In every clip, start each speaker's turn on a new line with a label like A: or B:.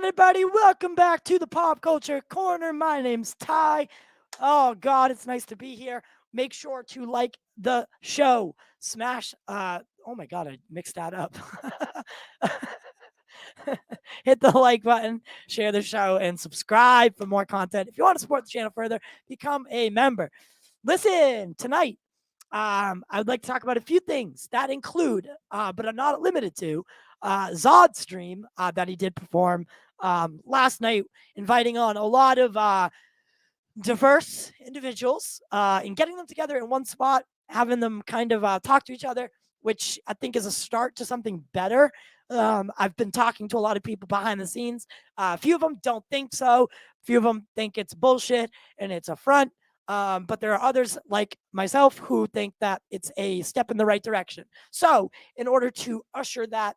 A: everybody? Welcome back to the Pop Culture Corner. My name's Ty. Oh, God, it's nice to be here. Make sure to like the show. Smash. Oh, my God, I mixed that up. Hit the like button, share the show, and subscribe for more content. If you want to support the channel further, become a member. Listen, tonight, I would like to talk about a few things that include, but are not limited to, Zod's stream that he did perform last night, inviting on a lot of diverse individuals and getting them together in one spot, having them kind of talk to each other, which I think is a start to something better. I've been talking to a lot of people behind the scenes. A few of them don't think so. A few of them think it's bullshit and it's a front. But there are others like myself who think that it's a step in the right direction. So, in order to usher that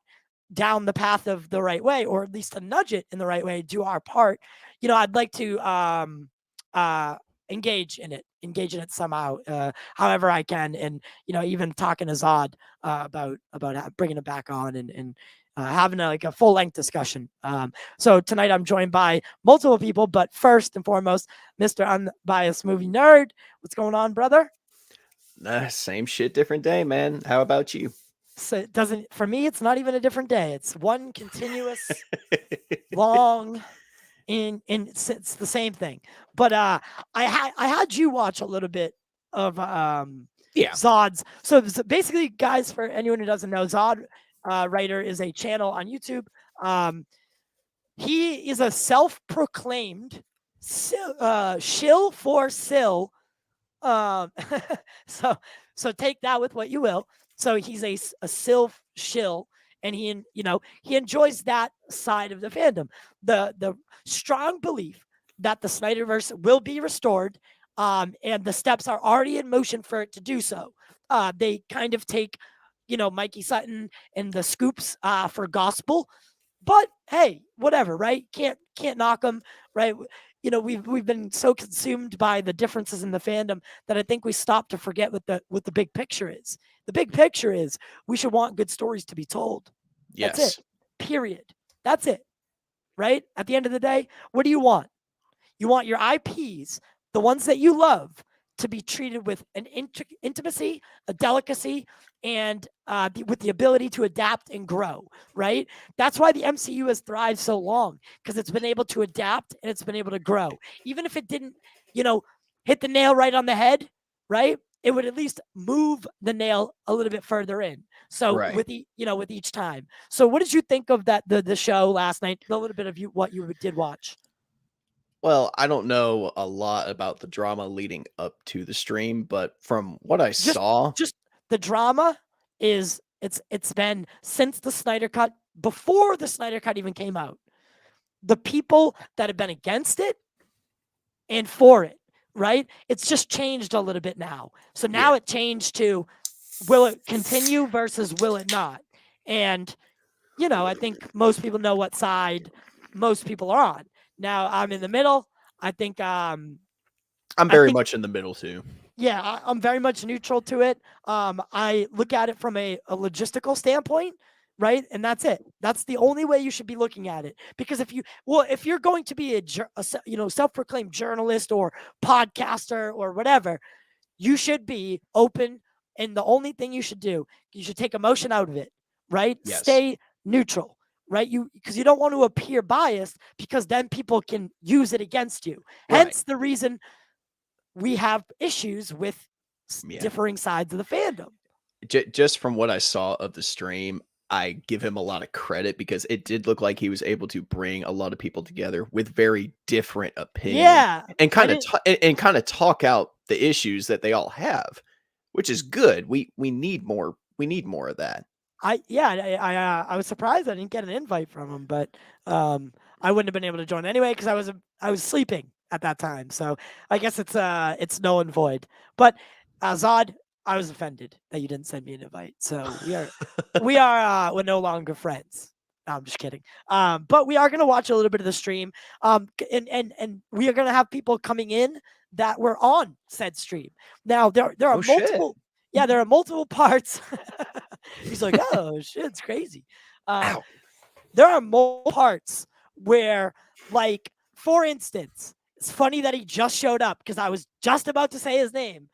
A: down the path of the right way, or at least to nudge it in the right way, do our part, I'd like to engage in it somehow, however I can, and even talking to Zod about bringing it back on and having a full length discussion. So tonight I'm joined by multiple people, but first and foremost, Mr. Unbiased Movie Nerd. What's going on, brother?
B: Same shit, different day, man. How about you?
A: So it doesn't, for me, it's not even a different day. It's one continuous long it's the same thing. But I had you watch a little bit of Zod's. So basically, guys, for anyone who doesn't know, Zod Writer is a channel on YouTube. He is a self-proclaimed shill for Sill. So take that with what you will. So he's a Sylph shill, and he enjoys that side of the fandom. The strong belief that the Snyderverse will be restored, and the steps are already in motion for it to do so. They kind of take, Mikey Sutton and the scoops for gospel, but hey, whatever, right? Can't knock them, right? We've been so consumed by the differences in the fandom that I think we stop to forget what the big picture is. The big picture is we should want good stories to be told.
B: Yes.
A: That's it. Period. That's it. Right? At the end of the day, what do you want? You want your IPs, the ones that you love, to be treated with an intimacy, a delicacy, and with the ability to adapt and grow, right? That's why the MCU has thrived so long, because it's been able to adapt and it's been able to grow. Even if it didn't, hit the nail right on the head, right? It would at least move the nail a little bit further in. So
B: Right.
A: with with each time. So what did you think of that the show last night? A little bit of what you did watch.
B: Well, I don't know a lot about the drama leading up to the stream, but from what I saw,
A: Just the drama is it's been since the Snyder Cut, before the Snyder Cut even came out. The people that have been against it and for it, right? It's just changed a little bit now. So now it changed to, will it continue versus will it not? And I think most people know what side most people are on. Now I'm in the middle. I think
B: I'm very much in the middle too.
A: Yeah, I'm very much neutral to it. I look at it from a logistical standpoint, right? And that's it. That's the only way you should be looking at it. Because if you're going to be a self-proclaimed journalist or podcaster or whatever, you should be open. And the only thing you should do, you should take emotion out of it, right?
B: Yes.
A: Stay neutral, right? Because you don't want to appear biased, because then people can use it against you.
B: Right.
A: Hence the reason we have issues with differing sides of the fandom.
B: Just from what I saw of the stream, I give him a lot of credit, because it did look like he was able to bring a lot of people together with very different opinions.
A: Yeah,
B: and kind of talk out the issues that they all have, which is good. We need more. We need more of that.
A: I was surprised I didn't get an invite from him, but I wouldn't have been able to join anyway, because I was sleeping at that time. So I guess it's null and void. But Zod, I was offended that you didn't send me an invite. So we're no longer friends. No, I'm just kidding. But we are gonna watch a little bit of the stream. And we are gonna have people coming in that were on said stream. Now there are multiple.
B: Shit.
A: Yeah, there are multiple parts. He's like, oh shit, it's crazy. There are multiple parts where, like, for instance, it's funny that he just showed up because I was just about to say his name.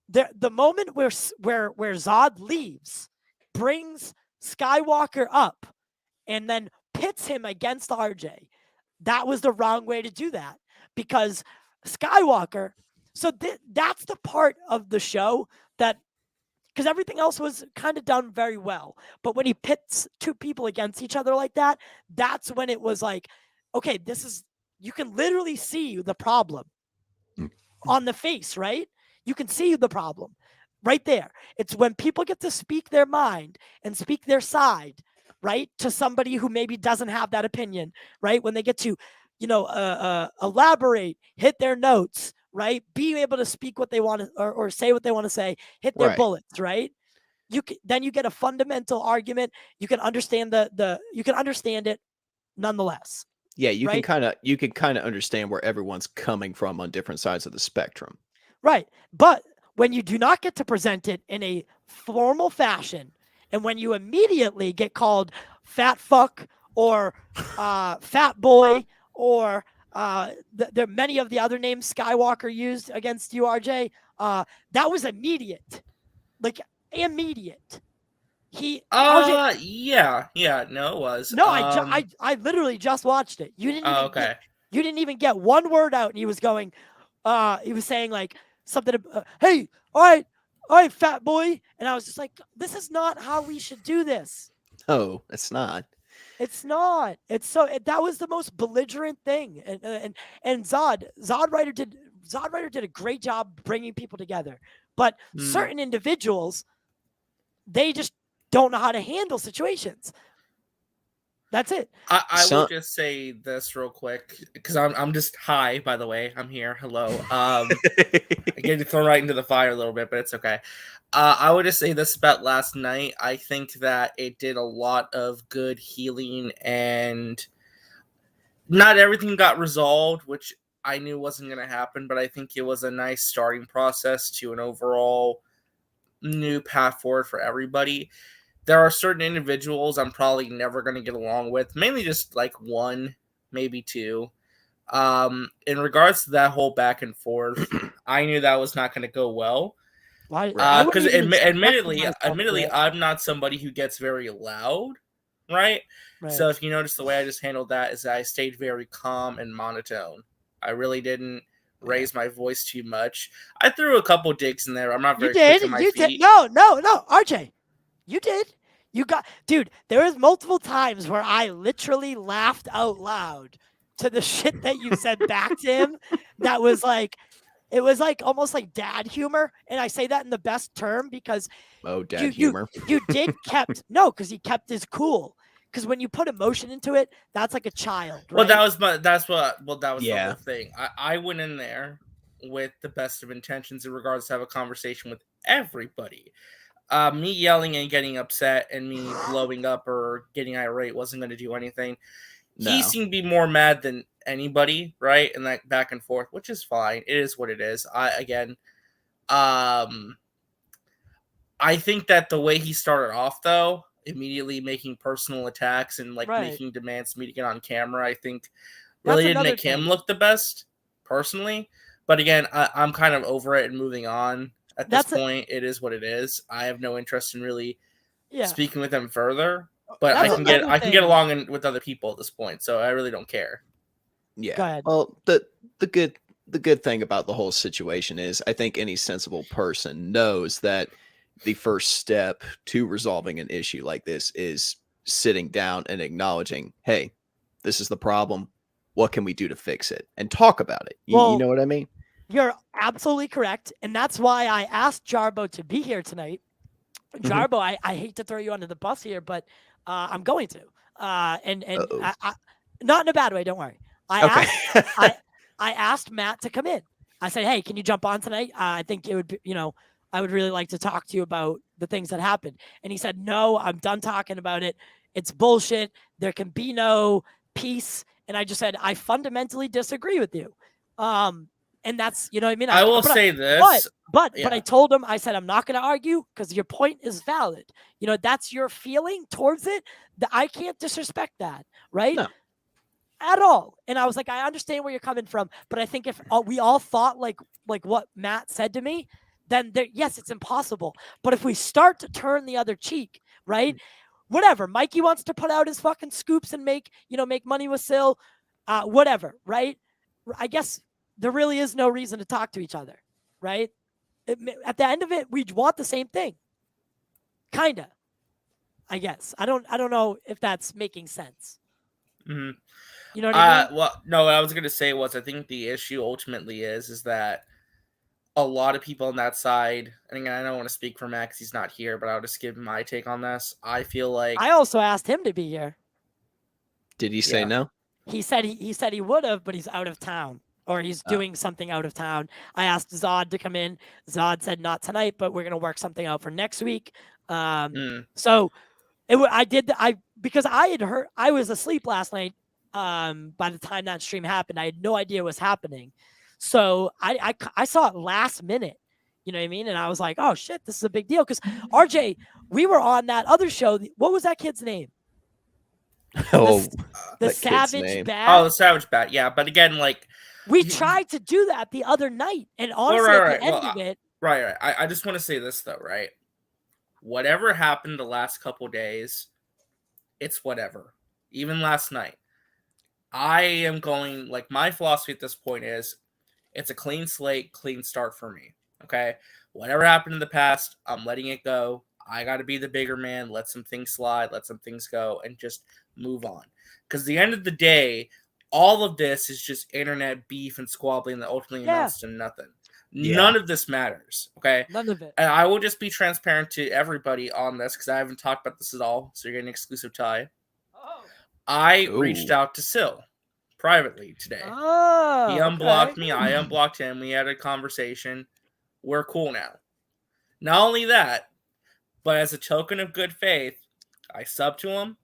A: The moment where Zod leaves, brings Skywalker up, and then pits him against RJ. That was the wrong way to do that, because Skywalker. So that's the part of the show that, because everything else was kind of done very well, but when he pits two people against each other like that, that's when it was like, okay, you can literally see the problem on the face, right? You can see the problem right there. It's when people get to speak their mind and speak their side, right, to somebody who maybe doesn't have that opinion, right? When they get to, elaborate, hit their notes, right? Be able to speak what they want to, or say what they want to say, hit their bullets, right? Then you get a fundamental argument. You can understand you can understand it nonetheless.
B: Yeah, you
A: right?
B: can kind of understand where everyone's coming from on different sides of the spectrum.
A: Right. But when you do not get to present it in a formal fashion, and when you immediately get called fat fuck or fat boy, or there are many of the other names Skywalker used against you, RJ, that was immediate. Like, immediate.
C: Yeah, no, it was.
A: No, I literally just watched it. You didn't even you didn't even get one word out, and he was saying like something, hey, all right, fat boy. And I was just like, this is not how we should do this.
B: No, it's not.
A: It's not. That was the most belligerent thing. And Zod Writer did a great job bringing people together. But certain individuals, they just don't know how to handle situations. That's it.
C: I will just say this real quick, because I'm just hi, by the way. I'm here. Hello. I get thrown right into the fire a little bit, but it's okay. I would just say this about last night. I think that it did a lot of good healing, and not everything got resolved, which I knew wasn't going to happen, but I think it was a nice starting process to an overall new path forward for everybody. There are certain individuals I'm probably never going to get along with, mainly just like one, maybe two. In regards to that whole back and forth, I knew that was not going to go well. Because admittedly, I'm not somebody who gets very loud, right? So if you notice, the way I just handled that is that I stayed very calm and monotone. I really didn't raise my voice too much. I threw a couple digs in there. I'm not very quick on my feet.
A: Did. No, RJ. You did. Dude, there was multiple times where I literally laughed out loud to the shit that you said back to him. That was like, it was like almost like dad humor. And I say that in the best term because
B: dad humor.
A: You did because he kept his cool. Because when you put emotion into it, that's like a child. Right?
C: Well, that was the whole thing. I went in there with the best of intentions in regards to have a conversation with everybody. Me yelling and getting upset and me blowing up or getting irate wasn't going to do anything. No. He seemed to be more mad than anybody, right? And that back and forth, which is fine. It is what it is. I think that the way he started off, though, immediately making personal attacks and making demands for me to get on camera, I think really didn't make him look the best, personally. But again, I'm kind of over it and moving on. At this point, it is what it is. I have no interest in really speaking with them further, but I can get along with other people at this point, so I really don't care.
B: Yeah.
A: Go ahead.
B: Well, the good thing about the whole situation is I think any sensible person knows that the first step to resolving an issue like this is sitting down and acknowledging, hey, this is the problem. What can we do to fix it? And talk about it. You know what I mean?
A: You're absolutely correct. And that's why I asked Jarbo to be here tonight. Jarbo, I hate to throw you under the bus here, but I'm going to. And I, not in a bad way, don't worry. I asked Matt to come in. I said, hey, can you jump on tonight? I think it would be, I would really like to talk to you about the things that happened. And he said, no, I'm done talking about it. It's bullshit. There can be no peace. And I just said, I fundamentally disagree with you. And that's, you know what I mean?
C: I will say this.
A: But I told him, I said, I'm not going to argue because your point is valid. That's your feeling towards it. I can't disrespect that, right?
B: No.
A: at all. And I was like, I understand where you're coming from, but I think if we all thought like what Matt said to me, then yes, it's impossible. But if we start to turn the other cheek, right? Whatever, Mikey wants to put out his fucking scoops and make money with Sil, whatever, right? I guess there really is no reason to talk to each other, right? At the end of it, we want the same thing, kinda. I guess I don't know if that's making sense.
C: Mm-hmm.
A: You know what I mean?
C: Well, no, what I was gonna say was I think the issue ultimately is that a lot of people on that side, and again, I don't want to speak for Matt because he's not here, but I'll just give my take on this. I feel like
A: I also asked him to be here.
B: Did he say no?
A: He said he would have, but he's out of town or he's doing something out of town. I asked Zod to come in. Zod said not tonight, but we're gonna work something out for next week. So because I had heard, I was asleep last night. By the time that stream happened, I had no idea what was happening. So I saw it last minute, you know what I mean? And I was like, oh shit, this is a big deal. Because RJ, we were on that other show. What was that kid's name?
B: Oh,
A: the Savage Bat.
C: Oh, the Savage Bat. Yeah, but again, like
A: we tried to do that the other night, and honestly, at the end of it,
C: right. I just want to say this though, right? Whatever happened the last couple days, it's whatever. Even last night, I am going like my philosophy at this point is it's a clean slate, clean start for me. Okay. Whatever happened in the past, I'm letting it go. I got to be the bigger man, let some things slide, let some things go, and just move on. Because at the end of the day, all of this is just internet beef and squabbling that ultimately amounts to nothing. Yeah. None of this matters. Okay.
A: None of it.
C: And I will just be transparent to everybody on this because I haven't talked about this at all. So you're getting an exclusive tie. I reached out to Sil privately today. He unblocked me. I unblocked him. We had a conversation. We're cool now. Not only that, but as a token of good faith, I subbed to him.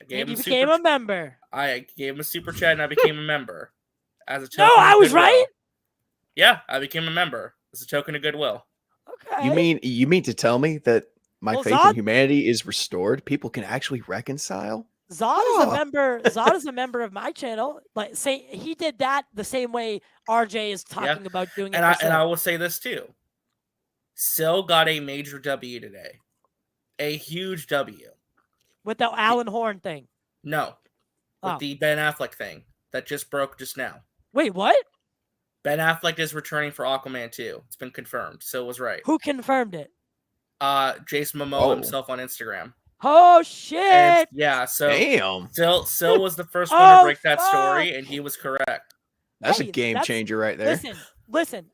A: You became a member.
C: I gave him a super chat and I became a member. As a token
A: no, I was right.
C: Yeah, I became a member as a token of goodwill.
A: Okay.
B: You mean to tell me that my faith in humanity is restored? People can actually reconcile?
A: Zod is a member. Zod is a member of my channel. Like, say he did that the same way RJ is talking about doing it.
C: And I will say this too. Sil got a major W today, a huge W.
A: With the Alan Horn thing.
C: No, with the Ben Affleck thing that just broke just now.
A: Wait, what?
C: Ben Affleck is returning for Aquaman 2. It's been confirmed. Sil was right.
A: Who confirmed it?
C: Jason Momoa himself on Instagram.
A: Oh shit!
C: And, yeah, so
B: damn.
C: Sil was the first one to break that story, and he was correct.
B: That's a game changer right there.
A: Listen.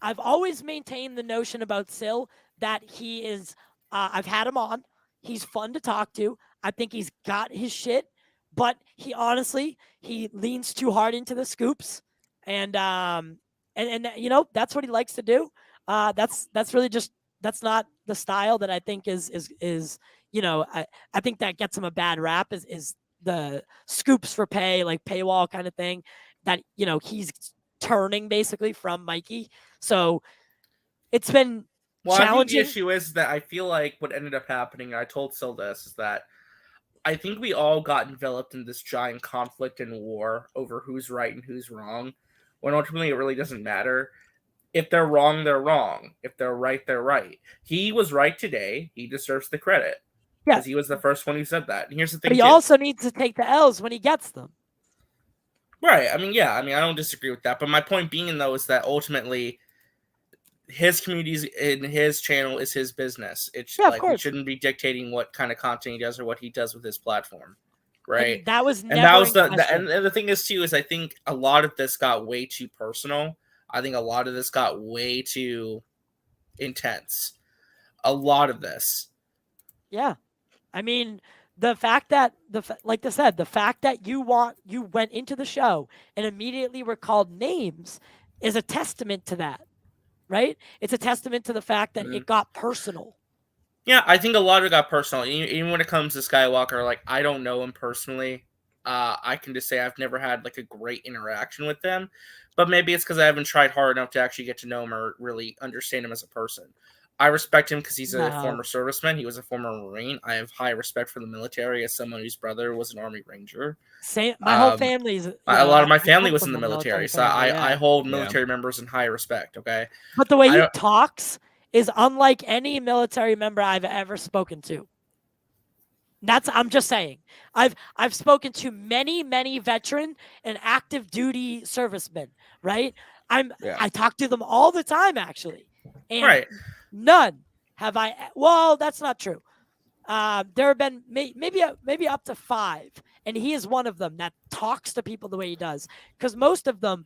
A: I've always maintained the notion about Sil that he is. I've had him on. He's fun to talk to. I think he's got his shit, but he leans too hard into the scoops, and you know that's what he likes to do. That's really just that's not the style that I think is. You know, I think that gets him a bad rap is the scoops for pay, like paywall kind of thing that, you know, he's turning basically from Mikey. So it's been challenging.
C: I think the issue is that I feel like what ended up happening, I told Sil this, is that I think we all got enveloped in this giant conflict and war over who's right and who's wrong, when ultimately it really doesn't matter. If they're wrong, they're wrong. If they're right, they're right. He was right today. He deserves the credit. Because he was the first one who said that. And here's the thing.
A: But he also needs to take the L's when he gets them.
C: Right. I mean, I don't disagree with that. But my point being, though, is that ultimately his communities in his channel is his business. It's like he shouldn't be dictating what kind of content he does or what he does with his platform. Right.
A: And that was
C: the thing is, too, is I think a lot of this got way too personal. I think a lot of this got way too intense. A lot of this.
A: Yeah. I mean, the fact that like I said, the fact that you went into the show and immediately were called names is a testament to that, right? It's a testament to the fact that it got personal.
C: Yeah, I think a lot of it got personal. Even when it comes to Skywalker, like I don't know him personally. I can just say I've never had like a great interaction with them, but maybe it's because I haven't tried hard enough to actually get to know him or really understand him as a person. I respect him because he's a
A: No.
C: former serviceman. He was a former Marine. I have high respect for the military as someone whose brother was an Army Ranger.
A: Same. My whole family is.
C: A lot of my
A: I
C: family
A: come
C: was in
A: from
C: the
A: a
C: military, so
A: family,
C: I
A: yeah.
C: hold
B: Yeah.
C: military members in high respect. Okay,
A: But the way
C: I
A: he
C: don't-
A: talks is unlike any military member I've ever spoken to. I'm just saying. I've spoken to many veteran and active duty servicemen, right?
B: Yeah.
A: I talk to them all the time actually. And
C: right.
A: none have I well, that's not true. There have been maybe up to 5, and he is one of them that talks to people the way he does. Because most of them,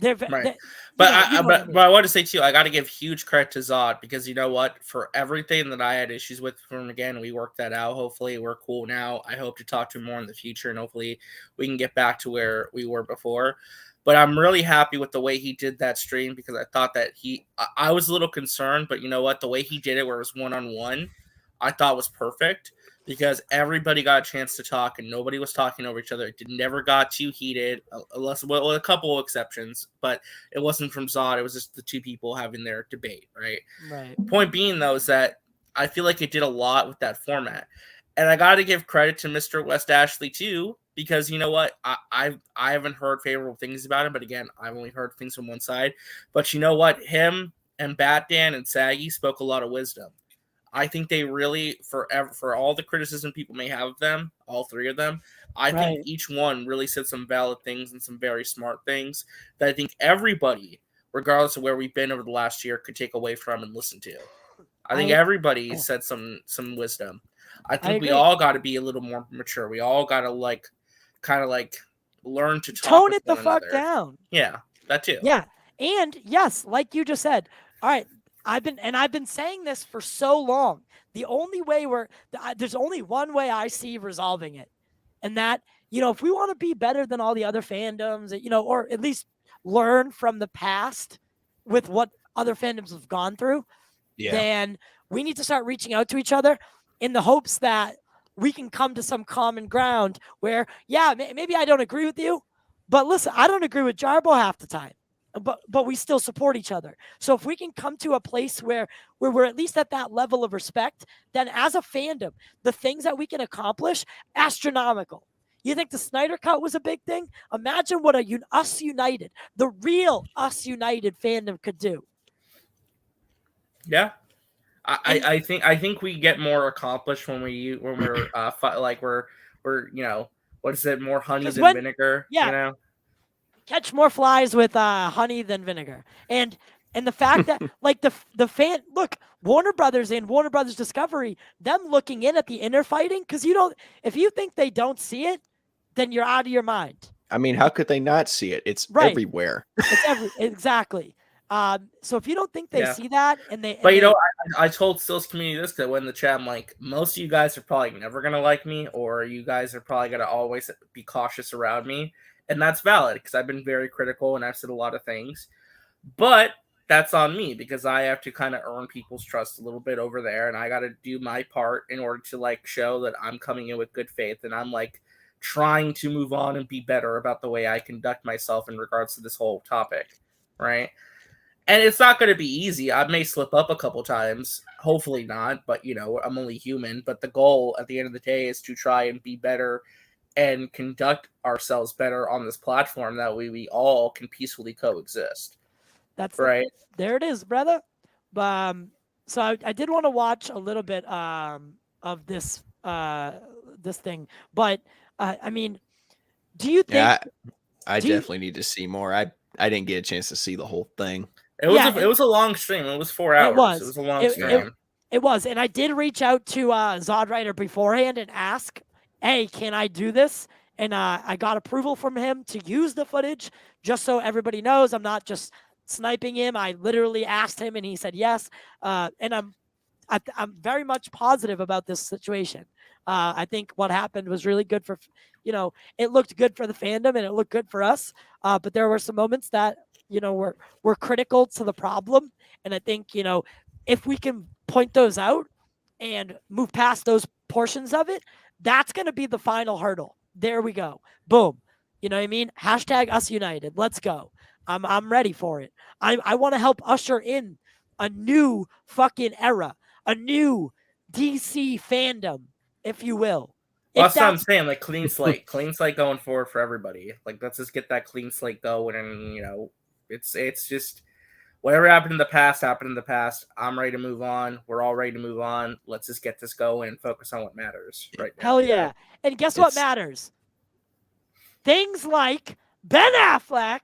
C: Right.
A: but
C: I want to say too, I got to give huge credit to Zod because you know what? For everything that I had issues with from again, we worked that out. Hopefully, we're cool now. I hope to talk to him more in the future, and hopefully, we can get back to where we were before. But I'm really happy with the way he did that stream because I thought that I was a little concerned, but you know what? The way he did it, where it was 1-on-1, I thought was perfect because everybody got a chance to talk and nobody was talking over each other. It never got too heated, unless with a couple of exceptions, but it wasn't from Zod. It was just the two people having their debate, right?
A: Right.
C: Point being, though, is that I feel like it did a lot with that format. And I got to give credit to Mr. West Ashley, too, because you know what? I haven't heard favorable things about him, but again, I've only heard things from one side. But you know what? Him and Bat Dan and Saggy spoke a lot of wisdom. I think they really, for all the criticism people may have of them, all three of them, I think each one really said some valid things and some very smart things that I think everybody, regardless of where we've been over the last year, could take away from and listen to. I think everybody said some wisdom. I think we all got to be a little more mature. We all got to kind of learn to talk
A: tone
C: with
A: it the
C: one
A: fuck
C: another.
A: down.
C: Yeah, that too.
A: Yeah, and yes, like you just said. All right. I've been saying this for so long. The only way there's only one way I see resolving it. And that, if we want to be better than all the other fandoms, or at least learn from the past with what other fandoms have gone through, then we need to start reaching out to each other in the hopes that we can come to some common ground where, maybe I don't agree with you, but listen, I don't agree with Jarbo half the time. But we still support each other. So if we can come to a place where we're at least at that level of respect, then as a fandom, the things that we can accomplish, astronomical. You think the Snyder Cut was a big thing? Imagine what Us United, the real Us United fandom could do.
C: Yeah, I think we get more accomplished when we're what is it, more honey than vinegar?
A: Yeah. Catch more flies with honey than vinegar. And the fact that the fan look, Warner Brothers and Warner Brothers Discovery, them looking in at the inner fighting, because if you think they don't see it, then you're out of your mind.
B: I mean, how could they not see it? It's everywhere.
A: It's exactly. So if you don't think they see that,
C: I told Still's community this because in the chat, I'm like, most of you guys are probably never gonna like me, or you guys are probably gonna always be cautious around me. And that's valid because I've been very critical and I've said a lot of things. But that's on me because I have to kind of earn people's trust a little bit over there. And I got to do my part in order to show that I'm coming in with good faith. And I'm trying to move on and be better about the way I conduct myself in regards to this whole topic. Right. And it's not going to be easy. I may slip up a couple times. Hopefully not. But, I'm only human. But the goal at the end of the day is to try and be better and conduct ourselves better on this platform that we all can peacefully coexist.
A: That's
C: right.
A: There it is, brother. So I did want to watch a little bit of this thing, but I mean, do you think?
B: Yeah, I definitely need to see more. I didn't get a chance to see the whole thing.
C: It was a long stream. It was 4 hours. It was a long stream.
A: It was, and I did reach out to Zodwriter beforehand and ask, hey, can I do this? And I got approval from him to use the footage, just so everybody knows I'm not just sniping him. I literally asked him, and he said yes. And I'm very much positive about this situation. I think what happened was really good for, it looked good for the fandom and it looked good for us. But there were some moments that, were critical to the problem. And I think, if we can point those out and move past those portions of it, that's going to be the final hurdle. There we go. Boom. You know what I mean? #UsUnited. Let's go. I'm ready for it. I want to help usher in a new fucking era, a new DC fandom, if you will.
C: Well,
A: If
C: that's what I'm saying. Like clean slate going forward for everybody. Like let's just get that clean slate going, and it's just whatever happened in the past happened in the past. I'm ready to move on. We're all ready to move on. Let's just get this going and focus on what matters right now.
A: Hell yeah! And guess what matters? Things like Ben Affleck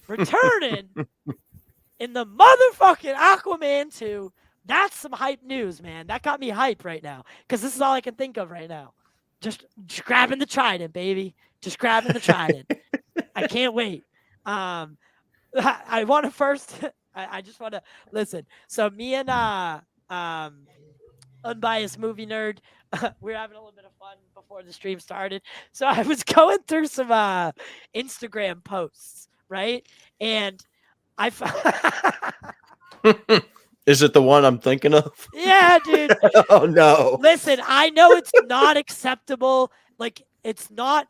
A: returning in the motherfucking Aquaman 2. That's some hype news, man. That got me hype right now because this is all I can think of right now. Just grabbing the trident, baby. Just grabbing the trident. I can't wait. I want to first. I just want to listen. So me and Unbiased Movie Nerd, we were having a little bit of fun before the stream started. So I was going through some Instagram posts, right? And I
B: Is it the one I'm thinking of?
A: Yeah, dude.
B: Oh no.
A: Listen, I know it's not acceptable. Like it's not.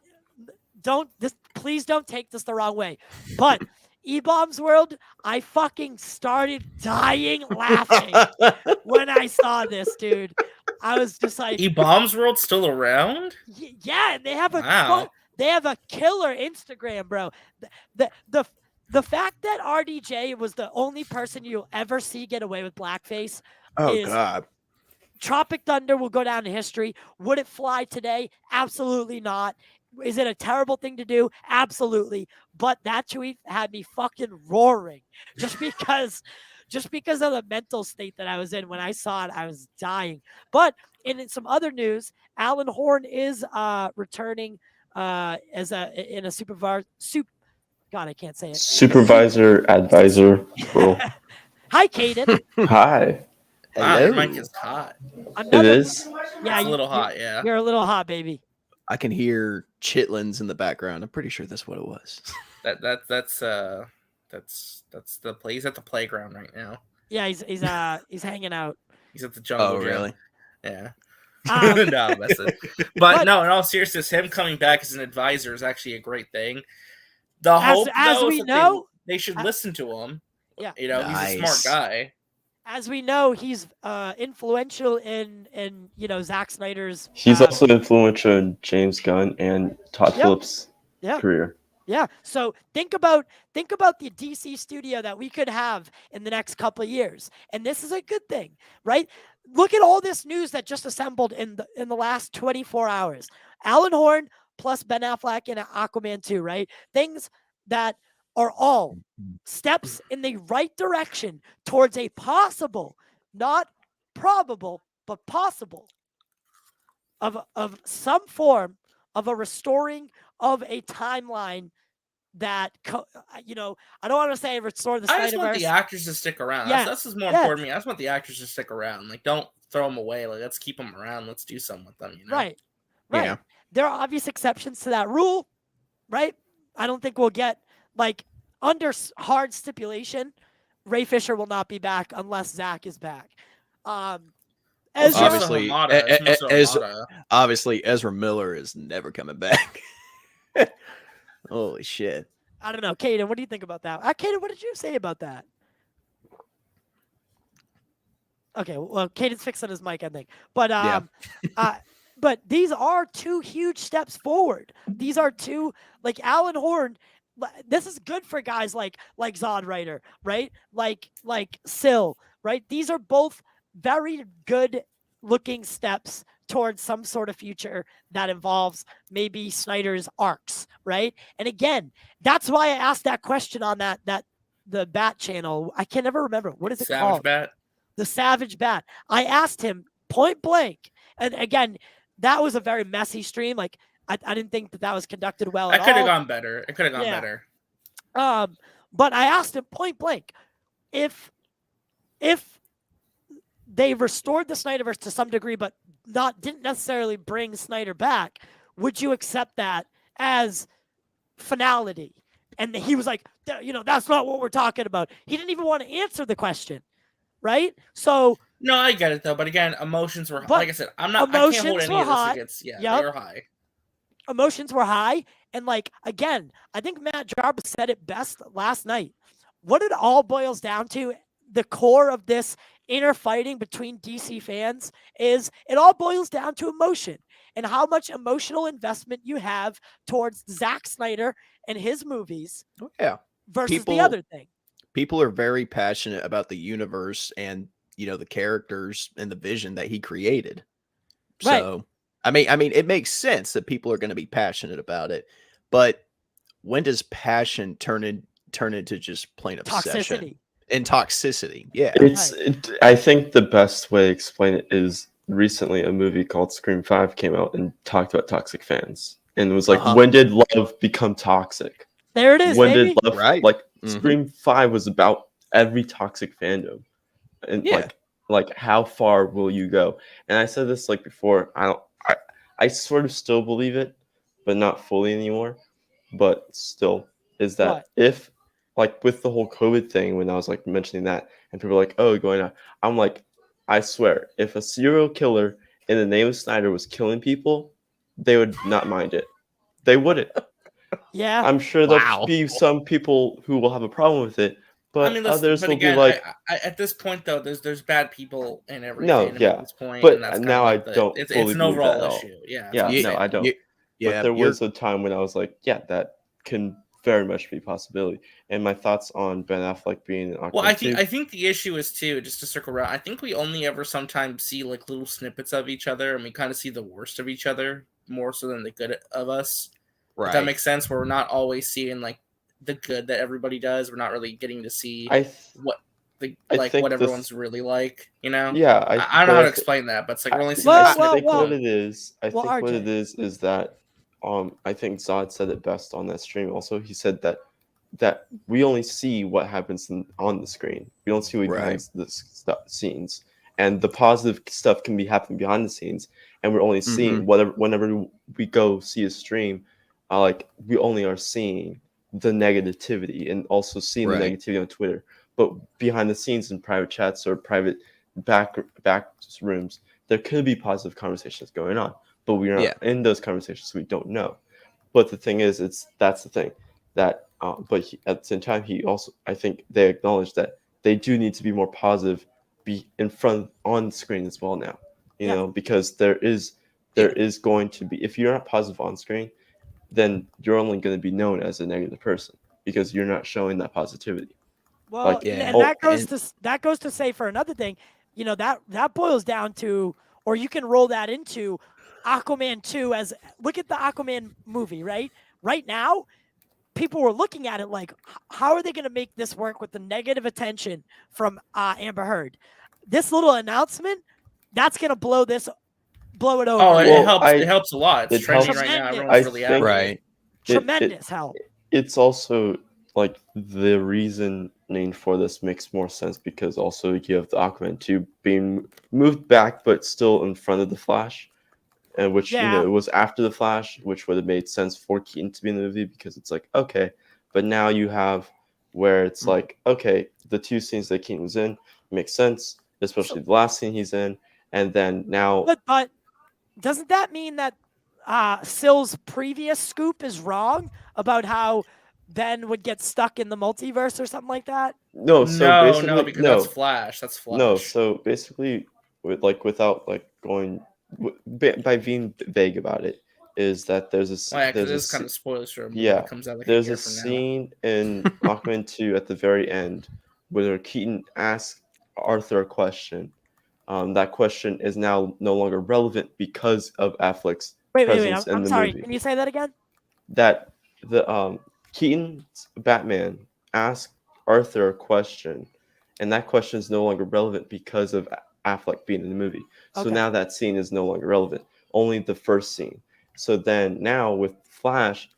A: Please don't take this the wrong way. But E-Bombs World, I fucking started dying laughing when I saw this, dude. I was just like,
C: E-Bombs World still around?
A: Yeah, and they have a killer Instagram, bro. The fact that RDJ was the only person you'll ever see get away with blackface is
B: God.
A: Tropic Thunder will go down in history. Would it fly today? Absolutely not. Is it a terrible thing to do? Absolutely. But that tweet had me fucking roaring just because of the mental state that I was in when I saw it. I was dying. But in some other news, Alan Horn is returning in a supervisor. God, I can't say it.
D: Supervisor, advisor. Cool.
A: Hi, Caden.
D: Hi.
C: Wow, your mic is hot.
D: It is?
A: Yeah,
C: it's a little hot, yeah.
A: You're a little hot, baby.
B: I can hear chitlins in the background. I'm pretty sure that's what it was.
C: That's the play. He's at the playground right now.
A: Yeah, he's hanging out.
C: He's at the jungle gym.
B: Really?
C: Yeah. No, that's it. But no, in all seriousness, him coming back as an advisor is actually a great thing. The hope,
A: as we know,
C: they should listen to him.
A: Yeah,
C: he's a smart guy.
A: As we know, he's influential in Zack Snyder's.
D: He's also influential in James Gunn and Todd Phillips' career.
A: Yeah. So think about the DC studio that we could have in the next couple of years, and this is a good thing, right? Look at all this news that just assembled in the last 24 hours. Alan Horn plus Ben Affleck in Aquaman 2, right? Things that are all steps in the right direction towards a possible, not probable, but possible of some form of a restoring of a timeline that I don't want to say restore the Snyderverse.
C: I just want the actors to stick around.
A: Yeah.
C: That's more important to me. I just want the actors to stick around. Like, don't throw them away. Like, let's keep them around. Let's do something with them.
A: Right.
B: Yeah.
A: There are obvious exceptions to that rule, right? I don't think we'll get under hard stipulation. Ray Fisher will not be back unless Zach is back.
B: Obviously, Ezra Miller is never coming back. Holy shit.
A: I don't know. Caden, what do you think about that? Caden, what did you say about that? Okay, well, Caden's fixing his mic, I think. But but these are two huge steps forward. These are two, like Alan Horn. This is good for guys like Zod Rider, right? Like Syl, right? These are both very good looking steps towards some sort of future that involves maybe Snyder's arcs, right? And again, that's why I asked that question on the Bat channel. I can never remember. What is it
C: Savage
A: called?
C: Bat?
A: The Savage Bat. I asked him point blank. And again, that was a very messy stream. Like, I didn't think that was conducted well at all.
C: It could have gone better. It could have gone better.
A: But I asked him point blank, if they restored the Snyderverse to some degree, but didn't necessarily bring Snyder back, would you accept that as finality? And he was like, that's not what we're talking about. He didn't even want to answer the question, right? So
C: no, I get it though. But again, emotions were like I said. I can't hold any of this against. Yeah, they were high.
A: Emotions were high, and again, I think Matt Jarvis said it best last night. What it all boils down to, the core of this inner fighting between DC fans is it all boils down to emotion and how much emotional investment you have towards Zack Snyder and his movies.
B: Oh, yeah.
A: Versus the other thing.
B: People are very passionate about the universe and, the characters and the vision that he created.
A: Right.
B: So, I mean, it makes sense that people are going to be passionate about it, but when does passion turn into just plain obsession
A: Toxicity.
B: and toxicity? Yeah.
D: I think the best way to explain it is recently a movie called Scream 5 came out and talked about toxic fans. And it was like, when did love become toxic?
A: There it is.
D: When
A: baby.
D: did love Scream 5 was about every toxic fandom. And like how far will you go? And I said this like before, I sort of still believe it, but not fully anymore. But still, is that if like with the whole COVID thing, when I was like mentioning that, and people were like, "Oh, going on," I'm like, I swear, if a serial killer in the name of Snyder was killing people, they would not mind it. They wouldn't.
A: Yeah,
D: I'm sure there'll be some people who will have a problem with it, but others will be like.
C: At this point, though, there's bad people in every
D: no,
C: fandom
D: yeah,
C: at this point,
D: but
C: and that's
D: now
C: kind of
D: I don't
C: it's
D: fully
C: an
D: believe
C: overall
D: that at all.
C: issue. Yeah,
D: no, I don't. But there was a time when I was like, yeah, that can very much be a possibility. And my thoughts on Ben Affleck being an Aquaman.
C: Well, I think the issue is too, just to circle around, I think we only ever sometimes see like little snippets of each other, and we kind of see the worst of each other more so than the good of us. Right. If that makes sense, where we're not always seeing like the good that everybody does. We're not really getting to see what everyone's really like,
D: Yeah,
C: I don't know how to explain that, but it's like we're only seeing.
D: I think what it is that I think Zod said it best on that stream. Also, he said that we only see what happens on the screen. We don't see what behind the scenes, and the positive stuff can be happening behind the scenes, and we're only seeing whenever we go see a stream, like we only are seeing the negativity and also seeing the negativity on Twitter. But behind the scenes in private chats or private back rooms, there could be positive conversations going on, but we are not in those conversations, so we don't know. But the thing is, that's the thing that. But at the same time, I think they acknowledge that they do need to be more positive, be in front on the screen as well now. You know, because there is going to be, if you're not positive on screen, then you're only going to be known as a negative person because you're not showing that positivity.
A: Well, and that goes to say for another thing, that boils down to, or you can roll that into Aquaman 2 as look at the Aquaman movie, right? Right now, people were looking at it like, how are they going to make this work with the negative attention from Amber Heard? This little announcement, that's going to blow it over.
C: Oh, it helps a lot. It's trending right now. Everyone's really after it.
A: Tremendous help.
D: It's also like the reasoning for this makes more sense because also you have the Aquaman 2 being moved back, but still in front of the Flash, and which it was after the Flash, which would have made sense for Keaton to be in the movie because it's like okay, but now you have where it's like okay, the two scenes that Keaton was in makes sense, especially the last scene he's in, and then now.
A: But doesn't that mean that Sill's previous scoop is wrong about how Ben would get stuck in the multiverse or something like that?
C: No, because that's Flash. That's Flash.
D: No, so basically, without going by being vague about it, is that there's a
C: there's kind of spoilers for a movie that comes out.
D: There's a scene in Aquaman 2 at the very end where Keaton asks Arthur a question. That question is now no longer relevant because of Affleck's presence in the movie.
A: I'm sorry. Can you say that again?
D: That the Keaton's Batman asked Arthur a question, and that question is no longer relevant because of Affleck being in the movie. So now that scene is no longer relevant. Only the first scene. So then now with Flash,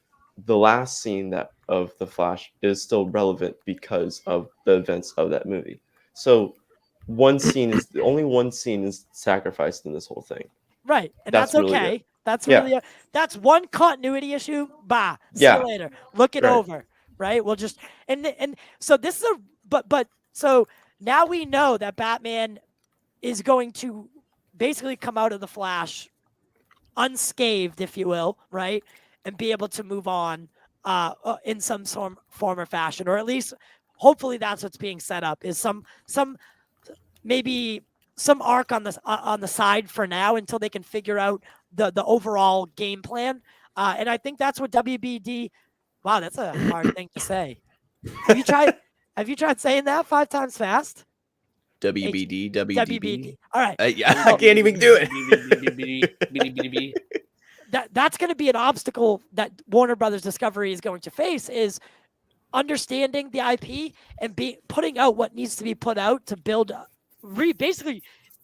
D: the last scene of the Flash is still relevant because of the events of that movie. So only one scene is sacrificed in this whole thing.
A: Right, and that's okay. Really that's really that's one continuity issue. Bye. See you later. Look it over. Right. We'll just and so this is so now we know that Batman is going to basically come out of the Flash unscathed, if you will, right, and be able to move on in some form or fashion, or at least hopefully that's what's being set up, is maybe some arc on the side for now until they can figure out the overall game plan. And I think that's what WBD. Wow, that's a hard thing to say. Have you tried saying that 5 times fast?
B: WBD, WDB.
A: All right.
B: I can't even do it.
A: That's going to be an obstacle that Warner Brothers Discovery is going to face, is understanding the IP and putting out what needs to be put out to build. Basically,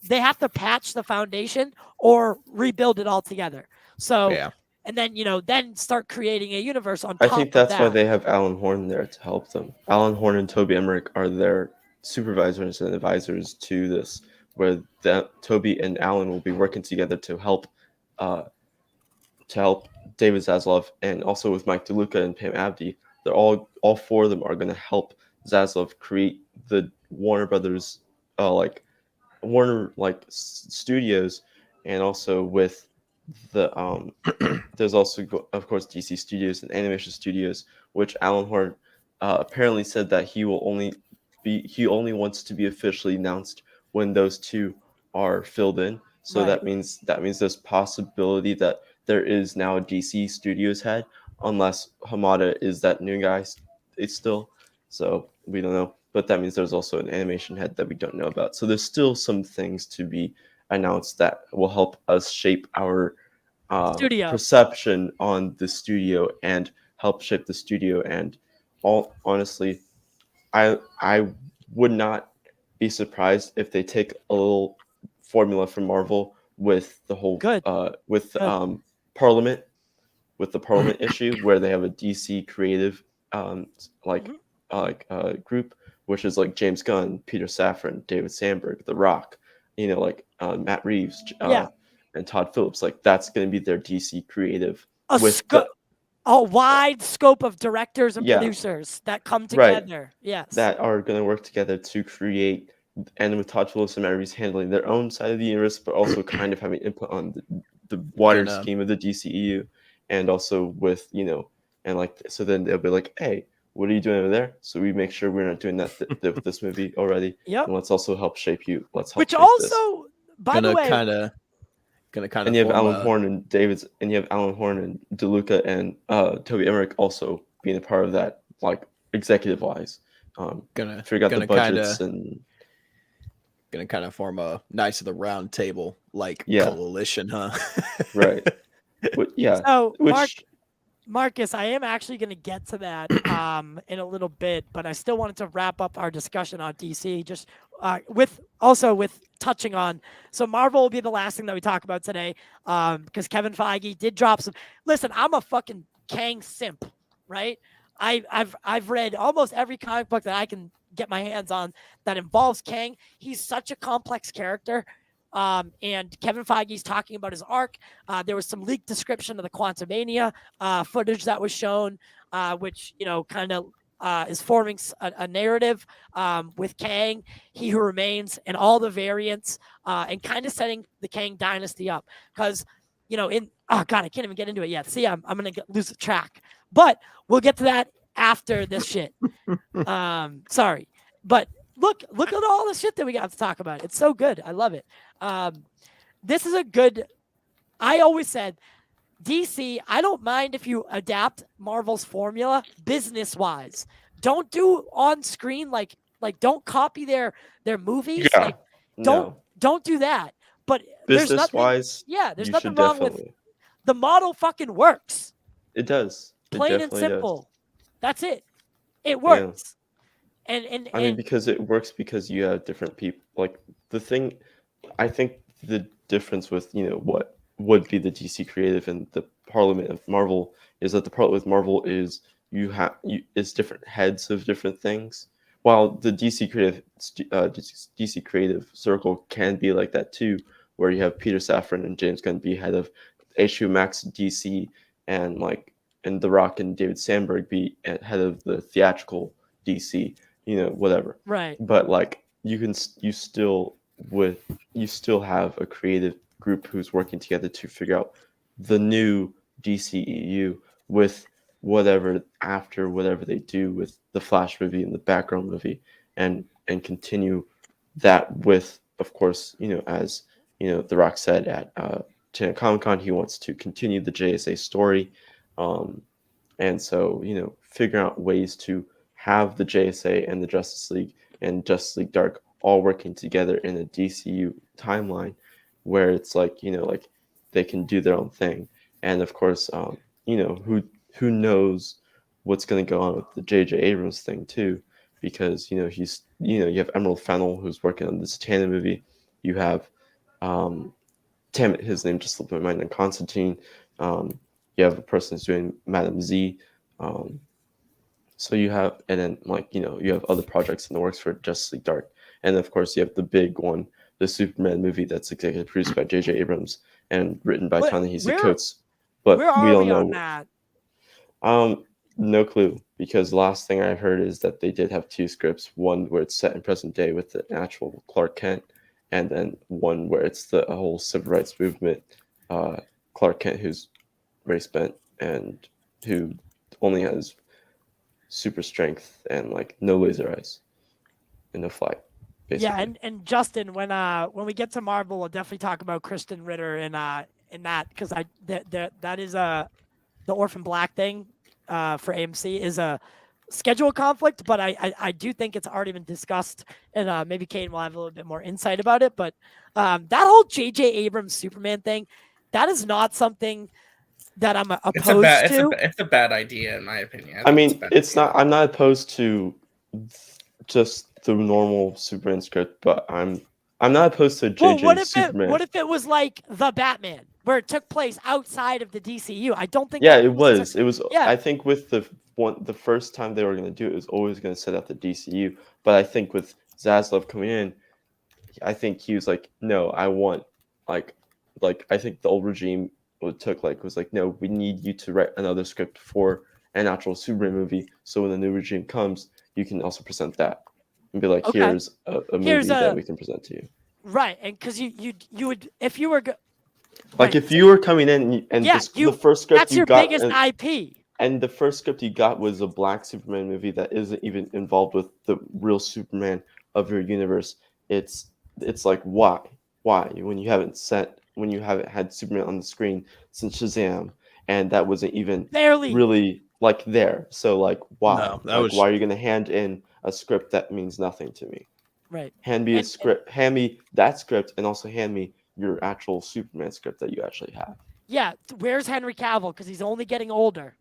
A: they have to patch the foundation or rebuild it all together. So,
B: yeah.
A: And then, then start creating a universe on top of that.
D: I think that's why they have Alan Horn there to help them. Alan Horn and Toby Emmerich are their supervisors and advisors to this, where Toby and Alan will be working together to help David Zaslav, and also with Mike DeLuca and Pam Abdi. They're all 4 of them are going to help Zaslav create the Warner Brothers, Warner studios, and also with the there's also, of course, DC Studios and Animation Studios, which Alan Horn apparently said that he only wants to be officially announced when those 2 are filled in. So
A: Right.
D: that means there's possibility that there is now a DC Studios head, unless Hamada is that new guy. It's still, so we don't know. But that means there's also an animation head that we don't know about. So there's still some things to be announced that will help us shape our perception on the studio and help shape the studio. And honestly, I would not be surprised if they take a little formula from Marvel with the whole Parliament, with the Parliament issue, where they have a DC creative group, which is like James Gunn, Peter Safran, David Sandberg, The Rock, Matt Reeves, and Todd Phillips. Like, that's going to be their DC creative
A: a wide scope of directors and producers that come together. Right. Yes,
D: that are going to work together to create. And with Todd Phillips and Matt Reeves handling their own side of the universe, but also kind of having input on the wider scheme of the DCEU, and also with so then they'll be like, hey, what are you doing over there? So we make sure we're not doing that with this movie already.
A: Yep.
D: And let's also help shape you. Let's help.
A: Which also, by the way,
D: and you have Alan Horn and DeLuca and Toby Emmerich also being a part of that, executive wise. Figure out the budgets and.
B: Gonna kind of form a Knights of the Round Table coalition, huh?
D: Right. Yeah.
A: So Marcus, I am actually going to get to that in a little bit, but I still wanted to wrap up our discussion on DC just with touching on. So Marvel will be the last thing that we talk about today, because Kevin Feige did drop some. Listen, I'm a fucking Kang simp, right? I've read almost every comic book that I can get my hands on that involves Kang. He's such a complex character. And Kevin Feige's talking about his arc. There was some leaked description of the Quantumania footage that was shown, which, kind of is forming a narrative with Kang, He Who Remains, and all the variants, and kind of setting the Kang dynasty up. Because, I can't even get into it yet. See, I'm going to lose the track. But we'll get to that after this shit. Sorry. But look at all the shit that we got to talk about. It's so good. I love it. This is I always said, DC, I don't mind if you adapt Marvel's formula business-wise. Don't do on screen don't copy their movies.
D: Yeah,
A: don't do that. But
D: business-wise,
A: there's nothing wrong with the model. Fucking works.
D: It does.
A: Plain and simple. Does. That's it. It works. Yeah. And
D: I mean, because it works because you have different people. I think the difference with what would be the DC creative and the Parliament of Marvel is that the Parliament with Marvel is it's different heads of different things, while the DC creative circle can be like that too, where you have Peter Safran and James Gunn be head of HBO Max DC, and The Rock and David Sandberg be head of the theatrical DC, whatever.
A: Right.
D: But you still have a creative group who's working together to figure out the new DCEU with whatever they do with the Flash movie and the background movie, and continue that with, of course, as The Rock said at Comic-Con, he wants to continue the JSA story, and so figure out ways to have the JSA and the Justice League and Justice League Dark all working together in a DCU timeline where it's like they can do their own thing. And of course, who knows what's going to go on with the J.J. Abrams thing too, because he's you have Emerald Fennell, who's working on the Zatanna movie. You have damn it, his name just slipped my mind, on Constantine. You have a person who's doing Madam Z. So you have, and then you have other projects in the works for Justice League Dark, and of course you have the big one, the Superman movie that's executive produced by J.J. Abrams and written by Ta-Nehisi Coates. But
A: where are we on that?
D: No clue, because the last thing I heard is that they did have 2 scripts, one where it's set in present day with the actual Clark Kent, and then one where it's the whole civil rights movement, Clark Kent, who's race bent and who only has super strength and no laser eyes and no flight. Basically.
A: Yeah, and Justin, when we get to Marvel, we'll definitely talk about Kristen Ritter in that, because that is the Orphan Black thing for AMC is a schedule conflict, but I do think it's already been discussed, and maybe Kane will have a little bit more insight about it. But that whole J.J. Abrams Superman thing, that is not something that I'm opposed to.
C: It's a bad idea, in my opinion.
D: I mean, it's not. I'm not opposed to just the normal Superman script, but I'm not opposed to J.J. Superman.
A: What if it was like the Batman, where it took place outside of the DCU? I don't think.
D: Yeah, it was. It was. Yeah. I think with the first time they were going to do it, was always going to set up the DCU. But I think with Zaslav coming in, I think he was like, no, I want I think the old regime was like, no, we need you to write another script for an actual Superman movie. So when the new regime comes, you can also present that and be like, here's a movie that we can present to you.
A: Right, and because you would, if you were
D: if you were coming in and the first script
A: that's your biggest IP.
D: And the first script you got was a Black Superman movie that isn't even involved with the real Superman of your universe. It's like, why when you haven't had Superman on the screen since Shazam, and that wasn't even
A: barely
D: really there. So why? No, why are you going to hand in a script that means nothing to me?
A: Right.
D: Hand me a script. Hand me that script, and also hand me your actual Superman script that you actually have.
A: Yeah. Where's Henry Cavill? Because he's only getting older.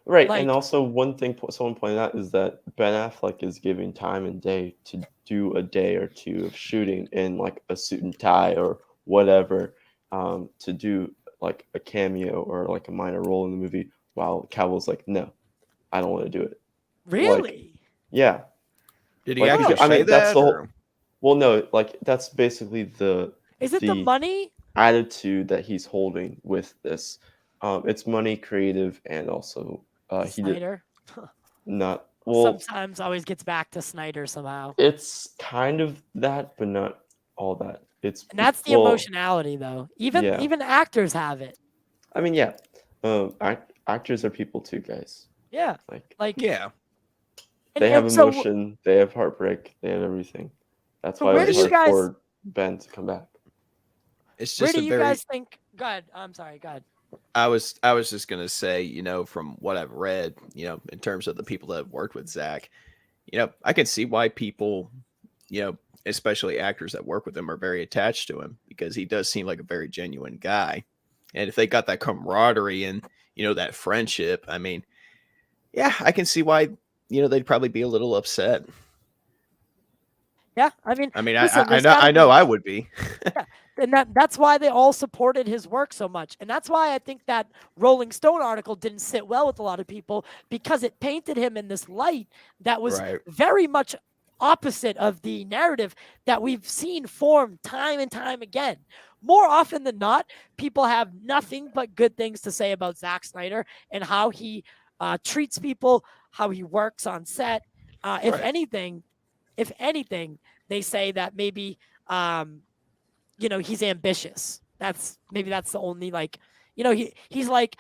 D: Right. And also one thing someone pointed out is that Ben Affleck is giving time and day to do a day or two of shooting in a suit and tie or whatever, to do a cameo or a minor role in the movie, while Cavill's like, no, I don't want to do it.
A: Really?
D: Yeah.
B: Did he actually say that? That's the whole,
D: well, no, that's basically the.
A: Is it the money
D: attitude that he's holding with this? It's money, creative, and also
A: Snyder.
D: Not well.
A: Sometimes always gets back to Snyder somehow.
D: It's kind of that, but not all that. And
A: that's the emotionality, though. Even actors have it.
D: I mean, yeah. Actors are people too, guys.
A: Yeah.
B: Yeah.
D: They have emotion. They have heartbreak. They have everything. That's why it was hard for Ben to come back.
B: It's just
A: where do you guys think? Go ahead. I'm sorry. Go ahead.
B: I was just gonna say, from what I've read, in terms of the people that have worked with Zach, I can see why people, especially actors that work with him, are very attached to him, because he does seem like a very genuine guy. And if they got that camaraderie and, that friendship, I mean, yeah, I can see why, they'd probably be a little upset.
A: Yeah, I mean,
B: listen, I know I would be.
A: Yeah. And that's why they all supported his work so much. And that's why I think that Rolling Stone article didn't sit well with a lot of people, because it painted him in this light that was very much opposite of the narrative that we've seen form time and time again. More often than not, people have nothing but good things to say about Zack Snyder and how he treats people, how he works on set. If anything, they say that maybe, he's ambitious. That's the only he's like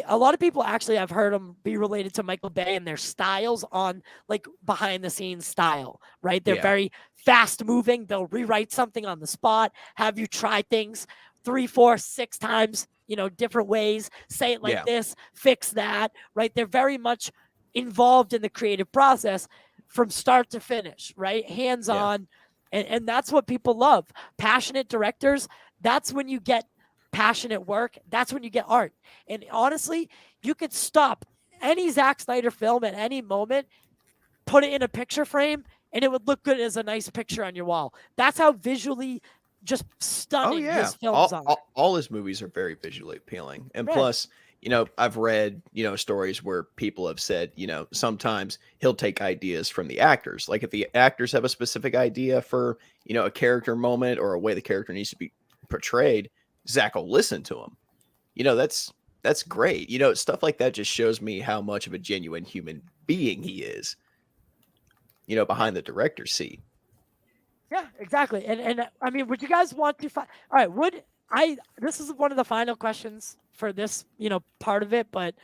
A: a lot of people actually I've heard him be related to Michael Bay and their styles on like behind the scenes style, right? They're very fast moving. They'll rewrite something on the spot, have you try things 3, 4, 6 times, different ways, say it like this, fix that, right? They're very much involved in the creative process from start to finish, right? Hands on. And that's what people love. Passionate directors, that's when you get passionate work. That's when you get art. And honestly, you could stop any Zack Snyder film at any moment, put it in a picture frame, and it would look good as a nice picture on your wall. That's how visually just stunning his films are.
B: All his movies are very visually appealing. And plus, I've read, stories where people have said, sometimes he'll take ideas from the actors. Like if the actors have a specific idea for, a character moment or a way the character needs to be portrayed, Zach will listen to him. That's great. Stuff like that just shows me how much of a genuine human being he is, behind the director's seat.
A: Yeah, exactly. And I mean, would you guys want to all right, this is one of the final questions for this, part of it, but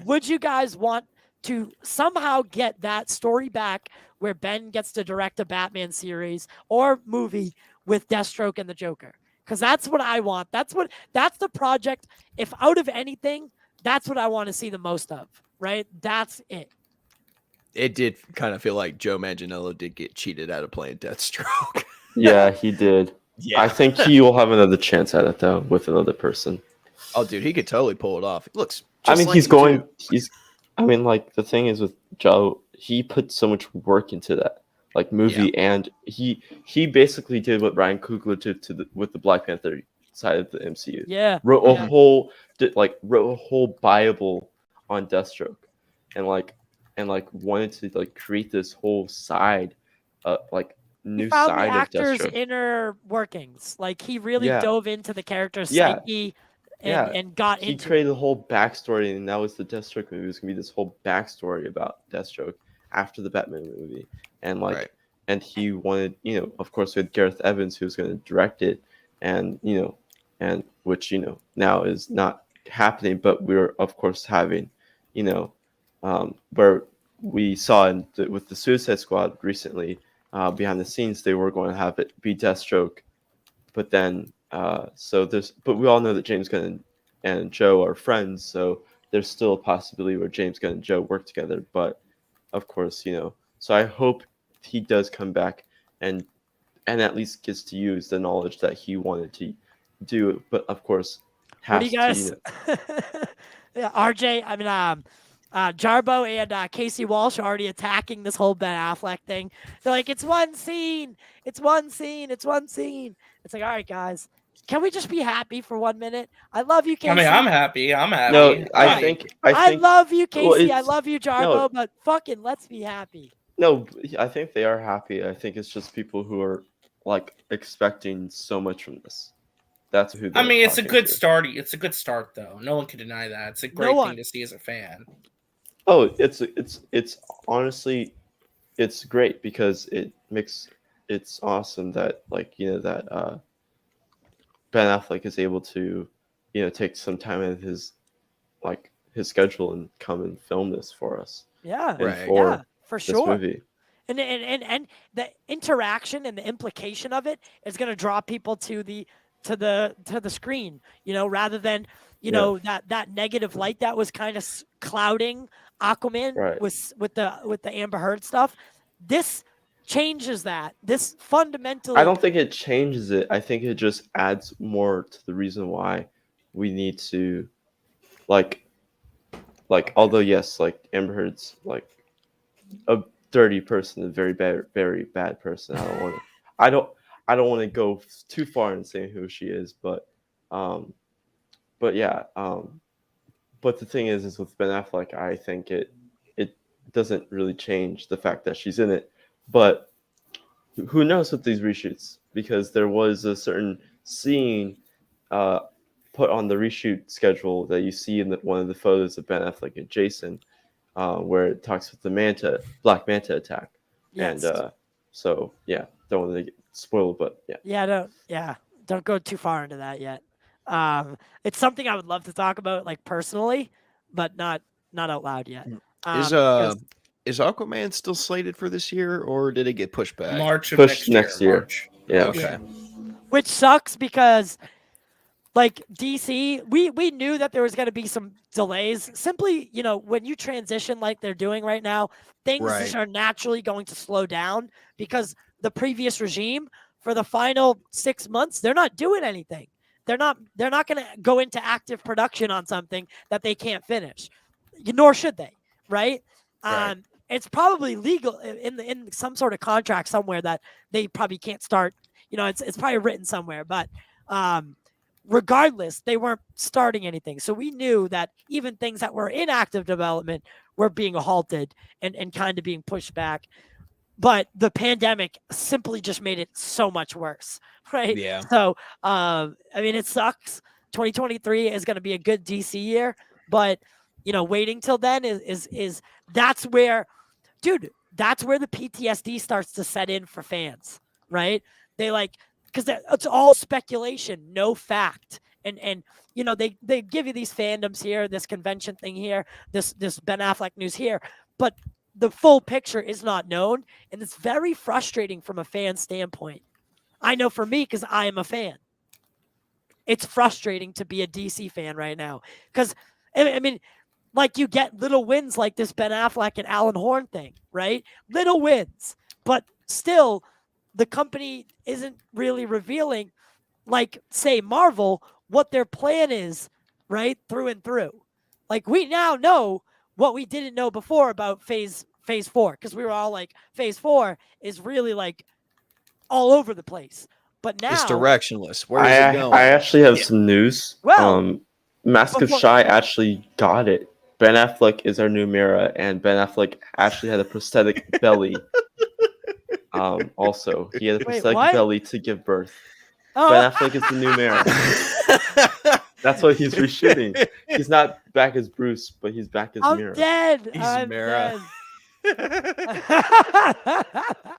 A: would you guys want to somehow get that story back where Ben gets to direct a Batman series or movie with Deathstroke and the Joker? Because that's what I want. That's the project. If out of anything, that's what I want to see the most of, right? That's it.
B: It did kind of feel like Joe Manganiello did get cheated out of playing Deathstroke.
D: Yeah, he did. Yeah. I think he will have another chance at it, though, with another person.
B: Oh, dude, he could totally pull it off. It looks
D: just the thing is with Joe, he put so much work into that. Like movie, and he basically did what Ryan Coogler did with the Black Panther side of the MCU.
A: Yeah,
D: wrote a whole Bible on Deathstroke, and wanted to create this whole side, new
A: he found
D: side
A: the actor's
D: of Deathstroke.
A: Inner workings. Like he really dove into the character's psyche and got into.
D: He created a whole backstory, and that was the Deathstroke movie. It was gonna be this whole backstory about Deathstroke after the Batman movie. And and he wanted, of course, with Gareth Evans, who was going to direct it, and which now is not happening. But we're of course having, where we saw with the Suicide Squad recently, behind the scenes, they were going to have it be Deathstroke, but then but we all know that James Gunn and Joe are friends, so there's still a possibility where James Gunn and Joe work together. But of course, so I hope he does come back and at least gets to use the knowledge that he wanted to do. But of course,
A: what do you guys? RJ, I mean, Jarbo and Casey Walsh are already attacking this whole Ben Affleck thing. They're like, it's one scene. It's one scene. It's one scene. It's like, all right, guys. Can we just be happy for 1 minute? I love you, Casey.
C: I mean, I'm happy.
D: No, I think
A: I love you, Casey. I love you, Jarbo. But fucking, let's be happy.
D: No, I think they are happy. I think it's just people who are expecting so much from this. That's who.
C: I mean, it's a good start. It's a good start, though. No one can deny that. It's a great thing to see as a fan.
D: Oh, it's honestly, it's great because it's awesome that that Ben Affleck is able to take some time out of his schedule and come and film this for us.
A: Yeah, for sure. Movie. And the interaction and the implication of it is going to draw people to the screen, rather than that negative light that was kind of clouding Aquaman with the Amber Heard stuff. This changes that. This fundamentally.
D: I don't think it changes it. I think it just adds more to the reason why we need to although yes, Amber Heard's a dirty person, a very bad person. I don't want to go too far in saying who she is, but yeah. But the thing is with Ben Affleck, I think it doesn't really change the fact that she's in it. But who knows with these reshoots? Because there was a certain scene put on the reshoot schedule that you see in one of the photos of Ben Affleck and Jason, where it talks with the Black Manta attack. Yes. And don't want to get spoiled, but yeah.
A: Don't go too far into that yet. It's something I would love to talk about, like personally, but not out loud yet.
B: Is Aquaman still slated for this year, or did it get pushed back?
C: March of
D: Push
C: next year.
D: March. Yeah.
B: Okay.
A: Which sucks because, like, DC, we knew that there was going to be some delays. Simply, you know, when you transition like they're doing right now, things are naturally going to slow down because the previous regime, for the final 6 months, they're not doing anything. They're not going to go into active production on something that they can't finish, nor should they, right? It's probably legal in some sort of contract somewhere that they probably can't start. You know, it's probably written somewhere, but regardless, they weren't starting anything. So we knew that even things that were in active development were being halted and kind of being pushed back. But the pandemic simply just made it so much worse, right?
B: Yeah.
A: So, I mean, it sucks. 2023 is going to be a good DC year, but, you know, waiting till then is that's where, dude, that's where the PTSD starts to set in for fans, right? They like, because it's all speculation, no fact. And you know, they give you these fandoms here, this convention thing here, this Ben Affleck news here, but the full picture is not known, and it's very frustrating from a fan standpoint. I know for me, because I am a fan. It's frustrating to be a DC fan right now, because I mean, like, you get little wins like this Ben Affleck and Alan Horn thing, right? Little wins, but still, the company isn't really revealing, like, say, Marvel, what their plan is, right, through and through. Like, we now know what we didn't know before about phase 4, because we were all like, phase 4 is really, like, all over the place. But now
B: it's directionless. Where is it going?
D: I actually have some news.
A: Well,
D: Mask of Shy actually got it. Ben Affleck is our new Mira, and Ben Affleck actually had a prosthetic belly. Also, he had a prosthetic belly to give birth.
A: Oh.
D: Ben Affleck is the new Mira. That's what he's reshooting. He's not back as Bruce, but he's back as Mira.
A: Dead.
B: He's Mira.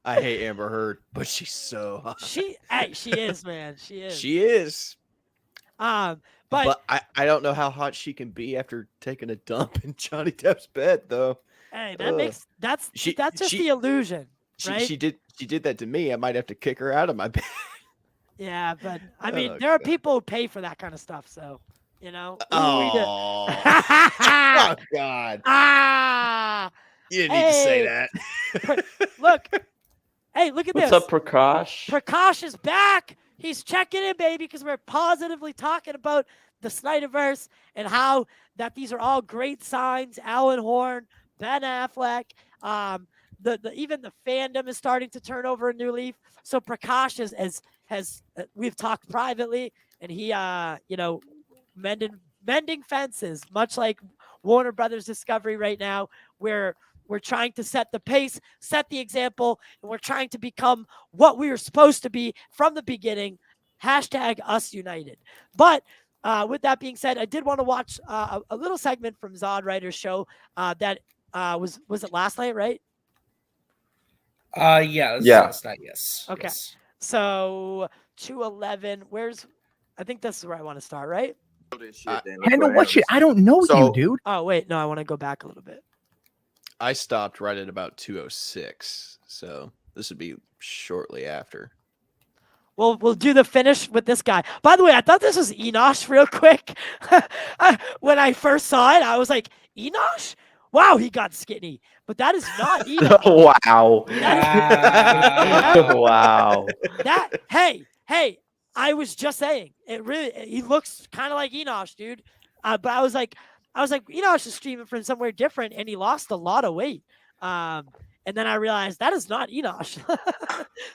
B: I hate Amber Heard, but she's so hot.
A: She is, man. She is.
B: She is.
A: But
B: I don't know how hot she can be after taking a dump in Johnny Depp's bed, though.
A: Hey, that's just the illusion, right?
B: She did that to me. I might have to kick her out of my bed.
A: Yeah, but I mean, there are people who pay for that kind of stuff, so you know.
B: Oh, oh God! You didn't need to say that.
A: Look, hey, look at this.
D: What's up, Prakash?
A: Prakash is back. He's checking in, baby, because we're positively talking about the Snyderverse and how that these are all great signs. Alan Horn, Ben Affleck, even the fandom is starting to turn over a new leaf. So Prakash has we've talked privately, and he you know, mending fences, much like Warner Brothers Discovery right now, where we're trying to set the pace, set the example, and we're trying to become what we were supposed to be from the beginning. #UsUnited. But with that being said, I did want to watch a little segment from Zod Writer's show that was it last night, right?
C: Yeah. Last night, yes.
A: Okay.
C: Yes.
A: So 211. I think this is where I want to start, right?
E: Handle what shit? I don't know you, dude.
A: Oh wait, no, I want to go back a little bit.
B: I stopped right at about 206, so this would be shortly after.
A: We'll do the finish with this guy. By the way, I thought this was Enosh real quick. When I first saw it, I was like, Enosh? Wow, he got skinny. But that is not Enosh.
D: Wow. Wow.
A: Hey, I was just saying, he looks kind of like Enosh, dude. But I was like, Enosh is streaming from somewhere different, and he lost a lot of weight. And then I realized that is not Enosh.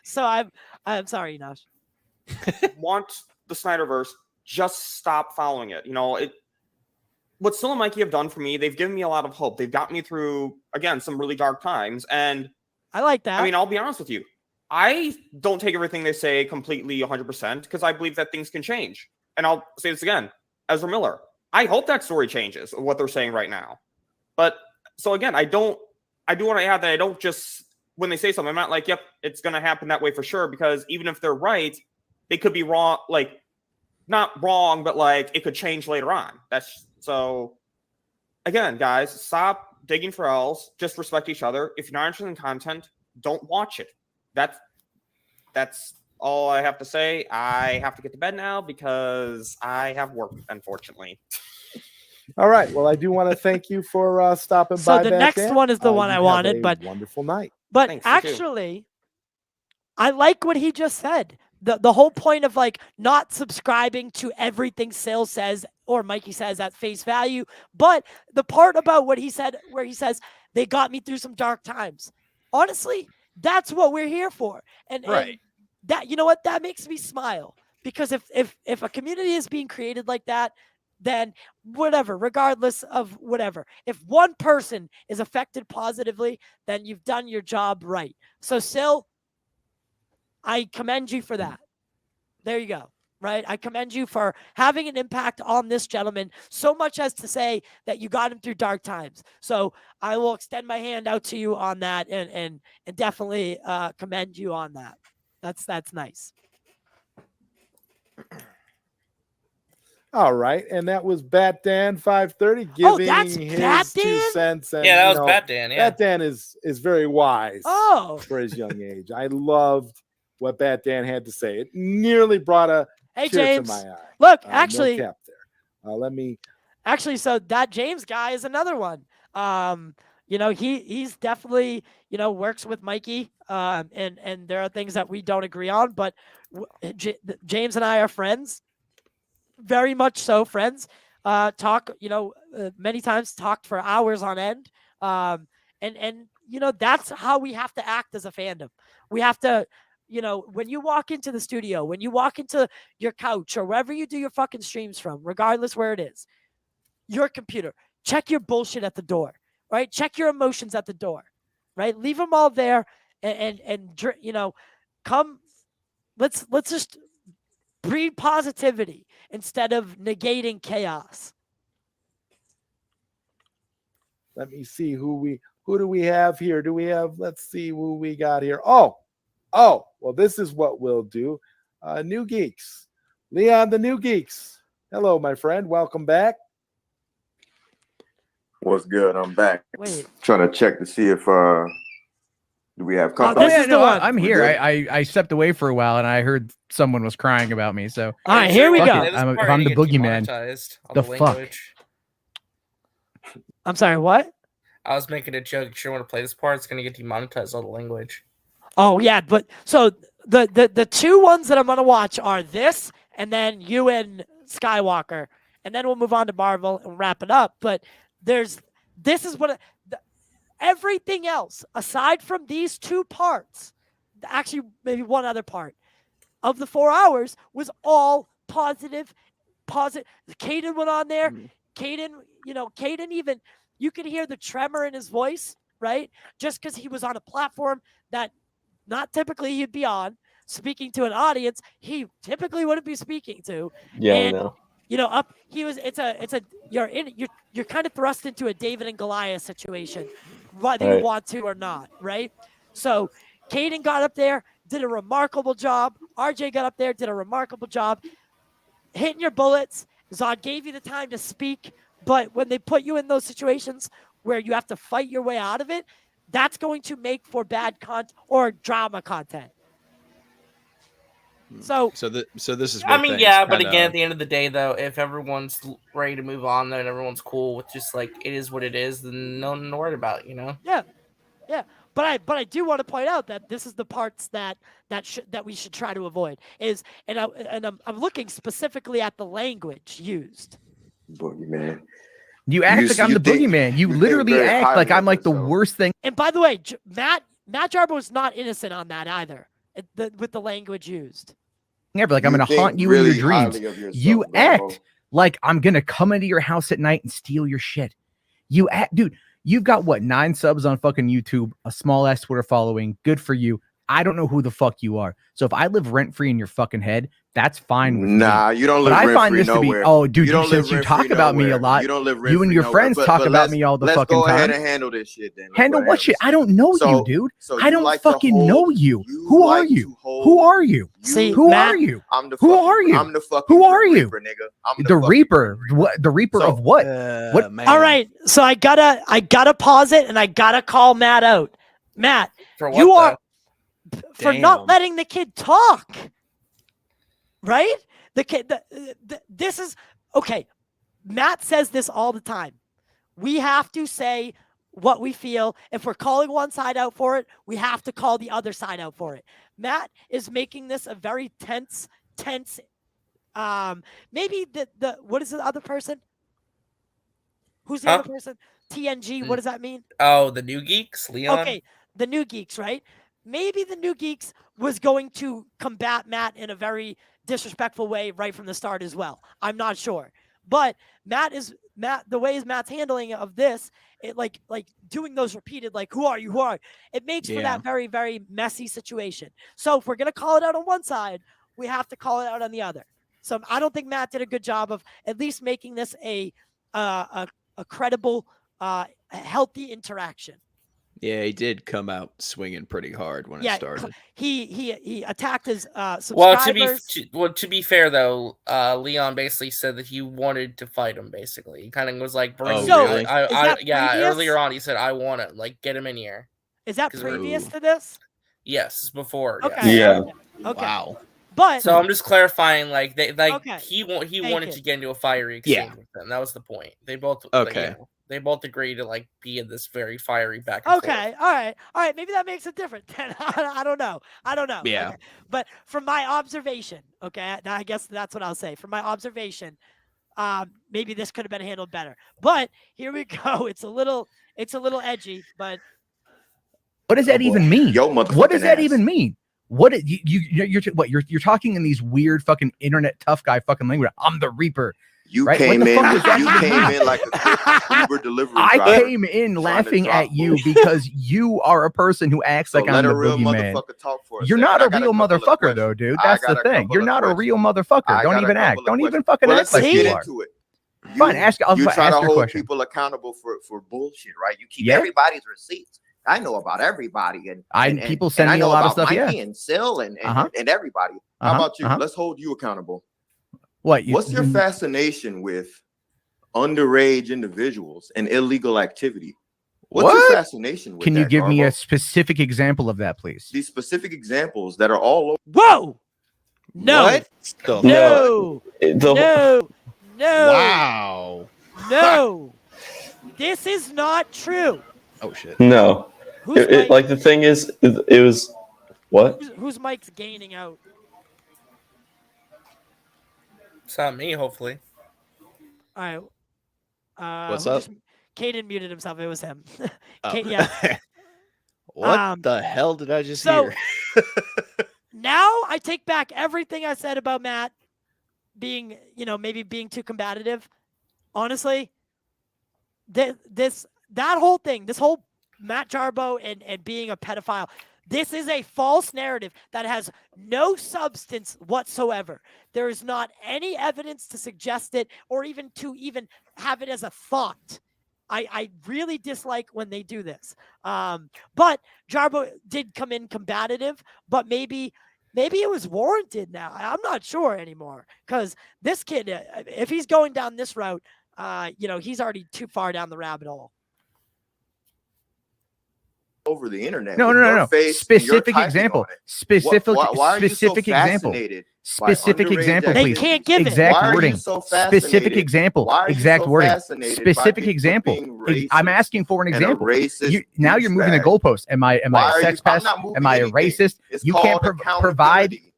A: So I'm sorry, Enosh.
F: Want the Snyderverse, just stop following it. You know, what Still and Mikey have done for me, they've given me a lot of hope. They've got me through, again, some really dark times. And
A: I like that.
F: I mean, I'll be honest with you. I don't take everything they say completely 100% because I believe that things can change. And I'll say this again, Ezra Miller. I hope that story changes, what they're saying right now. But so again, I do want to add that I don't just, when they say something, I'm not like, yep, it's going to happen that way for sure. Because even if they're right, they could be wrong. Like, not wrong, but like it could change later on. That's so. Again, guys, stop digging for L's. Just respect each other. If you're not interested in content, don't watch it. That's all I have to say. I have to get to bed now because I have work, unfortunately.
G: All right. Well, I do want to thank you for stopping by.
A: So the next one is the one I wanted, but
G: wonderful night.
A: But thanks, actually, I like what he just said. The whole point of like not subscribing to everything Sale says or Mikey says at face value, but the part about what he said, where he says they got me through some dark times. Honestly, that's what we're here for, and that, you know what, that makes me smile, because if a community is being created like that, then whatever, regardless of whatever, if one person is affected positively, then you've done your job right. So Sil, I commend you for that. There you go. Right? I commend you for having an impact on this gentleman, so much as to say that you got him through dark times. So I will extend my hand out to you on that, and definitely commend you on that. That's nice.
G: All right, and that was Bat Dan 530 giving his 2 cents. And,
C: yeah, that was Bat Dan. Yeah,
G: Bat Dan is very wise for his young age. I loved what Bat Dan had to say. It nearly brought a tear
A: James,
G: to my eye.
A: Look, actually,
G: no cap there. Let me.
A: Actually, so that James guy is another one. You know, he's definitely, you know, works with Mikey. And there are things that we don't agree on, but James and I are friends. Very much so friends. Talk, you know, many times talked for hours on end. And you know, that's how we have to act as a fandom. We have to, you know, when you walk into the studio, when you walk into your couch or wherever you do your fucking streams from, regardless where it is, your computer, check your bullshit at the door, right? Check your emotions at the door, right? Leave them all there and you know, come, let's just breed positivity instead of negating chaos.
G: Let me see who do we have here? Let's see who we got here. Oh, well, this is what we'll do. New Geeks. Leon, the New Geeks. Hello, my friend. Welcome back.
H: What's good? I'm back.
A: Wait.
H: Trying to check to see if do we have company?
E: I'm here. I stepped away for a while and I heard someone was crying about me. So
A: all right, here we go.
E: I'm the boogeyman. The fuck? I'm
A: sorry, what?
C: I was making a joke. If you want to play this part, it's going to get demonetized all the language.
A: Oh yeah, but so the 2 ones that I'm gonna watch are this, and then you and Skywalker, and then we'll move on to Marvel and wrap it up. But this is what everything else aside from these 2 parts, actually maybe one other part of the 4 hours was all positive. Caden went on there. Caden, you know, even you could hear the tremor in his voice, right? Just because he was on a platform that not typically he'd be on, speaking to an audience he typically wouldn't be speaking to.
D: Yeah,
A: and,
D: I know.
A: You know, you're kind of thrust into a David and Goliath situation, whether you want to or not, right? So Caden got up there, did a remarkable job. RJ got up there, did a remarkable job. Hitting your bullets. Zod gave you the time to speak, but when they put you in those situations where you have to fight your way out of it, that's going to make for bad content or drama content. So
B: this is.
C: I mean, yeah, but again, at the end of the day, though, if everyone's ready to move on, then everyone's cool with just like it is what it is, then no one to worry about, you know.
A: Yeah. But I do want to point out that this is the parts that we should try to avoid I'm looking specifically at the language used.
H: Boogeyman.
E: You act like I'm the boogeyman. You literally act like I'm like the worst thing.
A: And by the way, Matt Jarbo was not innocent on that either, with the language used.
E: Yeah, but like I'm going to haunt you in your dreams. You act like I'm going to come into your house at night and steal your shit. You act, dude, you've got what, 9 subs on fucking YouTube, a small ass Twitter following. Good for you. I don't know who the fuck you are. So if I live rent free in your fucking head, That's fine with me.
H: Nah, you don't
E: But
H: live
E: I
H: rent
E: find
H: free
E: this to be,
H: nowhere.
E: oh, dude,
H: You don't
E: since
H: live
E: you talk
H: rent-free
E: about me a
H: nowhere.
E: lot,
H: You don't live
E: you and your
H: rent-free
E: friends
H: nowhere.
E: talk
H: But
E: about
H: let's-
E: me all the
H: let's
E: fucking
H: go ahead
E: time.
H: and handle this shit then. Let's
E: Handle
H: go ahead
E: what
H: and
E: shit?
H: handle
E: I don't know
H: So-
E: you, dude.
H: so
E: I
H: you
E: don't
H: like to
E: fucking
H: hold-
E: know you.
H: you
E: Who are
H: like
E: you?
H: to hold-
E: Who are you?
A: See,
E: Who
A: Matt,
E: are you?
H: I'm the
E: Who
H: fucking,
E: are you?
H: I'm the fucking
E: Who are you?
H: Reaper, nigga. I'm
E: The
H: fucking
E: Reaper.
H: Reaper.
E: What? The Reaper
H: So-
E: of what? What?
B: Man.
A: All right, so I gotta pause it, and I gotta call Matt out. Matt,
C: For what,
A: you are
C: though?
A: for not
B: Damn.
A: letting the kid talk. Right? The kid. This is okay. Matt says this all the time. We have to say what we feel. If we're calling one side out for it, we have to call the other side out for it. Matt is making this a very tense. Maybe the what is the other person? Who's the
C: Huh?
A: other person? TNG. What does that mean?
C: Oh, the new geeks, Leon.
A: Okay, the new geeks, right? Maybe the new geeks was going to combat Matt in a very disrespectful way right from the start as well. I'm not sure, but Matt, the way Matt's handling of this, it like doing those repeated like who are you? Who are you? It makes for that very, very messy situation. So if we're gonna call it out on one side, we have to call it out on the other. So I don't think Matt did a good job of at least making this a credible, healthy interaction.
B: Yeah, he did come out swinging pretty hard when it started.
A: He attacked his
C: Well,
A: subscribers.
C: to be fair though, Leon basically said that he wanted to fight him. Basically, he kind of was like, "Bring me."
B: really?
C: Yeah.
A: Previous?
C: Earlier on, he said, "I want to like get him in here."
A: Is that
C: 'Cause
A: previous
B: Ooh.
A: to this?
C: Yes, before.
A: Okay.
C: Yes.
D: Yeah.
A: Okay.
B: Wow.
A: But
C: So I'm just clarifying, like
A: Okay.
C: he wanted
A: you.
C: to get into a fiery exchange with them. That was the point. They both they both agreed to like be in this very fiery back and forth.
A: okay, all right. Maybe that makes it different. Then I don't know.
B: Yeah.
A: Okay. But from my observation, okay, I guess that's what I'll say. From my observation, maybe this could have been handled better. But here we go. It's a little edgy, but
E: What does that even mean?
H: Yo,
E: What does that
H: ass.
E: even mean? What you're talking in these weird fucking internet tough guy fucking language. I'm the Reaper.
H: You
E: Right?
H: came
E: What the
H: in.
E: fuck does that
H: You
E: even
H: came
E: mean?
H: in like a Uber delivery
E: I
H: driver.
E: came in
H: trying to
E: laughing
H: drop
E: at you
H: bullshit.
E: because you are a person who acts
H: So
E: like
H: let
E: I'm the
H: a real
E: boogeyman.
H: motherfucker talk for a
E: You're
H: second.
E: not
H: I
E: a
H: got
E: real
H: couple of
E: motherfucker though,
H: questions.
E: dude.
H: I
E: That's
H: got
E: the
H: a
E: thing.
H: couple
E: You're
H: of
E: not a
H: questions.
E: real motherfucker.
H: I
E: Don't
H: got a
E: even act.
H: couple of
E: Don't even
H: questions.
E: fucking
H: Well,
E: act
H: let's
E: like
H: get
E: you are.
H: into it.
E: Fine, ask. I'll
H: You try
E: ask
H: to
E: your
H: hold
E: question.
H: people accountable for bullshit, right? You keep
E: Yeah.
H: everybody's receipts. I know about everybody, and
E: People send
H: I
E: me a
H: know
E: lot of
H: about
E: stuff.
H: Mikey
E: Yeah.
H: and Sil and
E: Uh-huh.
H: and everybody. How
E: Uh-huh.
H: about you?
E: Uh-huh.
H: Let's hold you accountable.
E: What?
H: What's your fascination with underage individuals and illegal activity? What's your fascination with
E: Can
H: that,
E: you give me
H: Garbo?
E: a specific example of that, please?
H: These specific examples that are all over.
A: whoa, no,
B: What? The
A: no,
D: The-
A: no, no,
B: Wow.
A: no. This is not true.
B: Oh shit.
D: No.
A: Who's Mike?
D: Like the thing is, it was what?
A: Who's Mike's gaining out?
C: It's not me, hopefully.
A: All right.
B: What's
A: who
B: up?
A: Caden muted himself. It was him.
B: Oh.
A: Yeah.
B: What the hell did I just
A: so-
B: hear?
A: Now I take back everything I said about Matt being, maybe being too combative. Honestly, that whole thing, this whole Matt Jarbo and being a pedophile, this is a false narrative that has no substance whatsoever. There is not any evidence to suggest it or even to even have it as a thought. I really dislike when they do this. But Jarbo did come in combative, but maybe it was warranted now. I'm not sure anymore because this kid, if he's going down this route, he's already too far down the rabbit hole.
H: Over the internet.
E: No.
H: with your face and your
E: Specific
H: typing
E: example.
H: on it.
E: Specific.
H: Why are you so
E: Specific example.
H: fascinated by
E: Specific
H: underage
E: example,
A: They
E: please.
A: can't give
E: Exact
H: Why are you
E: wording.
H: so
E: Specific
H: fascinated?
E: example.
H: Why are you
E: Exact
H: so
E: wording.
H: fascinated by
E: Specific
H: people
E: example.
H: being
E: I'm
H: racist
E: asking for an
H: and a
E: example.
H: racist
E: Now you're moving the
H: douchebag?
E: goalpost. Am I
H: Why
E: a
H: are
E: sex
H: you- I'm
E: pest?
H: not moving
E: Am I a
H: anything.
E: racist?
H: It's
E: You can't
H: called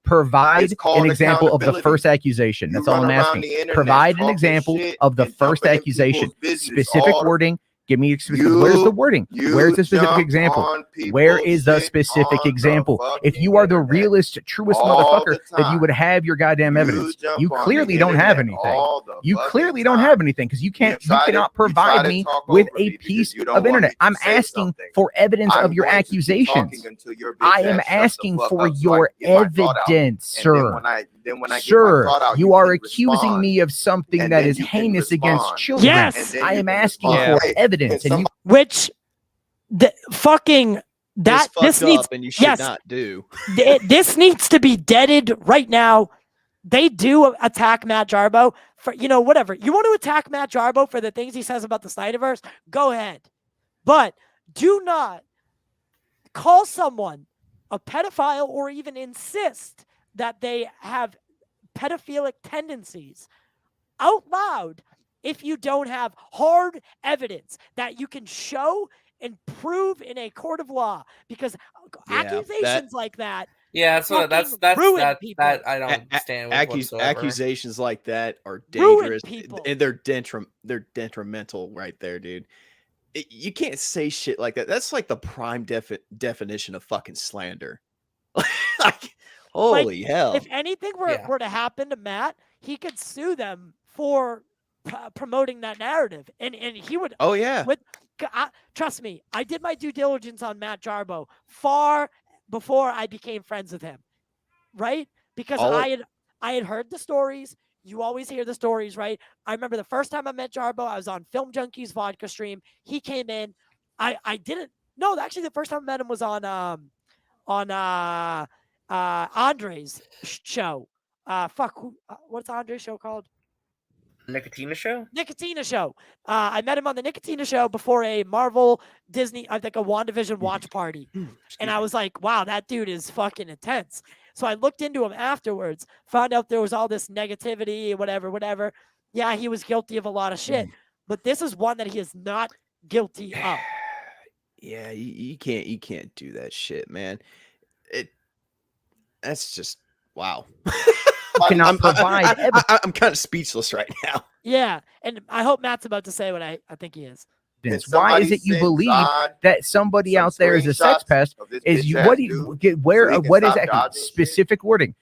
E: provide
H: It's called
E: an example of the
H: accountability.
E: first accusation.
H: You
E: That's all
H: run
E: I'm
H: around
E: asking.
H: the internet
E: Provide an
H: talking
E: example
H: shit
E: of the
H: and
E: first
H: jumping in
E: accusation.
H: people's business
E: Specific
H: all the-
E: wording. Give me a specific.
H: You-
E: Where's the wording?
H: You
E: Where's the specific
H: jump
E: example?
H: on people's
E: Where is the
H: shit
E: specific
H: on the
E: example? If
H: fucking
E: you are the
H: internet.
E: realest, truest
H: All
E: motherfucker,
H: the
E: then you
H: time.
E: would have your goddamn evidence.
H: jump
E: You
H: on
E: clearly
H: the
E: don't have
H: internet
E: anything.
H: all the
E: You
H: fucking
E: clearly don't
H: time.
E: have anything because you cannot provide me with a piece of internet. I'm asking for evidence of your accusations. I am asking for your evidence, sir.
H: then when I
E: Sir,
H: get my thought out,
E: you are
H: can
E: accusing
H: respond.
E: me of something
H: And
E: that
H: then
E: is
H: you can
E: heinous against
H: respond.
E: children.
A: Yes.
H: And then
E: I
H: you
E: am
H: can
E: asking
H: respond.
E: for
H: Hey,
E: evidence, and you
A: which the fucking that this
B: fucked
A: needs
B: up and you should not do.
A: This needs to be deaded right now. They do attack Matt Jarbo for, whatever. You want to attack Matt Jarbo for the things he says about the Snyderverse? Go ahead. But do not call someone a pedophile or even insist that they have pedophilic tendencies out loud if you don't have hard evidence that you can show and prove in a court of law, because accusations like that
C: that's
A: ruin people.
C: that I don't stand with whatsoever.
B: Accusations like that are dangerous, and they're detrimental right there, dude. You can't say shit like that. That's like the prime definition of fucking slander. Like, holy hell!
A: If anything were to happen to Matt, he could sue them for promoting that narrative, and he would.
B: Oh yeah.
A: Trust me, I did my due diligence on Matt Jarbo far before I became friends with him, right? Because I had heard the stories. You always hear the stories, right? I remember the first time I met Jarbo, I was on Film Junkies vodka stream. He came in. I didn't. No, actually, the first time I met him was on Andre's show. What's Andre's show called?
C: Nicotina Show?
A: Nicotina Show. I met him on the Nicotina Show before a Marvel Disney, I think a WandaVision watch party. And I was like, wow, that dude is fucking intense. So I looked into him afterwards, found out there was all this negativity, whatever. Yeah, he was guilty of a lot of shit. But this is one that he is not guilty of.
B: Yeah, you can't do that shit, man. That's just wow. I'm kind of speechless right now.
A: Yeah, and I hope Matt's about to say what I think he is.
E: Why is it you believe that somebody out there is a sex pest? Is you what do you get? What is that? Specific wording.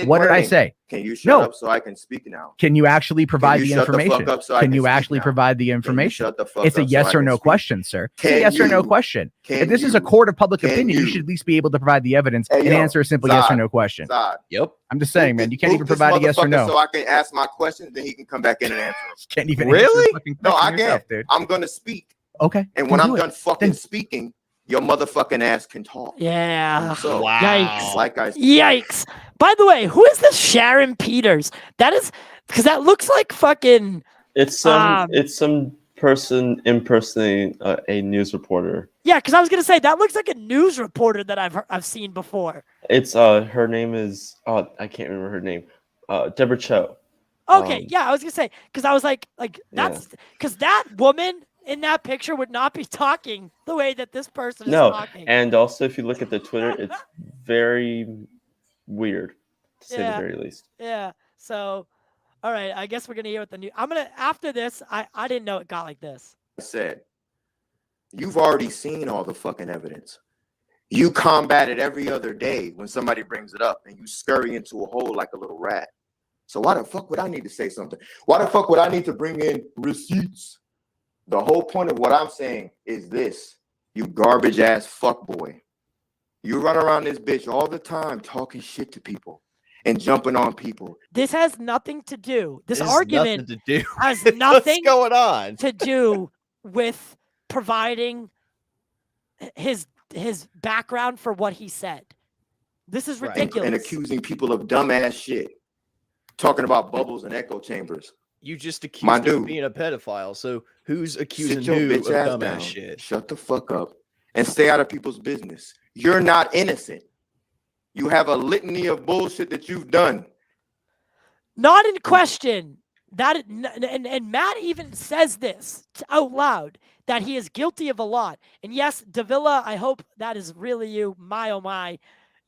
E: What did I say?
H: Can you shut up so I can speak now?
E: Can you actually provide the information? Can you actually provide the information? It's a yes or no question, sir. It's a yes or no question. If this is a court of public opinion, you should at least be able to provide the evidence and answer a simple yes or no question.
B: Yep.
E: I'm just saying, man. You can't even provide a yes or no.
H: So I can ask my question, then he can come back in and answer.
E: Can't even
H: really?
E: No,
H: I can't. I'm gonna speak.
E: Okay.
H: And when I'm done fucking speaking, your motherfucking ass can talk.
A: Yeah.
H: So,
B: wow.
A: Yikes.
H: Like I said.
A: Yikes. By the way, who is this Sharon Peters? That is because that looks like fucking.
D: It's some person impersonating a news reporter.
A: Yeah, because I was gonna say that looks like a news reporter that I've seen before.
D: It's her name is I can't remember her name. Deborah Cho.
A: Okay, yeah, I was gonna say because I was like that's because that woman in that picture would not be talking the way that this person is talking.
D: And also if you look at the Twitter, it's very weird to say the very least.
A: Yeah. So, all right, I guess we're gonna hear what the new. I'm gonna after this. I didn't know it got like this.
H: I said, you've already seen all the fucking evidence. You combat it every other day when somebody brings it up, and you scurry into a hole like a little rat. So why the fuck would I need to say something? Why the fuck would I need to bring in receipts? The whole point of what I'm saying is this: you garbage ass fuckboy. You run around this bitch all the time talking shit to people and jumping on people.
A: This has nothing to do. This argument
B: nothing to do.
A: has nothing
B: What's going on
A: to do with providing his background for what he said. This is ridiculous.
H: And accusing people of dumbass shit. Talking about bubbles and echo chambers.
B: You just accused him of being a pedophile. So who's accusing who of dumbass shit?
H: Shut the fuck up and stay out of people's business. You're not innocent. You have a litany of bullshit that you've done.
A: Not in question. That and Matt even says this out loud that he is guilty of a lot. And yes, Davila, I hope that is really you. My oh my,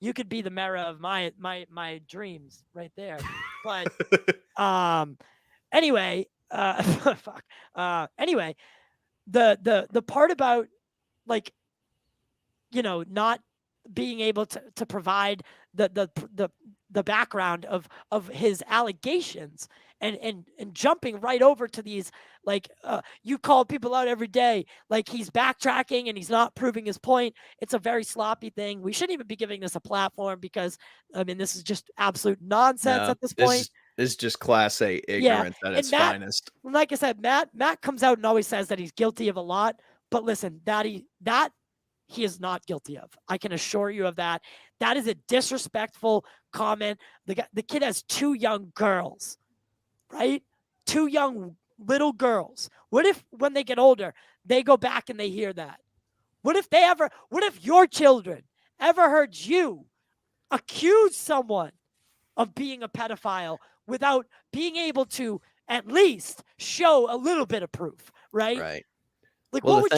A: you could be the mayor of my dreams right there. But anyway, fuck. Anyway, the part about like, not being able to provide the background of his allegations and jumping right over to these, like, you call people out every day, like he's backtracking and he's not proving his point. It's a very sloppy thing. We shouldn't even be giving this a platform because, I mean, this is just absolute nonsense at this point.
B: This is just class A ignorance at its finest.
A: Like I said, Matt comes out and always says that he's guilty of a lot, but listen, that he is not guilty of. I can assure you of that. That is a disrespectful comment. The kid has 2 young girls, right? 2 young little girls. What if when they get older, they go back and they hear that? What if your children ever heard you accuse someone of being a pedophile without being able to at least show a little bit of proof, right?
B: Right.
A: Like, what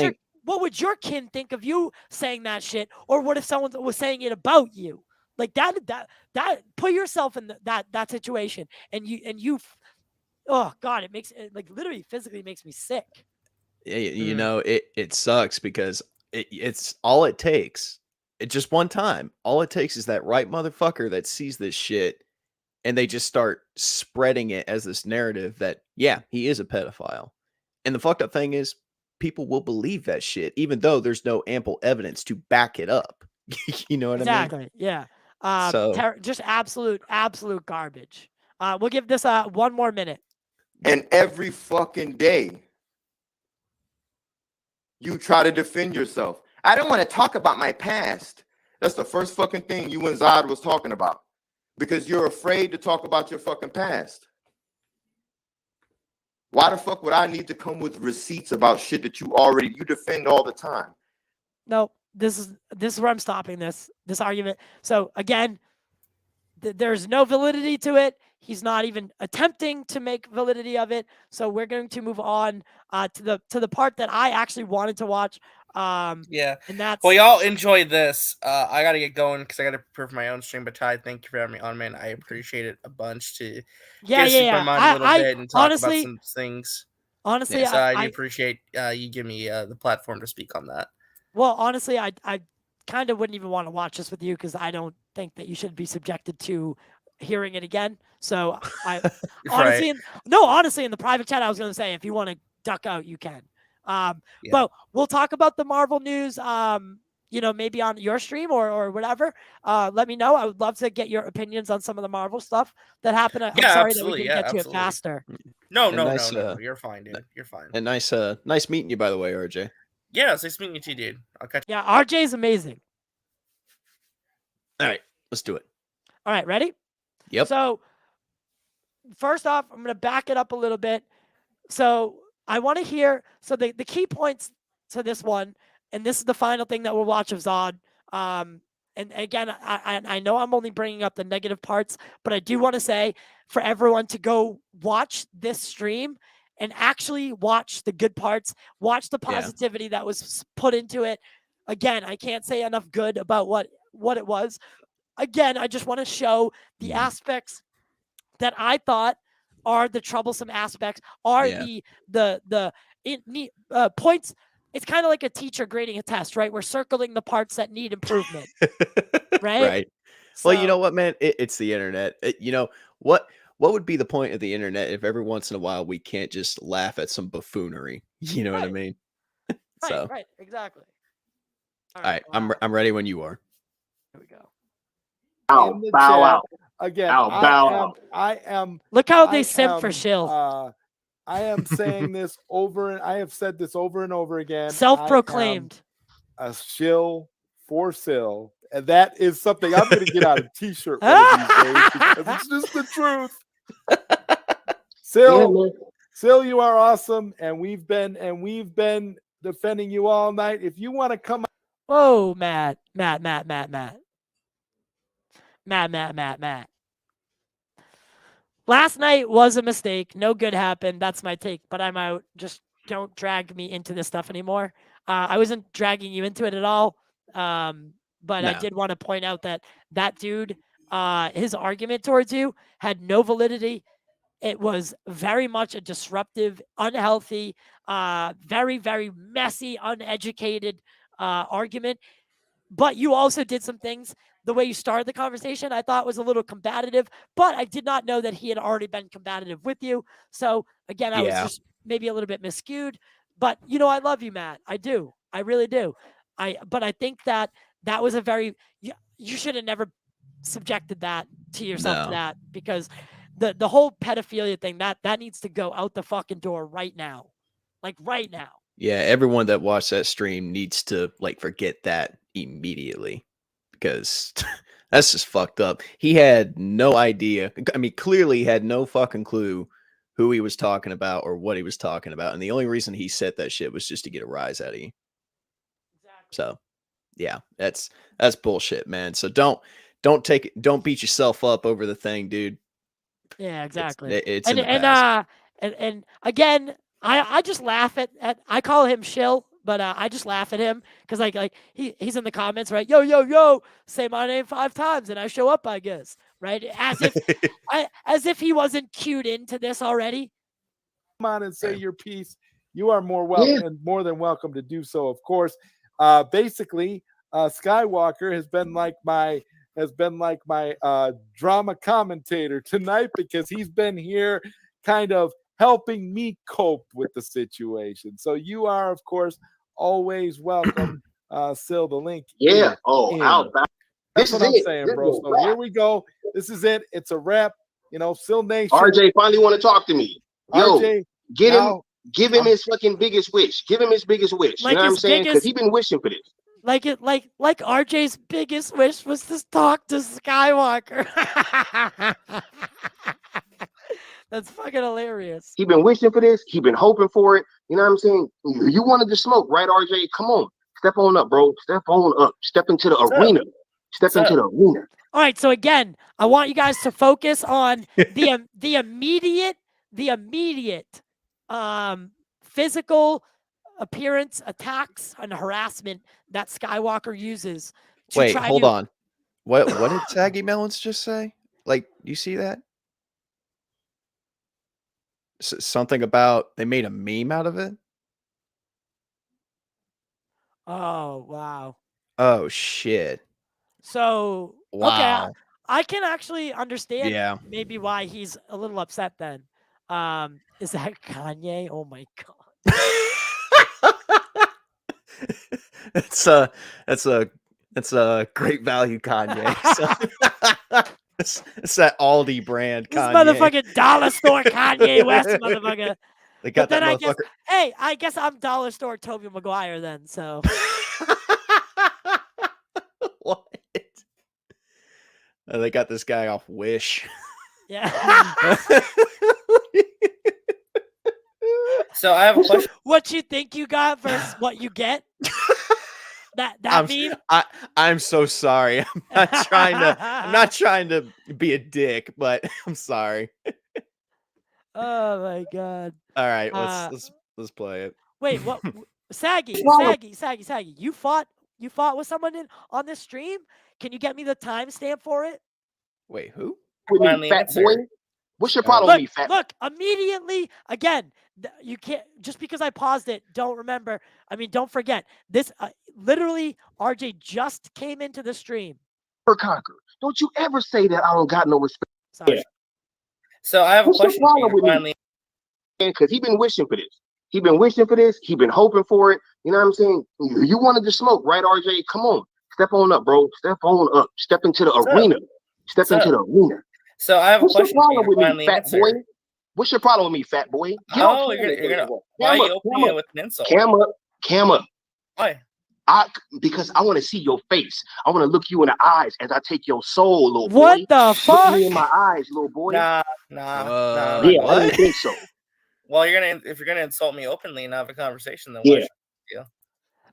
A: would your kin think of you saying that shit? Or what if someone was saying it about you? Like that put yourself in that situation, and you oh God, it makes it, like, literally physically makes me sick.
B: Yeah, you know, it sucks because it's all it takes. It just one time. All it takes is that right motherfucker that sees this shit and they just start spreading it as this narrative that, yeah, he is a pedophile. And the fucked up thing is, people will believe that shit, even though there's no ample evidence to back it up. You know what I mean?
A: Exactly. Yeah. Just absolute garbage. We'll give this 1 more minute.
H: And every fucking day, you try to defend yourself. I don't want to talk about my past. That's the first fucking thing you and Zod was talking about. Because you're afraid to talk about your fucking past. Why the fuck would I need to come with receipts about shit that you defend all the time?
A: No, this is where I'm stopping this argument. So again, there's no validity to it. He's not even attempting to make validity of it. So we're going to move on to the part that I actually wanted to watch.
C: Yeah,
A: and that's,
C: well, y'all enjoy this. I gotta get going because I gotta prepare for my own stream. But Ty, thank you for having me on, man. I appreciate it a bunch to get my mind a little bit and talk about some things.
A: Honestly,
C: so I do appreciate you give me the platform to speak on that.
A: Well, honestly, I kind of wouldn't even want to watch this with you because I don't think that you should be subjected to hearing it again. So I honestly, honestly, in the private chat, I was going to say, if you want to duck out, you can. But we'll talk about the Marvel news, maybe on your stream or whatever. Let me know. I would love to get your opinions on some of the Marvel stuff that happened. I'm sorry that we didn't get to it faster.
C: No, you're fine, dude. You're fine.
B: And nice meeting you, by the way, RJ.
C: Yeah, it's nice meeting you too, dude. I'll catch you.
A: Yeah, RJ is amazing.
B: All right, let's do it.
A: All right, ready?
B: Yep.
A: So first off, I'm going to back it up a little bit. So I want to hear, so the key points to this one, and this is the final thing that we'll watch of Zod. And again, I know I'm only bringing up the negative parts, but I do want to say for everyone to go watch this stream and actually watch the good parts, watch the positivity that was put into it. Again, I can't say enough good about what it was. Again, I just want to show the aspects that I thought are the troublesome aspects, are the points. It's kind of like a teacher grading a test, right? We're circling the parts that need improvement, right?
B: Right. So, well, you know what, man? It's the internet. What would be the point of the internet if every once in a while we can't just laugh at some buffoonery? You know what I mean?
A: Right, exactly.
B: All right, I'm ready when you are.
A: Here we go.
G: Bow out. Again, I am.
A: Look how they simp for Shill.
G: I am saying this over, and I have said this over and over again.
A: Self-proclaimed.
G: A shill for Sill. And that is something I'm going to get out a t-shirt one of these days because it's just the truth. Sill, you are awesome, and we've been defending you all night. If you want to come,
A: whoa, Matt. Last night was a mistake. No good happened. That's my take, but I'm out. Just don't drag me into this stuff anymore. I wasn't dragging you into it at all. But I did want to point out that dude, his argument towards you had no validity. It was very much a disruptive, unhealthy, very, very messy, uneducated argument. But you also did some things the way you started the conversation, I thought was a little combative, but I did not know that he had already been combative with you. So again, I was just maybe a little bit miscued. But I love you, Matt. I do. I really do. But I think that was a very you should have never subjected that to yourself to that, because the whole pedophilia thing that needs to go out the fucking door right now, like right now.
B: Yeah, everyone that watched that stream needs to forget that immediately, because that's just fucked up. He had no idea. I mean, clearly had no fucking clue who he was talking about or what he was talking about, and the only reason he said that shit was just to get a rise out of you. Exactly. So, yeah, that's bullshit, man. So don't beat yourself up over the thing, dude.
A: Yeah, exactly.
B: It's in the past.
A: And again, I just laugh at I call him Shill, but I just laugh at him because he's in the comments, right? Yo, say my name 5 times and I show up, I guess, right? As if he wasn't cued into this already.
G: Come on and say your piece. You are more than welcome to do so, of course. Basically, Skywalker has been like my drama commentator tonight, because he's been here kind of helping me cope with the situation. So you are, of course, always welcome. Still the link.
I: Yeah.
G: That's what I'm saying, bro. So here we go. This is it. It's a wrap. Still Nation.
I: RJ finally want to talk to me. Yo,
G: RJ,
I: give him his fucking biggest wish. Give him his biggest wish. You know what I'm saying? Because he's been wishing for this.
A: Like RJ's biggest wish was to talk to Skywalker. That's fucking hilarious.
I: He been wishing for this. He been hoping for it. You know what I'm saying? You wanted to smoke, right, RJ? Come on. Step on up, bro. Step on up. Step into the arena. Step into the arena.
A: All right. So again, I want you guys to focus on the immediate physical appearance attacks and harassment that Skywalker uses.
B: Wait, hold on. What did Saggy Melons just say? You see that? Something about they made a meme out of it?
A: Oh, wow.
B: Oh, shit.
A: So,
B: wow.
A: Okay, I can actually understand maybe why he's a little upset then. Is that Kanye? Oh, my God.
B: That's a great value Kanye. So. It's that Aldi brand Kanye.
A: This motherfucking dollar store Kanye West motherfucker.
B: They got that motherfucker.
A: I guess I'm dollar store Tobey Maguire then, so.
B: What? They got this guy off Wish.
A: Yeah.
C: So I have a question.
A: What you think you got versus what you get?
B: I'm so sorry. I'm not trying to be a dick, but I'm sorry.
A: Oh my God.
B: All right, let's play it.
A: Wait, what? Saggy. You fought with someone on this stream? Can you get me the timestamp for it?
B: Wait, who?
I: Fat boy? What's your problem with me, fat?
A: Look, immediately, again, you can't, just because I paused it, don't forget, this, literally, RJ just came into the stream.
I: Conquer. Don't you ever say that I don't got no respect.
A: Sorry.
I: Yeah.
C: So I have a question for you, finally.
I: Because he been wishing for this. He been wishing for this. He been hoping for it. You know what I'm saying? You wanted to smoke, right, RJ? Come on. Step on up, bro. Step on up. Step into the arena. Step into the arena.
C: So I have a question for you,
I: finally, fat boy? What's your problem with me, fat boy?
C: You're gonna why are you opening it with an insult?
I: Cam up.
C: Why?
I: Because I want to see your face. I want to look you in the eyes as I take your soul, little boy.
A: What the fuck?
I: Look me in my eyes, little boy.
C: Nah.
I: Yeah, what? I don't think so.
C: Well, if you're gonna insult me openly and have a conversation, then
I: yeah.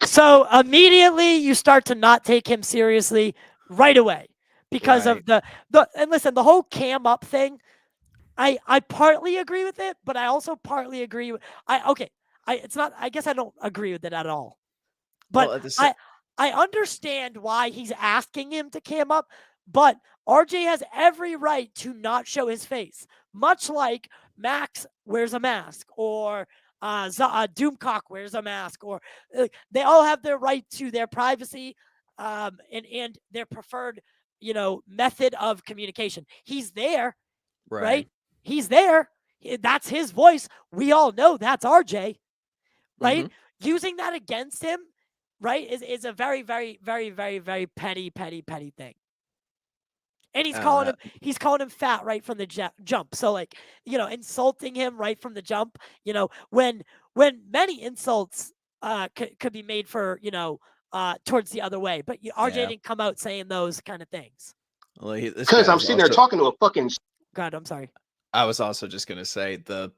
A: So immediately you start to not take him seriously right away because of the and listen, the whole cam up thing. I partly agree with it, but I also partly agree with it's not. I guess I don't agree with it at all. But I understand why he's asking him to cam up, but RJ has every right to not show his face, much like Max wears a mask or Doomcock wears a mask, or they all have their right to their privacy and their preferred method of communication. He's there, right? He's there. That's his voice. We all know that's RJ, right? Using that against him, right, is a very, very, very, very, very petty thing. And he's calling him fat right from the jump. So like, insulting him right from the jump, when many insults could be made for, towards the other way, but RJ didn't come out saying those kind of things.
I: Because I'm sitting there talking to a fucking.
A: God, I'm sorry.
B: I was also just gonna say the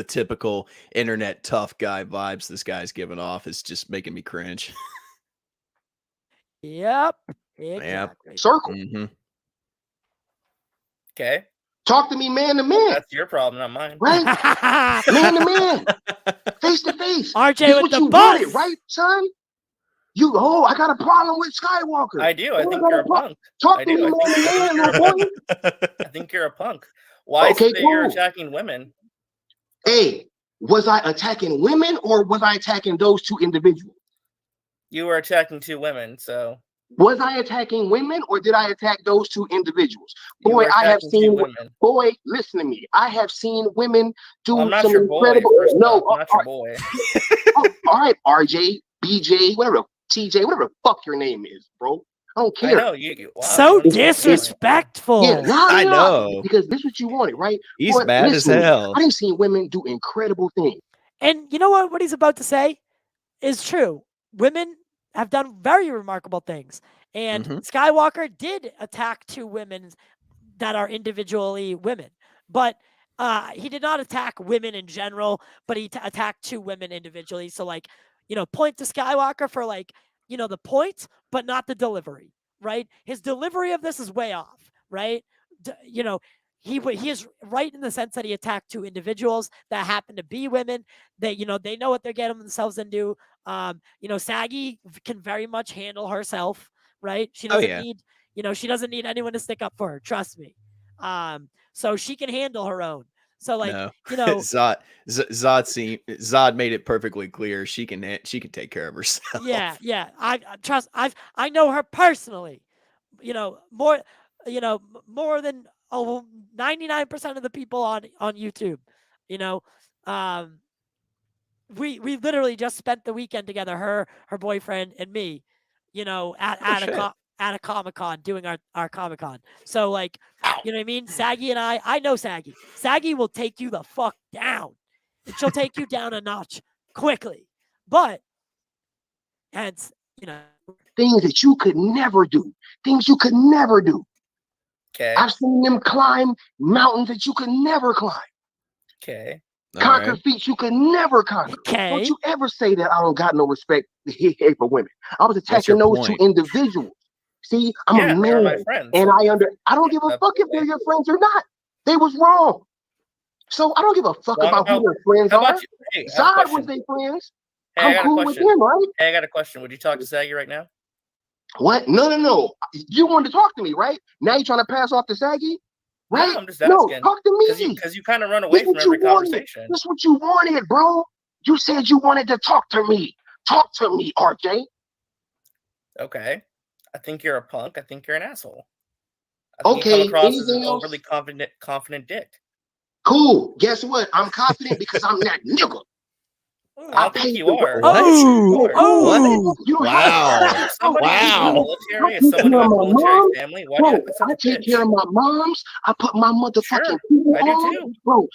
B: typical internet tough guy vibes this guy's giving off is just making me cringe.
A: Yep. Exactly.
I: Circle.
C: Okay.
I: Talk to me man to man.
C: That's your problem, not mine.
I: Right? Man to man. Face to face.
A: RJ with the buzz.
I: Wanted, right, son? I got a problem with Skywalker.
C: I do. I think you're a punk.
I: Talk to me man to man, little boy.
C: I think you're a punk. Why is it that you're attacking women?
I: Hey, was I attacking women or was I attacking those two individuals?
C: You were attacking two women, so.
I: Was I attacking women or did I attack those two individuals? Boy, I have seen women. Boy, listen to me. I have seen women do
C: I'm not
I: some
C: your
I: incredible.
C: boy,
I: No,
C: I'm not your boy.
I: All right, RJ, BJ, whatever, TJ, whatever the fuck your name is, bro. I don't care.
C: I know you. Wow,
A: so disrespectful.
I: Yeah,
B: I know.
I: Because this is what you wanted, right?
B: He's mad as hell.
I: I didn't see women do incredible things.
A: And you know what? What he's about to say is true. Women have done very remarkable things. And Skywalker did attack two women that are individually women. But he did not attack women in general, but he attacked two women individually. So, like, point to Skywalker for, like, the point, but not the delivery, right? His delivery of this is way off, right? He is right in the sense that he attacked two individuals that happen to be women. That they know what they're getting themselves into. Saggy can very much handle herself, right? She doesn't need, she doesn't need anyone to stick up for her. Trust me. So she can handle her own. So like,
B: Zod made it perfectly clear she can take care of herself.
A: Yeah. I know her personally. More than 99% of the people on YouTube. We literally just spent the weekend together, her boyfriend and me, at a Comic-Con doing our Comic-Con. So like, you know what I mean? Saggy and I know Saggy. Saggy will take you the fuck down. And she'll take you down a notch quickly. But, and
I: things that you could never do. Things you could never do.
C: Okay.
I: I've seen them climb mountains that you could never climb.
C: Okay.
I: Conquer feats you could never conquer.
A: Okay.
I: Don't you ever say that I don't got no respect for women. I was attacking those two individuals. See, I'm a man, and I don't give a fuck if they're your friends or not. They was wrong. So I don't give a fuck about who their friends are. Zod was their friends. I'm cool with him, right?
C: Hey, I got a question. Would you talk to Saggy right now?
I: What? No. You wanted to talk to me, right? Now you're trying to pass off to Saggy? Right?
C: No, I'm just asking.
I: No, talk to me.
C: Because you kind of run away from every conversation.
I: That's what you wanted, bro. You said you wanted to talk to me. Talk to me, RJ.
C: Okay. I think you're a punk. I think you're an asshole. I think
I: okay.
C: You come across as an overly confident dick.
I: Cool. Guess what? I'm confident because I'm that nigga.
C: I think you are.
A: Oh,
B: wow.
C: Wow.
I: I take care of my moms. I put my motherfucking people on. Bro,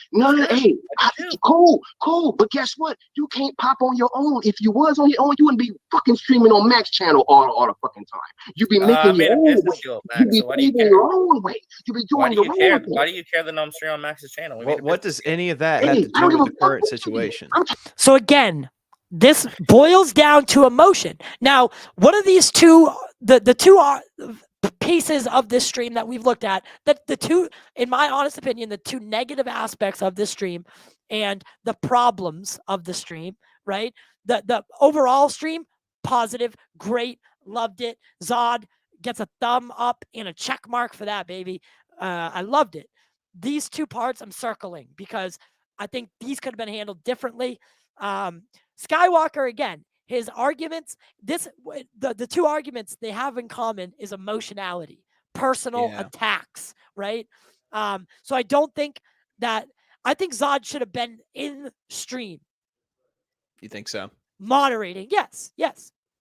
I: cool. But guess what? You can't pop on your own. If you was on your own, you wouldn't be fucking streaming on Max channel all the fucking time. You be making your own way. You be feeding your own way. You be doing your own way.
C: Why do you care that I'm streaming on Max's channel?
B: What does any of that have to do with the current situation?
A: So again, this boils down to emotion. Now, one of these two, the two pieces of this stream that we've looked at, that the two, in my honest opinion, the two negative aspects of this stream and the problems of the stream, right? The overall stream, positive, great, loved it. Zod gets a thumb up and a check mark for that, baby. I loved it. These two parts I'm circling because I think these could have been handled differently. Skywalker, again, his arguments, the two arguments they have in common is emotionality. personal attacks, right? So I don't think that. I think Zod should have been in stream.
B: You think so?
A: Moderating, yes,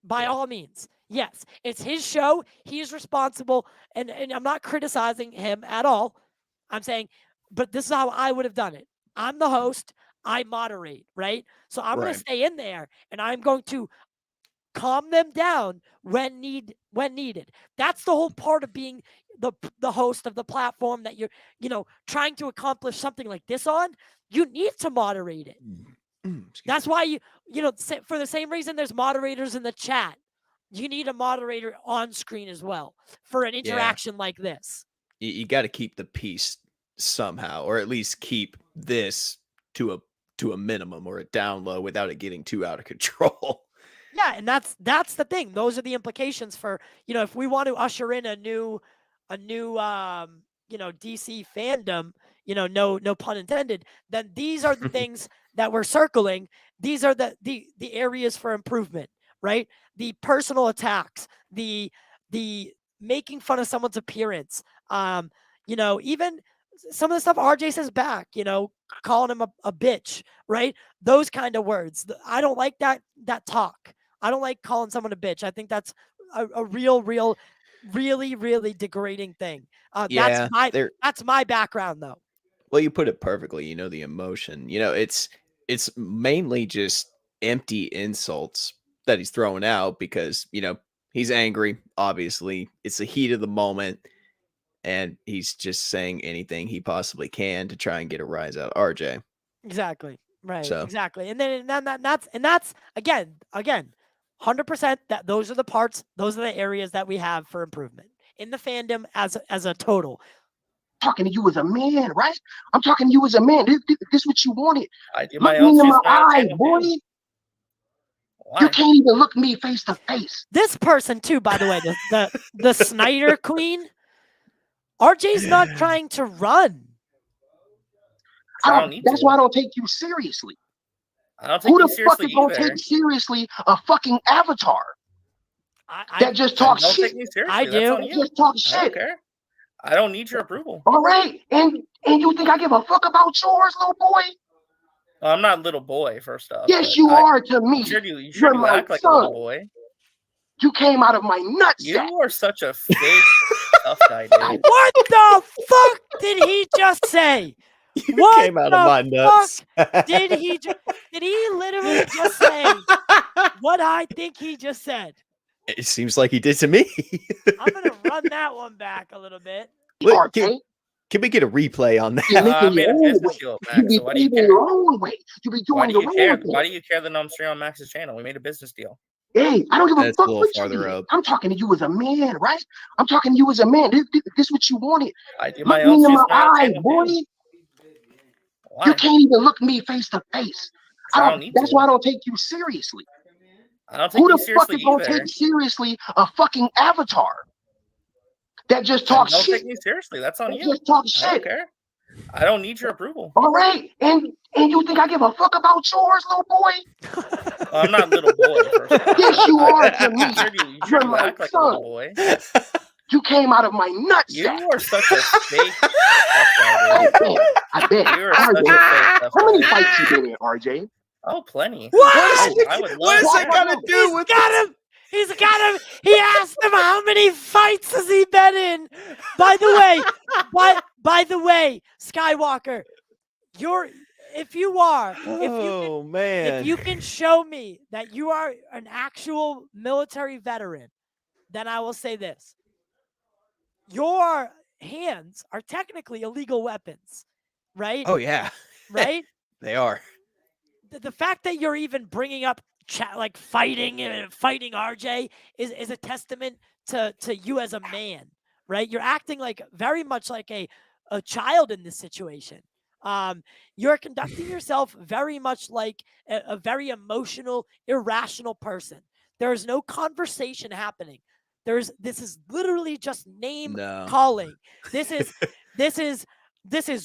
A: by all means, yes. It's his show. He's responsible, and I'm not criticizing him at all. I'm saying, but this is how I would have done it. I'm the host. I moderate, right? So I'm going to stay in there, and I'm going to calm them down when needed. That's the whole part of being the host of the platform that you're, trying to accomplish something like this on. You need to moderate it. That's why for the same reason there's moderators in the chat. You need a moderator on screen as well for an interaction like this.
B: You got to keep the peace somehow, or at least keep this to a minimum or a down low without it getting too out of control.
A: Yeah, and that's the thing. Those are the implications for, if we want to usher in a new DC fandom, no pun intended, then these are the things that we're circling. These are the areas for improvement, right? The personal attacks, the making fun of someone's appearance, even some of the stuff RJ says back, calling him a bitch, right? Those kind of words. I don't like that talk. I don't like calling someone a bitch. I think that's a really, really degrading thing. That's my background, though.
B: Well, you put it perfectly. The emotion. It's mainly just empty insults that he's throwing out because he's angry. Obviously, it's the heat of the moment, and he's just saying anything he possibly can to try and get a rise out of RJ.
A: Exactly. Right. So. Exactly. And then that's again. 100% that those are the parts, those are the areas that we have for improvement in the fandom as a total.
I: I'm talking to you as a man, right? I'm talking to you as a man. This is what you wanted.
C: Look
I: me in my eye, boy.
C: Why?
I: You can't even look me face to face.
A: This person too, by the way, the Snyder Queen. RJ's not trying to run.
I: That's why I don't take you seriously.
C: Who
I: the fuck is gonna take seriously a fucking avatar that just talks shit?
A: I do.
I: Just talk shit.
C: I don't need your approval.
I: All right, and you think I give a fuck about yours, little boy?
C: Well, I'm not a little boy, first off.
I: Yes, you are to me.
C: You sure do act like a little boy.
I: You came out of my nutsack.
C: You are such a fake tough guy, dude.
A: What the fuck did he just say? What
B: came out of my nuts.
A: Did he literally just say what I think he just said?
B: It seems like he did to me.
A: I'm gonna run that one back a little bit.
B: Look, can we get a replay on that?
I: You be leaving your own way. You be doing your own thing.
C: Why do you care that I'm streaming on Max's channel? We made a business deal.
I: Hey, I don't give a fuck what you do. I'm talking to you as a man, right? I'm talking to you as a man. This is what you wanted.
C: I do
I: look
C: my
I: me
C: own
I: in my eye, boy.
C: Why?
I: You can't even look me face to face. That's why I don't take you seriously.
C: I don't take
I: Who
C: you
I: the fuck is gonna take seriously a fucking avatar that just talks shit?
C: Don't take me seriously. That's on you.
I: Just talk shit.
C: I don't care. I don't need your approval.
I: All right, and you think I give a fuck about yours, little boy?
C: I'm not a little boy.
I: Yes, you are to me.
C: You sure do act like a little boy.
I: You came out of my nutsack.
C: You are such a fake.
I: I bet.
C: You are such a fake.
I: How many fights you been in, RJ?
C: Oh, plenty.
A: What?
B: What is that got to do with
A: him? He's got him. He asked him how many fights has he been in. By the way, Skywalker, if you can show me that you are an actual military veteran, then I will say this. Your hands are technically illegal weapons, right?
B: Oh, yeah.
A: Right?
B: They are.
A: The fact that you're even bringing up fighting RJ is a testament to you as a man, right? You're acting very much like a child in this situation. You're conducting yourself very much like a very emotional, irrational person. There is no conversation happening. This is literally just name calling. This is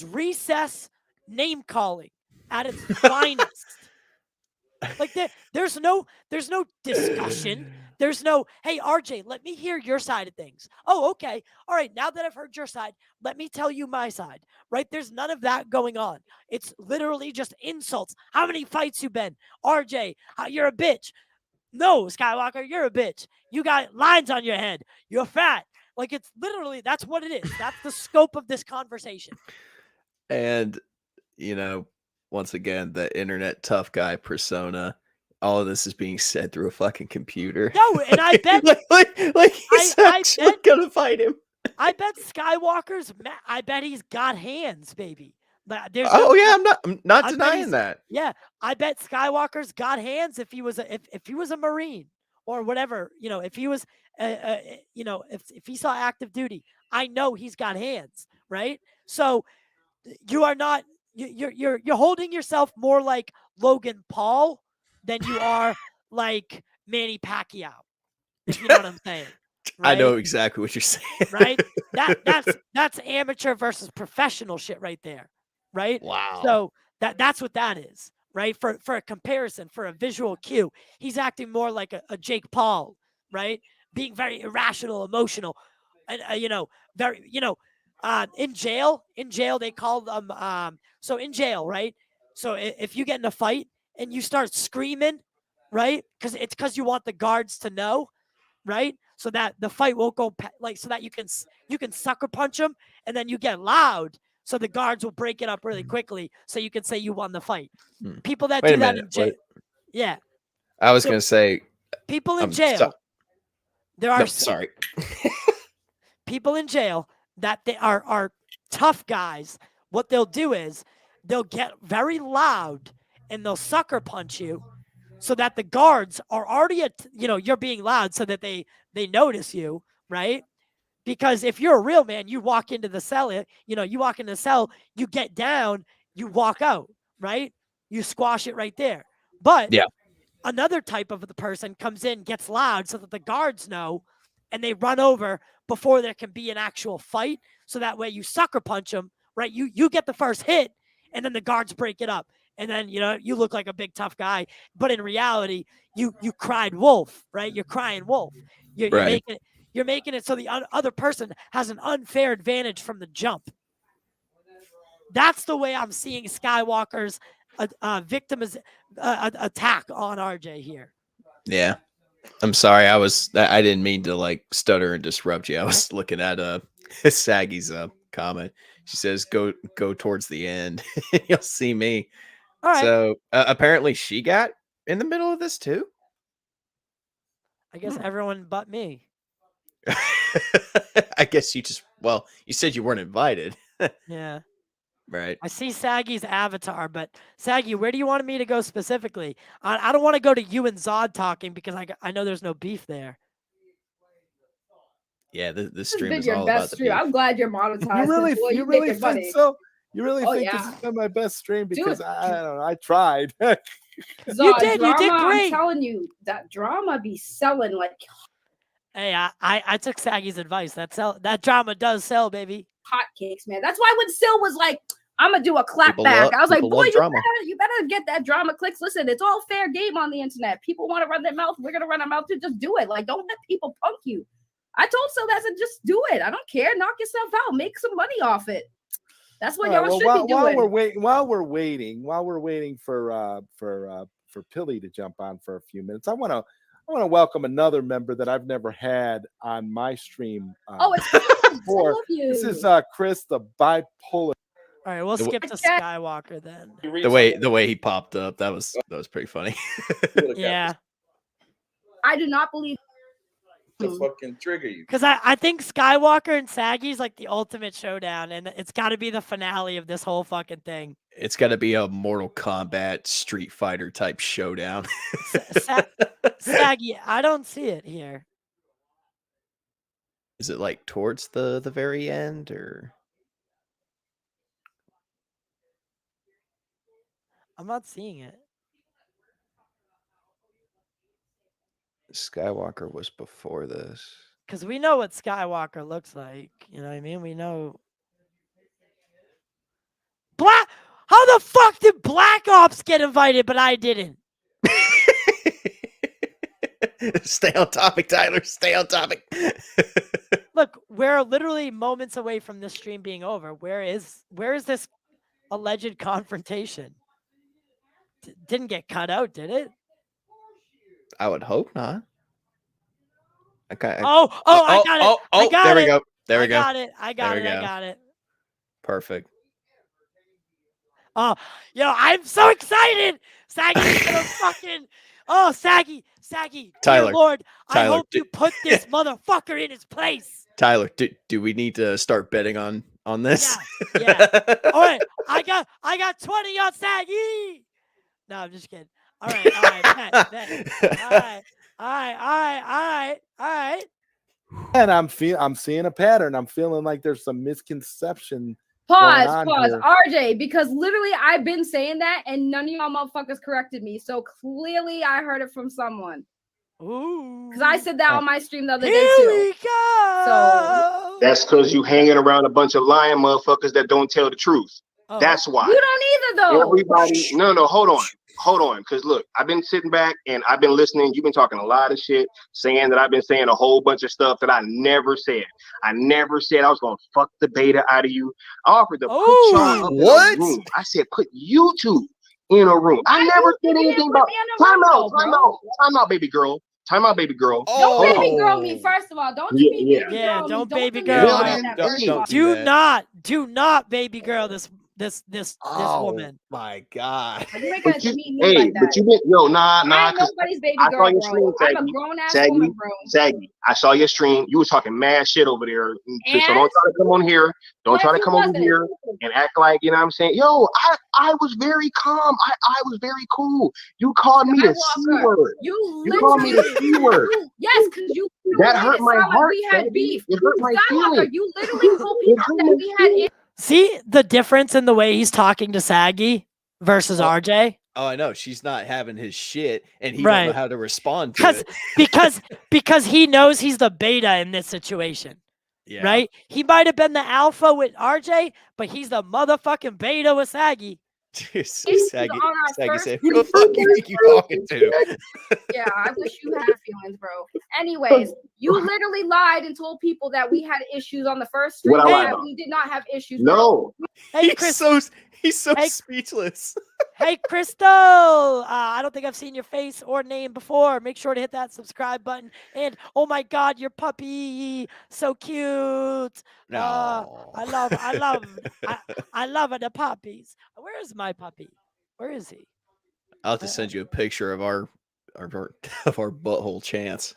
A: recess name calling at its finest. There's no discussion. There's no, hey, RJ, let me hear your side of things. Oh, okay. All right. Now that I've heard your side, let me tell you my side, right? There's none of that going on. It's literally just insults. How many fights you been? RJ, you're a bitch. No, Skywalker, you're a bitch. You got lines on your head. You're fat. Like, it's literally, that's what it is. That's the scope of this conversation.
B: And, once again, the internet tough guy persona, all of this is being said through a fucking computer.
A: No, and I bet
B: like he's actually gonna fight him.
A: I bet Skywalker's. I bet he's got hands, baby.
B: I'm not denying that.
A: Yeah, I bet Skywalker's got hands if he was a Marine or whatever. If he was, if he saw active duty, I know he's got hands, right? So you are not. You're holding yourself more like Logan Paul than you are like Manny Pacquiao. If you know what I'm saying. Right?
B: I know exactly what you're saying.
A: Right? That's amateur versus professional shit right there. Right?
B: Wow.
A: So that's what that is, right? For a comparison, for a visual cue, he's acting more like a Jake Paul, right? Being very irrational, emotional, and very, in jail they call them so in jail, right? So if you get in a fight and you start screaming, right? Because you want the guards to know, right? So that the fight won't go so that you can sucker punch them and then you get loud. So the guards will break it up really quickly, so you can say you won the fight. People that do that in jail, yeah.
B: I was gonna say,
A: people in jail. There are
B: sorry.
A: People in jail that they are tough guys. What they'll do is they'll get very loud and they'll sucker punch you, so that the guards are already you're being loud, so that they notice you, right? Because if you're a real man, you walk into the cell, you get down, you walk out, right? You squash it right there. But another type of the person comes in, gets loud so that the guards know, and they run over before there can be an actual fight. So that way you sucker punch them, right? You get the first hit, and then the guards break it up. And then, you look like a big tough guy. But in reality, you cried wolf, right? You're crying wolf. You're making it so the other person has an unfair advantage from the jump. That's the way I'm seeing Skywalker's attack on RJ here.
B: Yeah. I'm sorry. I didn't mean to stutter and disrupt you. I was looking at Saggy's comment. She says, go towards the end. You'll see me.
A: All right.
B: So apparently she got in the middle of this too.
A: I guess everyone but me.
B: I guess you said you weren't invited.
A: Yeah.
B: Right.
A: I see Saggy's avatar, but Saggy, where do you want me to go specifically? I don't want to go to you and Zod talking because I know there's no beef there.
B: Yeah, this stream is all about the beef.
J: I'm glad you're monetized.
G: You really think so? You really think this has been my best stream? Because I don't know. I tried.
J: Zod,
A: you did great.
J: I'm telling you, that drama be selling like.
A: Hey, I took Saggy's advice. That drama does sell, baby.
J: Hotcakes, man. That's why when Sil was like, I'm gonna do a clapback, I was like, boy, you better get that drama clicks. Listen, it's all fair game on the internet. People want to run their mouth. We're gonna run our mouth too. Just do it. Like, don't let people punk you. I told Sil that, said, just do it. I don't care. Knock yourself out. Make some money off it. That's what y'all should be doing.
G: While we're waiting for Pilly to jump on for a few minutes, I want to welcome another member that I've never had on my stream.
J: It's before. I love you.
G: This is Chris, the bipolar.
A: All right, we'll skip to Skywalker then.
B: The way he popped up, that was pretty funny.
A: Yeah.
J: I do not believe
K: to fucking trigger you.
A: Because I think Skywalker and Saggy's like the ultimate showdown, and it's got to be the finale of this whole fucking thing.
B: It's got to be a Mortal Kombat Street Fighter type showdown.
A: Saggy, I don't see it here.
B: Is it like towards the very end, or?
A: I'm not seeing it.
B: Skywalker was before this.
A: Because we know what Skywalker looks like. You know what I mean? We know. How the fuck did Black Ops get invited, but I didn't?
B: Stay on topic, Tyler. Stay on topic.
A: Look, we're literally moments away from this stream being over. Where is this alleged confrontation? Didn't get cut out, did it?
B: I would hope not. Okay.
A: I got it. I got
B: there
A: it.
B: we go. There we go.
A: I got it.
B: Perfect.
A: Oh, I'm so excited. Saggy's gonna fucking. Oh, Saggy,
B: Tyler,
A: dear Lord, I
B: Tyler,
A: hope you put this motherfucker in his place.
B: Tyler, do we need to start betting on this?
A: Yeah. All right, I got 20 on Saggy. No, I'm just kidding. All right, bet. All right.
G: And I'm seeing a pattern. I'm feeling like there's some misconception.
J: Pause.
G: Here.
J: RJ, because literally I've been saying that and none of y'all motherfuckers corrected me. So clearly I heard it from someone.
A: Ooh.
J: Because I said that on my stream the other day
A: Here
J: too.
A: we go.
J: So
I: that's because you hanging around a bunch of lying motherfuckers that don't tell the truth.
A: Oh.
I: That's why.
J: You don't either though.
I: Everybody, no, hold on. Because look, I've been sitting back and I've been listening. You've been talking a lot of shit, saying that I've been saying a whole bunch of stuff that I never said. I never said I was going to fuck the beta out of you. I offered to put y'all up in a room. I said, put you two in a room. I never said anything about time out, baby girl. Time out, baby girl.
J: Don't baby girl me, first of all. Don't baby girl
A: don't
J: me.
A: baby girl. Do not baby girl this woman.
B: My God.
J: You ain't gonna meet me like that.
I: But you been nah.
J: I'm nobody's baby girl, bro. I'm a grown ass woman, bro.
I: Saggy, I saw your stream. You was talking mad shit over there. So don't try to come on here. Don't try to come over here and act like, you know what I'm saying? Yo, I was very calm. I was very cool. You called me the C word. You called me the C word.
J: Yes, because you
I: that hurt my heart.
J: We had beef.
I: It hurt my feelings.
J: You literally told people that we had.
A: See the difference in the way he's talking to Saggy versus RJ?
B: Oh, I know. She's not having his shit, and he don't know how to respond to it.
A: Because he knows he's the beta in this situation. Yeah. Right? He might have been the alpha with RJ, but he's the motherfucking beta with Saggy.
B: Saggy said, who the fuck you think you talking to?
J: Yeah, I wish you had feelings, bro. Anyways, you literally lied and told people that we had issues on the first stream and we did not have issues.
I: No.
A: Hey,
B: he's so speechless.
A: Hey, Crystal. I don't think I've seen your face or name before. Make sure to hit that subscribe button. And oh my God, your puppy, so cute.
B: No.
A: I love the puppies. Where is my puppy? Where is he?
B: I'll have to send you a picture of our butthole chance.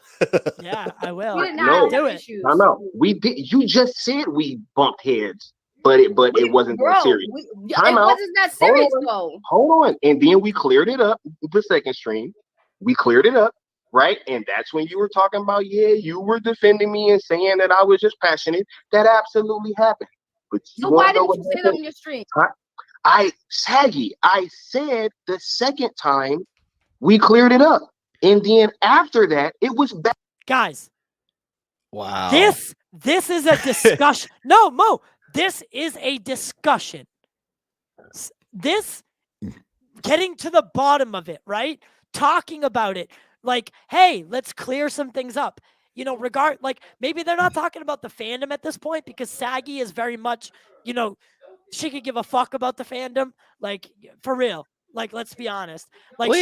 A: Yeah, I will.
I: Do it. I know. We did. You just said we bumped heads. But it wasn't that serious.
J: It wasn't that serious, though.
I: Hold on. And then we cleared it up the second stream. We cleared it up, right? And that's when you were talking about, you were defending me and saying that I was just passionate. That absolutely happened. But
J: so why didn't you say that on your stream?
I: I said the second time we cleared it up. And then after that, it was back.
A: Guys.
B: Wow.
A: This is a discussion. No, Mo. This is a discussion. This getting to the bottom of it, right? Talking about it. Like, hey, let's clear some things up. Maybe they're not talking about the fandom at this point because Saggy is very much, she could give a fuck about the fandom. Like, for real. Like, let's be honest. Like,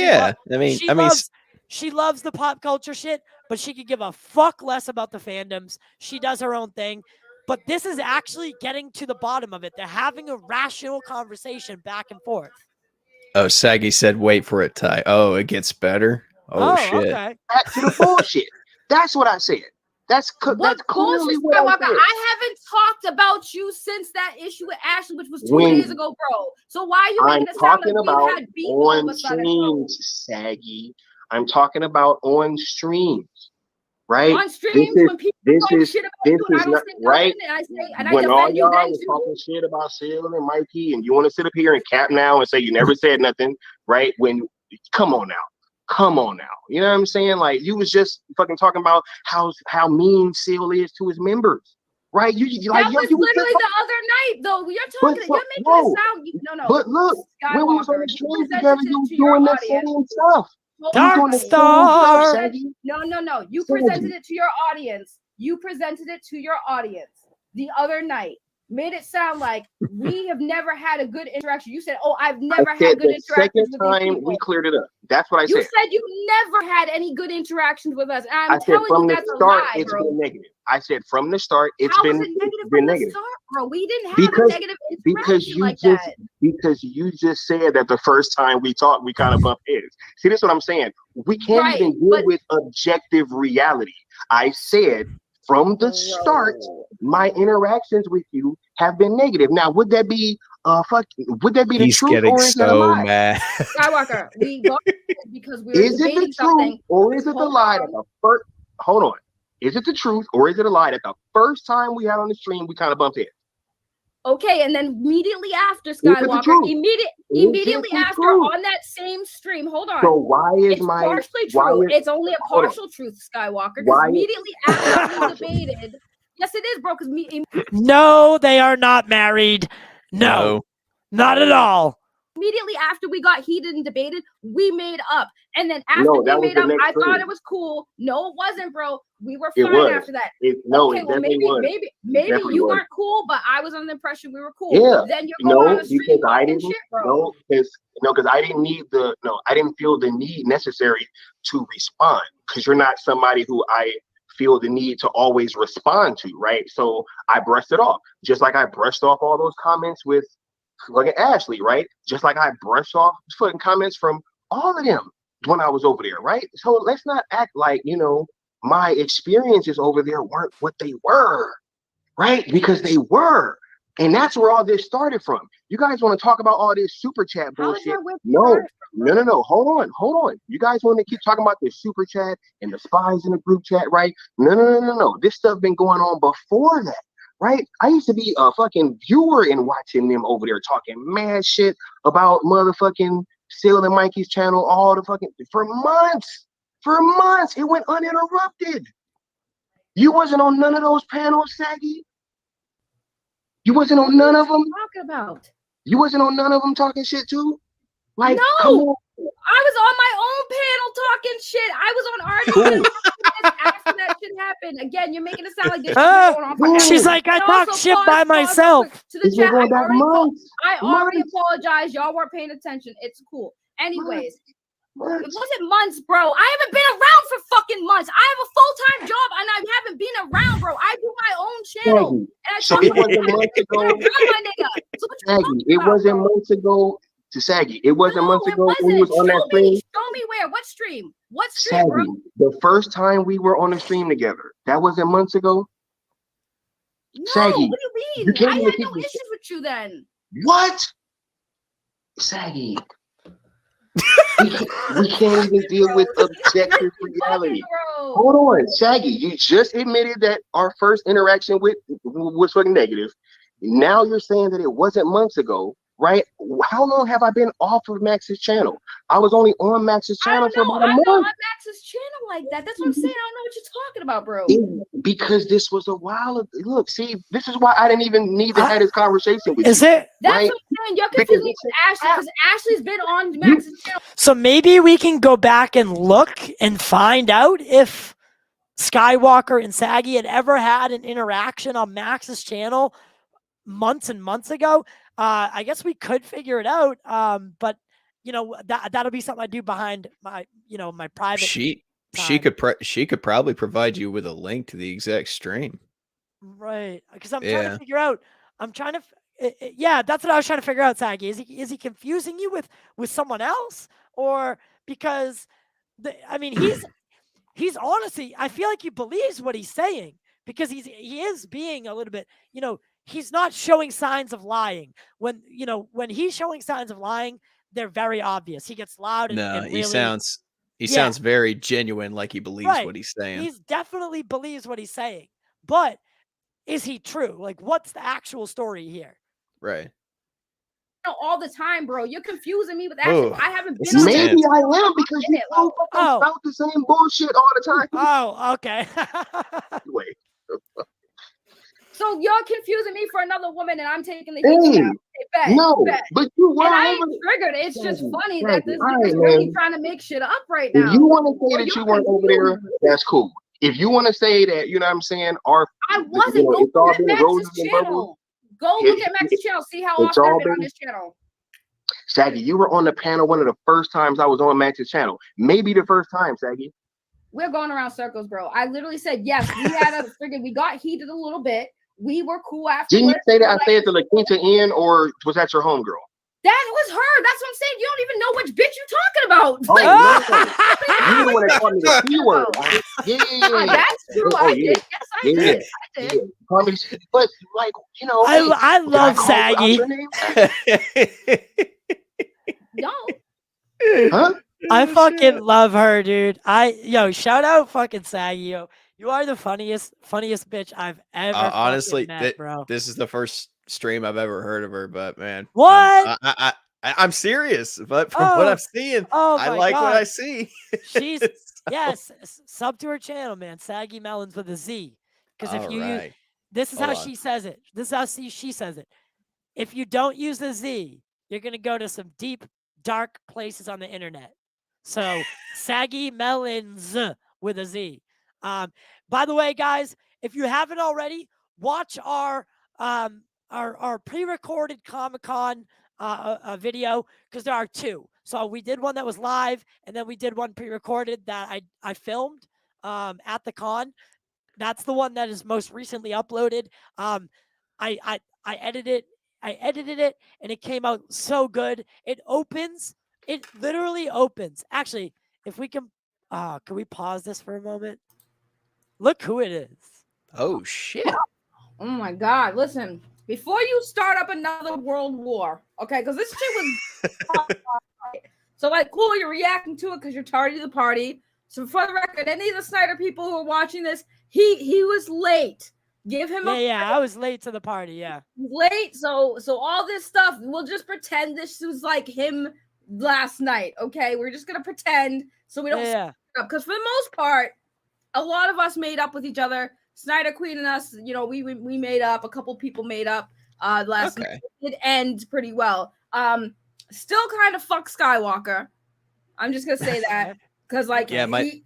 A: she loves the pop culture shit, but she could give a fuck less about the fandoms. She does her own thing. But this is actually getting to the bottom of it. They're having a rational conversation back and forth.
B: Oh, Saggy said, wait for it, Ty. Oh, it gets better? Oh shit.
A: Okay.
I: Back to the bullshit. That's what I said. That's clearly what I said.
J: I haven't talked about you since that issue with Ashley, which was 2 days ago, bro. So why are you making it sound like we had beef
I: on streams, Saggy? I'm talking about on streams. Right?
J: On streams, when people talk shit about you, and I don't say
I: right.
J: And I
I: when all
J: defend you
I: y'all
J: then
I: was
J: too.
I: talking shit about Sil and Mikey, and you want to sit up here and cap now and say you never said nothing, right? Come on now. You know what I'm saying? Like you was just fucking talking about how mean Sil is to his members, right? You
J: that was literally the other night, though. You're making it sound no.
I: But look, when we was on the stream together, you was doing the same stuff.
A: Dark Star.
J: No. You presented it to your audience. The other night. Made it sound like we have never had a good interaction. You said, "Oh, I've never had good interactions."
I: Second time we cleared it up. That's what I said.
J: You said you never had any good interactions with us. And I'm telling you that's a lie, bro.
I: It's been negative. I said from the start, it's
J: How
I: been
J: was it negative
I: been
J: from
I: negative.
J: the start, bro? We didn't have a negative interaction
I: because you just said that the first time we talked, we kind of bumped heads. See, this is what I'm saying. We can't even deal with objective reality. I said from the start, my interactions with you have been negative. Now, would that be would that be the truth or is it a lie?
B: Mad.
J: Skywalker, we got because we were debating something.
I: Or is it the lie that the first? Hold on. Is it the truth or is it a lie that the first time we had on the stream we kind of bumped heads?
J: Okay, and then immediately after Skywalker, immediately after on that same stream. Hold on.
I: So why is
J: it's partially true? It's only a partial truth, Skywalker. Because immediately after we debated, yes, it is, bro. Because
A: no, they are not married. No, not at all.
J: Immediately after we got heated and debated, we made up. And then after we made up, I thought it was cool. No, it wasn't, bro. We were fine after that. Maybe you weren't cool, but I was under the impression we were cool.
I: Yeah.
J: Then you're going on the street
I: because I didn't.
J: Shit, bro.
I: Because I didn't need I didn't feel the need necessary to respond. Because you're not somebody who I feel the need to always respond to, right? So I brushed it off, just like I brushed off all those comments with fucking Ashley, right? Just like I brushed off fucking comments from all of them when I was over there, right? So let's not act like, my experiences over there weren't what they were, right? Because they were. And that's where all this started from. You guys want to talk about all this super chat bullshit? No. Hold on. You guys want to keep talking about this super chat and the spies in the group chat, right? No. This stuff been going on before that. Right? I used to be a fucking viewer and watching them over there talking mad shit about motherfucking Seal and Mikey's channel all the fucking for months. It went uninterrupted. You wasn't on none of those panels, Saggy. You wasn't on none of them.
J: Talking about.
I: You wasn't on none of them talking shit too. Like
J: no, I was on my own panel talking shit. I was on RD after that shit happened. Again, you're making it sound like this shit going on forever.
A: She's like, I talk shit by myself.
J: To the chat, I already apologize. Y'all weren't paying attention. It's cool. Anyways, it wasn't months, bro. I haven't been around for fucking months. I have a full-time job and I haven't been around, bro. I do my own channel. And I
I: so it wasn't months ago. It wasn't months ago. To Saggy, it wasn't months ago when we was on that stream.
J: Show me where. What stream?
I: Saggy,
J: bro?
I: The first time we were on the stream together, that wasn't months ago.
J: No,
I: Saggy,
J: what do you mean? I had no issues with you then.
I: What? Saggy. we can't even deal with objective reality. Hold on, Saggy. You just admitted that our first interaction was fucking negative. Now you're saying that it wasn't months ago. Right? How long have I been off of Max's channel? I was only on Max's channel for about a month.
J: I'm on Max's channel like that. That's what I'm saying. I don't know what you're talking about, bro.
I: Because this was a while ago. Look, see, this is why I didn't even need to have this conversation with you.
A: Is it?
J: That's what I'm saying. You're confusing me with Ashley because Ashley's been on Max's channel.
A: So maybe we can go back and look and find out if Skywalker and Saggy had ever had an interaction on Max's channel months and months ago. I guess we could figure it out. But that'll be something I do behind my, my private.
B: She could probably provide you with a link to the exact stream.
A: Right. Because I'm trying to figure out. That's what I was trying to figure out, Saggy. Is he confusing you with someone else, or because he's honestly, I feel like he believes what he's saying because he is being a little bit, he's not showing signs of lying. When he's showing signs of lying, they're very obvious. He gets loud and really,
B: he sounds very genuine, like he believes what he's saying.
A: He definitely believes what he's saying. But is he true? Like, what's the actual story here?
B: Right.
J: All the time, bro. You're confusing me with Ashley. I haven't been.
I: Maybe I am because you talk about the same bullshit all the time.
A: Oh, okay.
I: Wait.
J: So y'all confusing me for another woman, and I'm taking the heat now.
I: No, but you were.
J: And I ain't triggered. It's just funny that this nigga's really trying to make shit up right now.
I: If you want to say that you weren't over there, that's cool. If you want to say that, you know what I'm saying,
J: I wasn't. Go look at Max's channel. Go look at Max's channel. See how often I've been on this channel.
I: Saggy, you were on the panel one of the first times I was on Max's channel. Maybe the first time, Saggy.
J: We're going around circles, bro. I literally said, yes, we had a friggin', we got heated a little bit. We were cool after.
I: Didn't you say that I said to La Quinta Inn, or was that your homegirl?
J: That was her. That's what I'm saying. You don't even know which bitch you talking about.
I: Oh, no. You want to call me the C-word. Yeah.
J: That's true. I did. Yes, I did. I did.
I: But, like, you know.
A: I love Saggy.
J: No.
I: Huh?
A: I fucking love her, dude. Shout out fucking Saggy, yo. You are the funniest bitch I've ever
B: honestly
A: met, bro.
B: This is the first stream I've ever heard of her, but man,
A: what?
B: I'm serious, but from what I'm seeing, I like what I see.
A: She's sub to her channel, man. Saggy Melons with a Z. Because if you use, this is how she says it. This is how she says it. If you don't use the Z, you're gonna go to some deep, dark places on the internet. So Saggy Melons with a Z. By the way, guys, if you haven't already, watch our pre-recorded Comic-Con video, because there are two. So we did one that was live, and then we did one pre-recorded that I filmed at the con. That's the one that is most recently uploaded. I edited it, and it came out so good. It literally opens. Actually, if we can we pause this for a moment? Look who it is.
B: Oh, shit.
J: Oh, my God. Listen, before you start up another world war, okay, because this shit was... So, like, cool, you're reacting to it because you're tardy to the party. So, for the record, any of the Snyder people who are watching this, he was late. Give him
A: I was late to the party, yeah.
J: Late, so all this stuff, we'll just pretend this was, like, him last night, okay? We're just going to pretend so we don't... up. Because for the most part, a lot of us made up with each other. Snyder Queen and us, we made up. A couple people made up last night. It ends pretty well. Still kind of fuck Skywalker. I'm just gonna say that because I just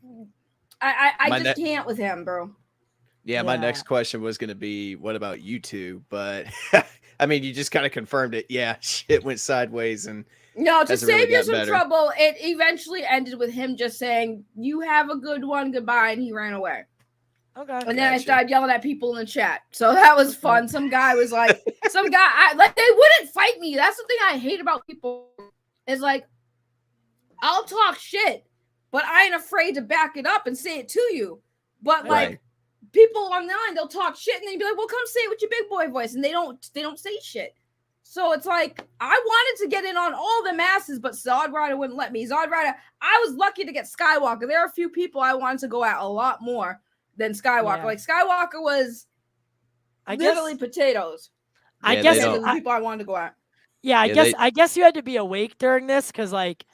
J: can't with him, bro.
B: Yeah, my next question was gonna be, what about you two? But I mean, you just kind of confirmed it. Yeah, shit went sideways and.
J: No, to save you some trouble, it eventually ended with him just saying, "You have a good one, goodbye," and he ran away.
A: Okay.
J: And then I started yelling at people in the chat. So that was fun. Some guy was like, they wouldn't fight me. That's the thing I hate about people. Is like, I'll talk shit, but I ain't afraid to back it up and say it to you. But like people online, they'll talk shit and then be like, well, come say it with your big boy voice. And they don't say shit. So it's like, I wanted to get in on all the masses, but Zod Rider wouldn't let me. Zod Rider, I was lucky to get Skywalker. There are a few people I wanted to go at a lot more than Skywalker. Yeah. Like, Skywalker was literally potatoes.
A: I guess
J: the people I wanted to go at.
A: Yeah, I guess you had to be awake during this because, like,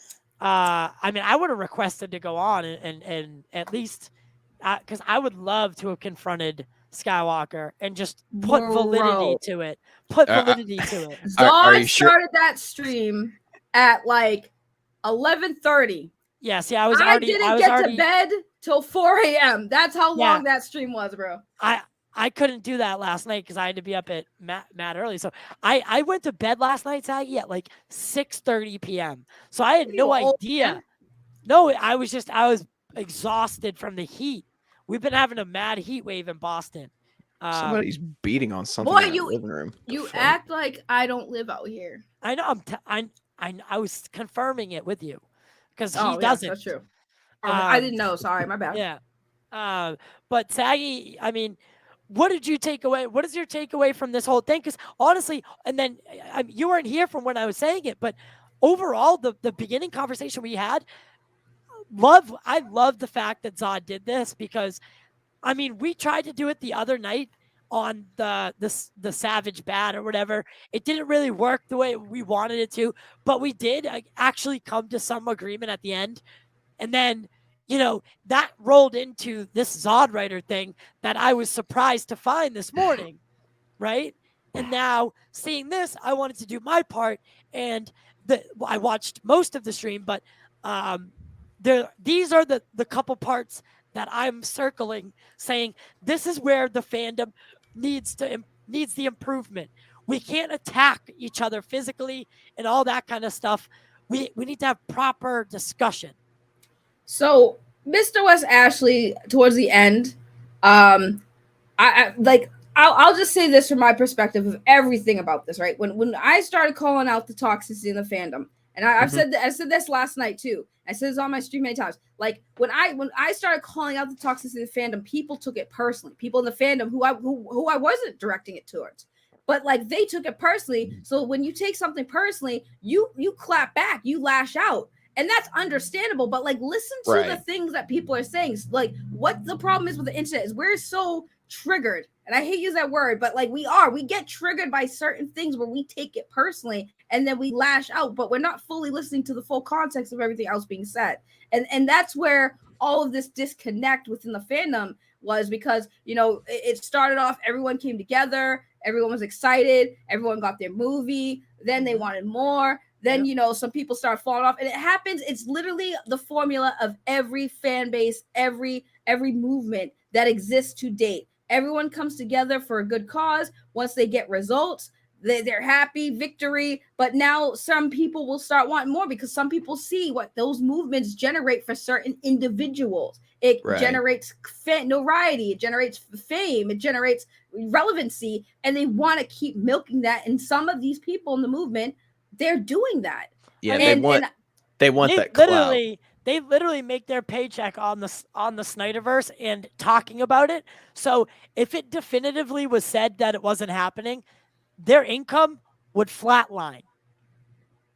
A: I mean, I would have requested to go on and at least because I would love to have confronted Skywalker and just put validity to it.
J: Zod started that stream at like 11:30.
A: Yeah, see,
J: I didn't get to bed till 4 a.m. That's how long that stream was, bro.
A: I couldn't do that last night because I had to be up at mad early. So I went to bed last night, Saggy, at like 6:30 p.m. So I had no idea. No, I was exhausted from the heat. We've been having a mad heat wave in Boston.
B: Somebody's beating on something in the living room.
J: You act like I don't live out here.
A: I know. I was confirming it with you because he doesn't.
J: That's true. I didn't know. Sorry, my bad.
A: Yeah. But Saggy, I mean, what did you take away? What is your takeaway from this whole thing? Because honestly, and then you weren't here from when I was saying it, but overall, the beginning conversation we had, I love the fact that Zod did this because, I mean, we tried to do it the other night on the Savage Bat or whatever. It didn't really work the way we wanted it to, but we did actually come to some agreement at the end. And then, that rolled into this Zod Rider thing that I was surprised to find this morning. right? And now seeing this, I wanted to do my part, and I watched most of the stream, but these are the couple parts that I'm circling, saying this is where the fandom needs the improvement. We can't attack each other physically and all that kind of stuff. We need to have proper discussion.
J: So, Mr. West Ashley, towards the end, I'll just say this from my perspective of everything about this, right? When I started calling out the toxicity in the fandom, and I said this last night too. I said this on my stream many times. Like when I started calling out the toxicity in the fandom, people took it personally. People in the fandom who I wasn't directing it towards, but like they took it personally. So when you take something personally, you clap back, you lash out. And that's understandable, but like listen to the things that people are saying. Like what the problem is with the internet is we're so triggered, and I hate to use that word, but like we get triggered by certain things where we take it personally and then we lash out, but we're not fully listening to the full context of everything else being said. And that's where all of this disconnect within the fandom was, because it started off, everyone came together, everyone was excited, everyone got their movie, then they wanted more. Then, some people start falling off, and it happens. It's literally the formula of every fan base, every movement that exists to date. Everyone comes together for a good cause. Once they get results, they're happy, victory. But now some people will start wanting more, because some people see what those movements generate for certain individuals. It generates notoriety, it generates fame, it generates relevancy, and they want to keep milking that. And some of these people in the movement, they're doing that.
B: Yeah, they want that clout.
A: They literally make their paycheck on the Snyderverse and talking about it. So if it definitively was said that it wasn't happening, their income would flatline.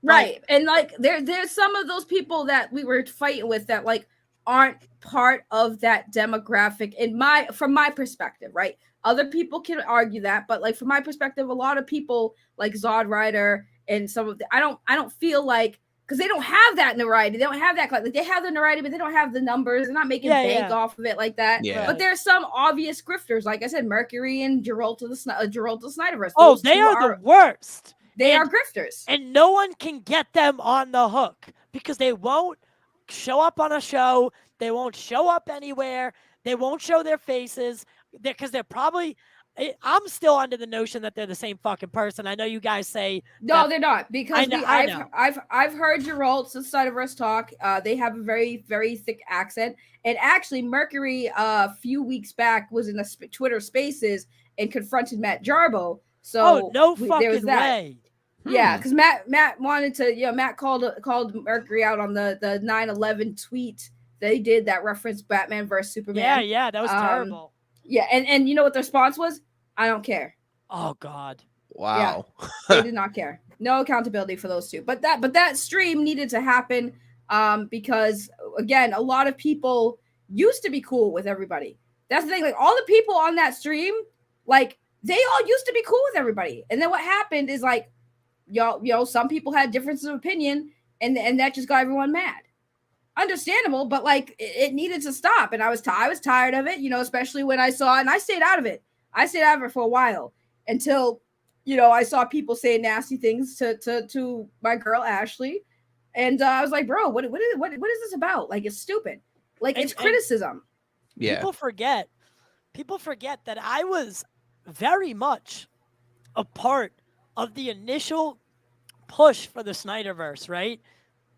J: Right. And like there's some of those people that we were fighting with that like aren't part of that demographic from my perspective, right? Other people can argue that, but like from my perspective, a lot of people like Zod Rider and some of I don't feel like, because they don't have that notoriety. They don't have that. Like they have the notoriety, but they don't have the numbers. They're not making bank off of it like that.
B: Yeah.
J: But there's some obvious grifters. Like I said, Mercury and Geralta Snyderverse.
A: Oh, they are the worst.
J: They are grifters.
A: And no one can get them on the hook because they won't show up on a show. They won't show up anywhere. They won't show their faces because they're probably... I'm still under the notion that they're the same fucking person. I know you guys say
J: no, they're not, because I've heard Geralt's Snyderverse talk. They have a very, very thick accent, and actually Mercury a few weeks back was in the Twitter Spaces and confronted Matt Jarbo. So
A: no fucking way.
J: Yeah, because Matt wanted to. Matt called Mercury out on the 9/11 tweet. They did that reference Batman versus Superman.
A: Yeah, that was terrible.
J: Yeah, and you know what the response was? I don't care.
A: Oh God.
B: Wow.
J: Yeah, they did not care. No accountability for those two. But that stream needed to happen because again, a lot of people used to be cool with everybody. That's the thing. Like all the people on that stream, like they all used to be cool with everybody. And then what happened is like, some people had differences of opinion, and that just got everyone mad. Understandable, but like it needed to stop. And I was tired of it, especially when I saw, and I stayed out of it. I stayed out of it for a while until, I saw people say nasty things to my girl Ashley, and I was like, bro, what is this about? Like, it's stupid. Like, it's criticism.
B: Yeah.
A: People forget that I was very much a part of the initial push for the Snyderverse, right?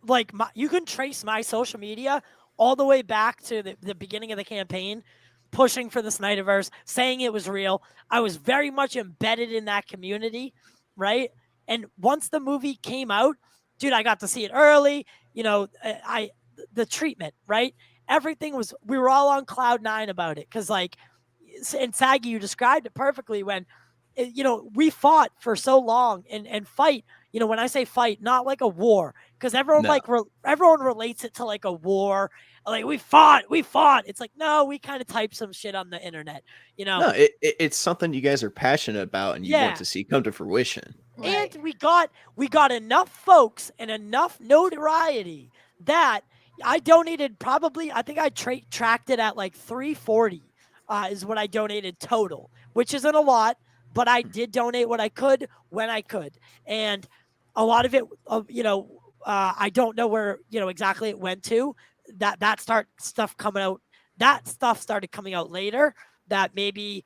A: Like, you can trace my social media all the way back to the beginning of the campaign, pushing for the Snyderverse, saying it was real. I was very much embedded in that community, right? And once the movie came out, dude, I got to see it early. The treatment, right? Everything was, we were all on cloud 9 about it. Cause like, and Saggy, you described it perfectly when, we fought for so long and fight, when I say fight, not like a war, because everyone everyone relates it to like a war. Like we fought. It's like, no, we kind of typed some shit on the internet,
B: No, it's something you guys are passionate about and you want to see come to fruition.
A: Right. And we got enough folks and enough notoriety that I donated I think I tracked it at like $340 is what I donated total, which isn't a lot, but I did donate what I could when I could. And a lot of it, I don't know where, exactly it went to. That stuff started coming out later, that maybe,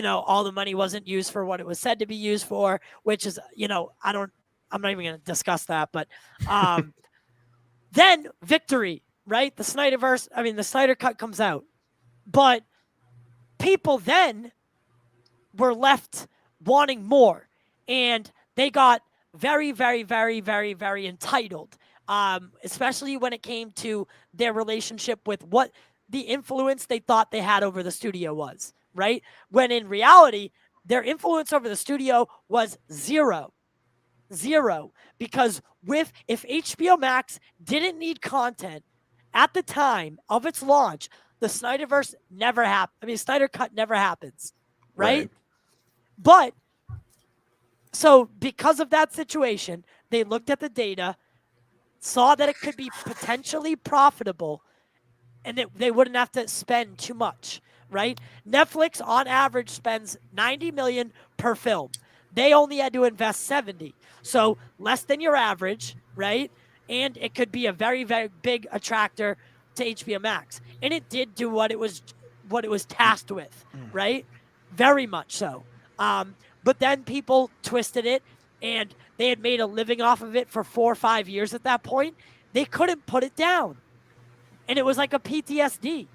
A: all the money wasn't used for what it was said to be used for, which is, I'm not even going to discuss that, but then victory, right? The Snyder Cut comes out, but people then were left wanting more, and they got very, very, very, very, very entitled, especially when it came to their relationship with what the influence they thought they had over the studio was, right? When in reality, their influence over the studio was zero, because if HBO Max didn't need content at the time of its launch, the Snyderverse never happened. Snyder Cut never happens, right? But so because of that situation, they looked at the data, saw that it could be potentially profitable, and they wouldn't have to spend too much, right? Netflix on average spends $90 million per film. They only had to invest 70, so less than your average, right? And it could be a very, very big attractor to HBO Max, and it did do what it was tasked with, right? Very much so. But then people twisted it, and they had made a living off of it for 4 or 5 years at that point. They couldn't put it down, and it was like a PTSD.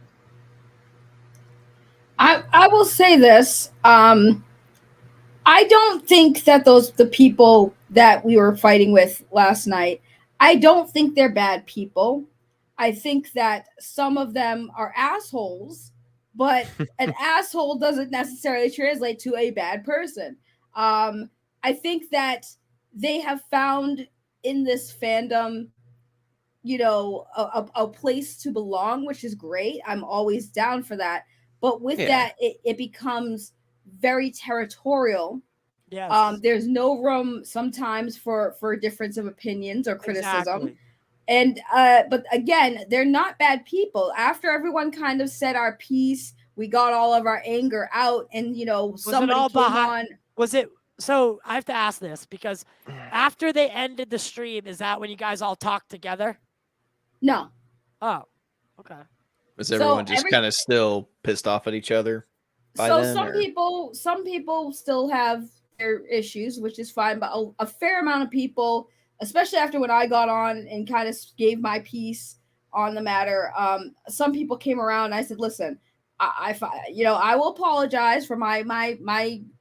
J: I will say this. I don't think that the people that we were fighting with last night, I don't think they're bad people. I think that some of them are assholes, but an asshole doesn't necessarily translate to a bad person. I think that they have found in this fandom, a place to belong, which is great. I'm always down for that. But with that, it becomes very territorial.
A: Yes.
J: There's no room sometimes for difference of opinions or criticism.
A: Exactly.
J: And but again, they're not bad people. After everyone kind of said our piece, we got all of our anger out, and somebody came on.
A: Was it? So I have to ask this, because after they ended the stream, is that when you guys all talked together?
J: No.
A: Oh, okay.
B: Was everyone just kind of still pissed off at each other?
J: Some people still have their issues, which is fine, but a fair amount of people, especially after when I got on and kind of gave my piece on the matter, some people came around and I said, listen, I will apologize for my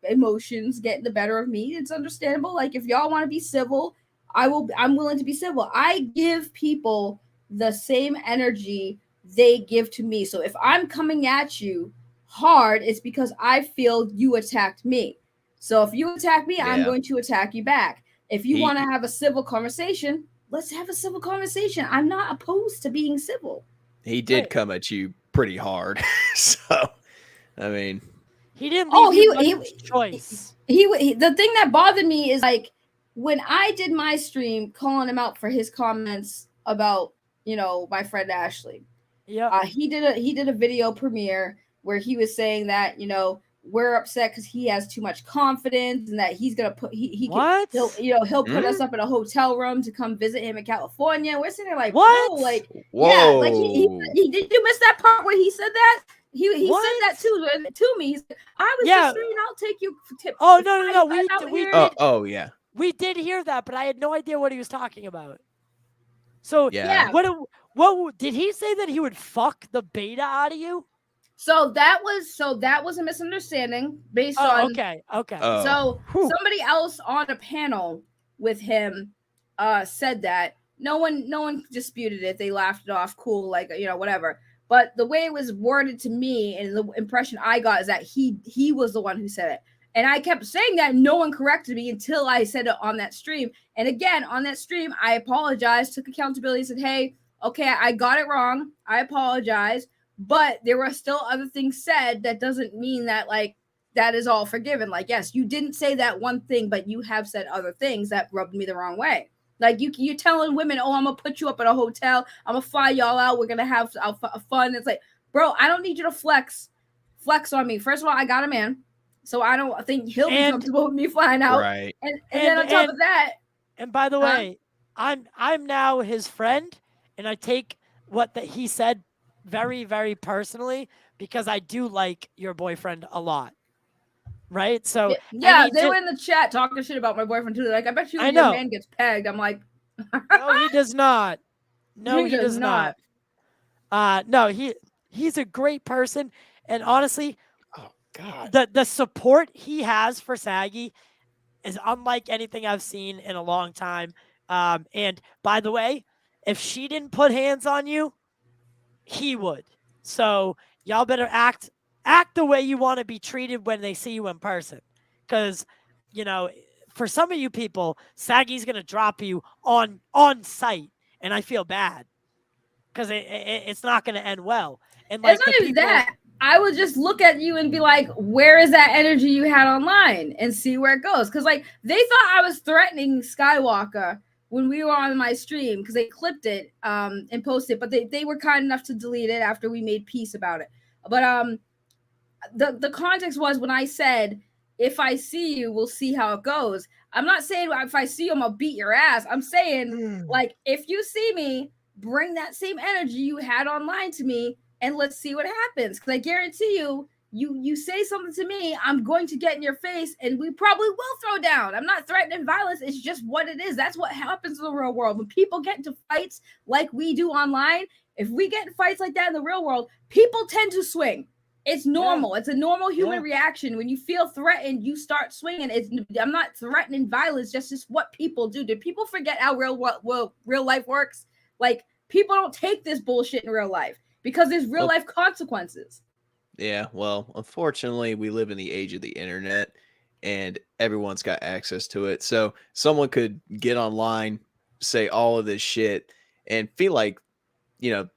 J: emotions getting the better of me. It's understandable. Like, if y'all want to be civil, I'm willing to be civil. I give people the same energy they give to me. So if I'm coming at you hard, it's because I feel you attacked me. So if you attack me, I'm going to attack you back. If you want to have a civil conversation, let's have a civil conversation. I'm not opposed to being civil.
B: He did come at you pretty hard. So, I mean,
A: he didn't leave much choice.
J: He the thing that bothered me is, like, when I did my stream calling him out for his comments about, my friend Ashley.
A: Yeah.
J: He did a video premiere where he was saying that, we're upset because he has too much confidence and that he'll put us up in a hotel room to come visit him in California. We're sitting there like,
A: what?
J: Bro, like,
B: whoa.
J: Yeah, like he did you miss that part where he said that? He said that to me. He's like, I was just saying, I'll take you.
B: Oh yeah.
A: We did hear that, but I had no idea what he was talking about. So what did he say, that he would fuck the beta out of you?
J: So that was a misunderstanding based on.
A: Okay.
J: So somebody else on a panel with him said that. No one disputed it. They laughed it off, cool, like, whatever. But the way it was worded to me and the impression I got is that he was the one who said it. And I kept saying that, no one corrected me until I said it on that stream. And again, on that stream, I apologized, took accountability, said, hey, okay, I got it wrong. I apologize. But there were still other things said. That doesn't mean that, like, that is all forgiven. Like, yes, you didn't say that one thing, but you have said other things that rubbed me the wrong way. Like, you're telling women, oh, I'm going to put you up at a hotel. I'm going to fly y'all out. We're going to have fun. It's like, bro, I don't need you to flex on me. First of all, I got a man. So I don't think he'll be comfortable with me flying out.
B: Right.
J: And then on top of that.
A: And by the way, I'm now his friend, and I take what he said very, very personally, because I do like your boyfriend a lot. Right? So
J: yeah, they were in the chat talking shit about my boyfriend too. They're like, I bet you when your man gets pegged. I'm like,
A: no, he does not. No, he does not. No, he's a great person, and honestly,
B: oh god,
A: the support he has for Saggy is unlike anything I've seen in a long time. And by the way, if she didn't put hands on you, he would. So y'all better act the way you want to be treated when they see you in person, because for some of you people, Saggy's gonna drop you on site, and I feel bad because it's not gonna end well. And like,
J: it's not even that. I would just look at you and be like, where is that energy you had online, and see where it goes. Because like they thought I was threatening Skywalker when we were on my stream, because they clipped it and posted it, but they were kind enough to delete it after we made peace about it. But the context was when I said, if I see you, we'll see how it goes. I'm not saying if I see you, I'm gonna beat your ass. I'm saying like, if you see me, bring that same energy you had online to me, and let's see what happens. Because I guarantee you say something to me, I'm going to get in your face, and we probably will throw down. I'm not threatening violence. It's just what it is. That's what happens in the real world. When people get into fights like we do online, if we get in fights like that in the real world, people tend to swing. It's normal. Yeah. It's a normal human reaction. When you feel threatened, you start swinging. I'm not threatening violence. Just what people do. Did people forget how real life works? Like, people don't take this bullshit in real life because there's real life consequences.
B: Yeah, well, unfortunately, we live in the age of the internet, and everyone's got access to it. So someone could get online, say all of this shit, and feel like,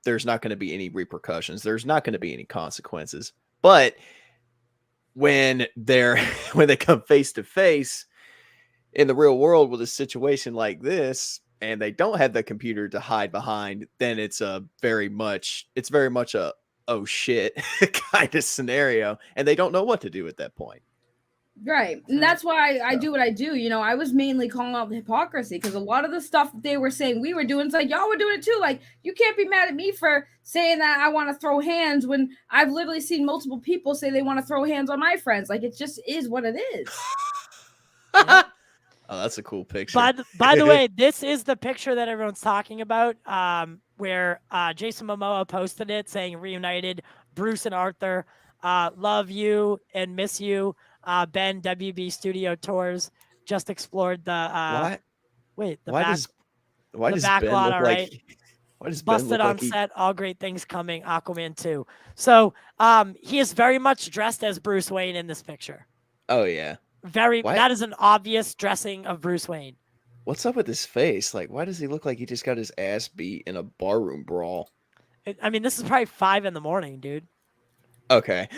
B: there's not going to be any repercussions. There's not going to be any consequences. But when they come face to face in the real world with a situation like this, and they don't have the computer to hide behind, then it's very much a oh shit kind of scenario, and they don't know what to do at that point.
J: Right. And that's why I do what I do. I was mainly calling out the hypocrisy, because a lot of the stuff that they were saying we were doing, it's like, y'all were doing it too. Like, you can't be mad at me for saying that I want to throw hands when I've literally seen multiple people say they want to throw hands on my friends. Like, it just is what it is.
B: Oh, that's a cool picture.
A: By the way, this is the picture that everyone's talking about, where Jason Momoa posted it saying, reunited, Bruce and Arthur, love you and miss you. Ben, WB Studio Tours just explored the
B: why
A: back
B: Ben
A: lot,
B: look
A: all
B: like
A: right?
B: why does
A: Busted
B: Ben look
A: on
B: like
A: set, all great things coming, Aquaman 2. So he is very much dressed as Bruce Wayne in this picture.
B: Oh yeah.
A: That is an obvious dressing of Bruce Wayne.
B: What's up with his face? Like, why does he look like he just got his ass beat in a barroom brawl?
A: This is probably 5 a.m, dude.
B: Okay.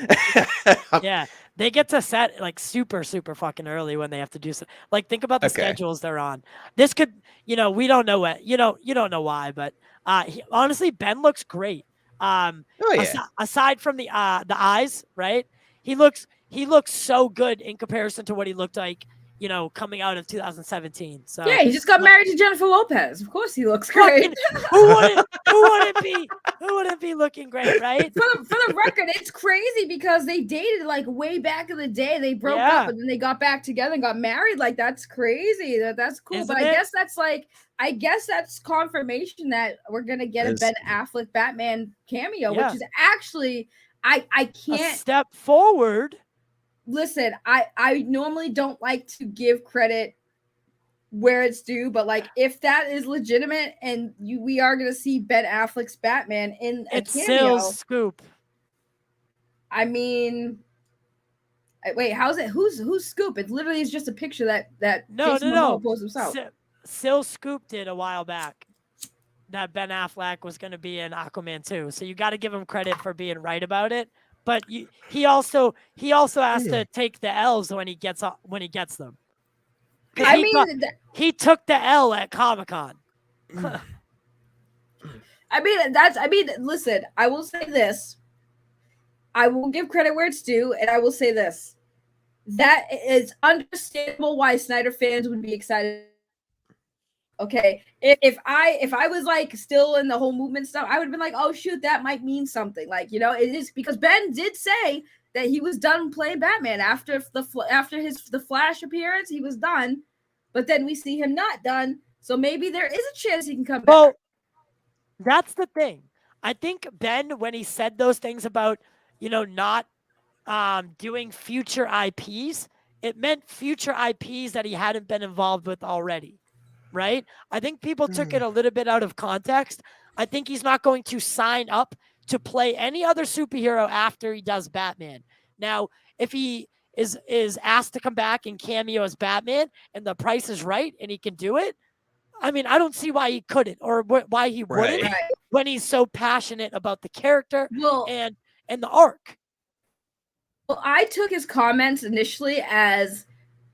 A: Yeah, they get to set like super, super fucking early when they have to do so. Like, think about the schedules they're on. This could, we don't know what, you don't know why, but honestly, Ben looks great. Aside from the eyes, right? He looks so good in comparison to what he looked like, coming out of 2017. So
J: yeah, he just got married to Jennifer Lopez. Of course, he looks great.
A: Who wouldn't be looking great, right?
J: For the record, it's crazy because they dated like way back in the day. They broke up and then they got back together and got married. Like, that's crazy. That's cool.
A: Isn't
J: but
A: it?
J: I guess that's confirmation that we're gonna get a Ben Affleck Batman cameo, which is actually I can't
A: a step forward.
J: Listen, I normally don't like to give credit where it's due, but like, if that is legitimate and we are gonna see Ben Affleck's Batman in a cameo,
A: Sill's scoop.
J: I mean, wait, how's it? Who's scoop? It literally is just a picture that Jason Momoa posted himself.
A: Sill scooped it a while back that Ben Affleck was going to be in Aquaman 2. So you got to give him credit for being right about it. But he also has to take the L's when he gets them. He took the L at Comic-Con.
J: Listen, I will say this. I will give credit where it's due, and I will say this. that is understandable why Snyder fans would be excited. Okay, if I was like still in the whole movement stuff, I would have been like, oh shoot, that might mean something. Like, you know, it is because Ben did say that he was done playing Batman after the Flash appearance. He was done, but then we see him not done. So maybe there is a chance he can come back.
A: Well, that's the thing. I think Ben, when he said those things about, you know, not doing future IPs, it meant future IPs that he hadn't been involved with already. Right? I think people took it a little bit out of context. I think he's not going to sign up to play any other superhero after he does Batman. Now, if he is asked to come back and cameo as Batman and the price is right and he can do it, I mean, I don't see why he couldn't or why he wouldn't when he's so passionate about the character and the arc.
J: Well, I took his comments initially as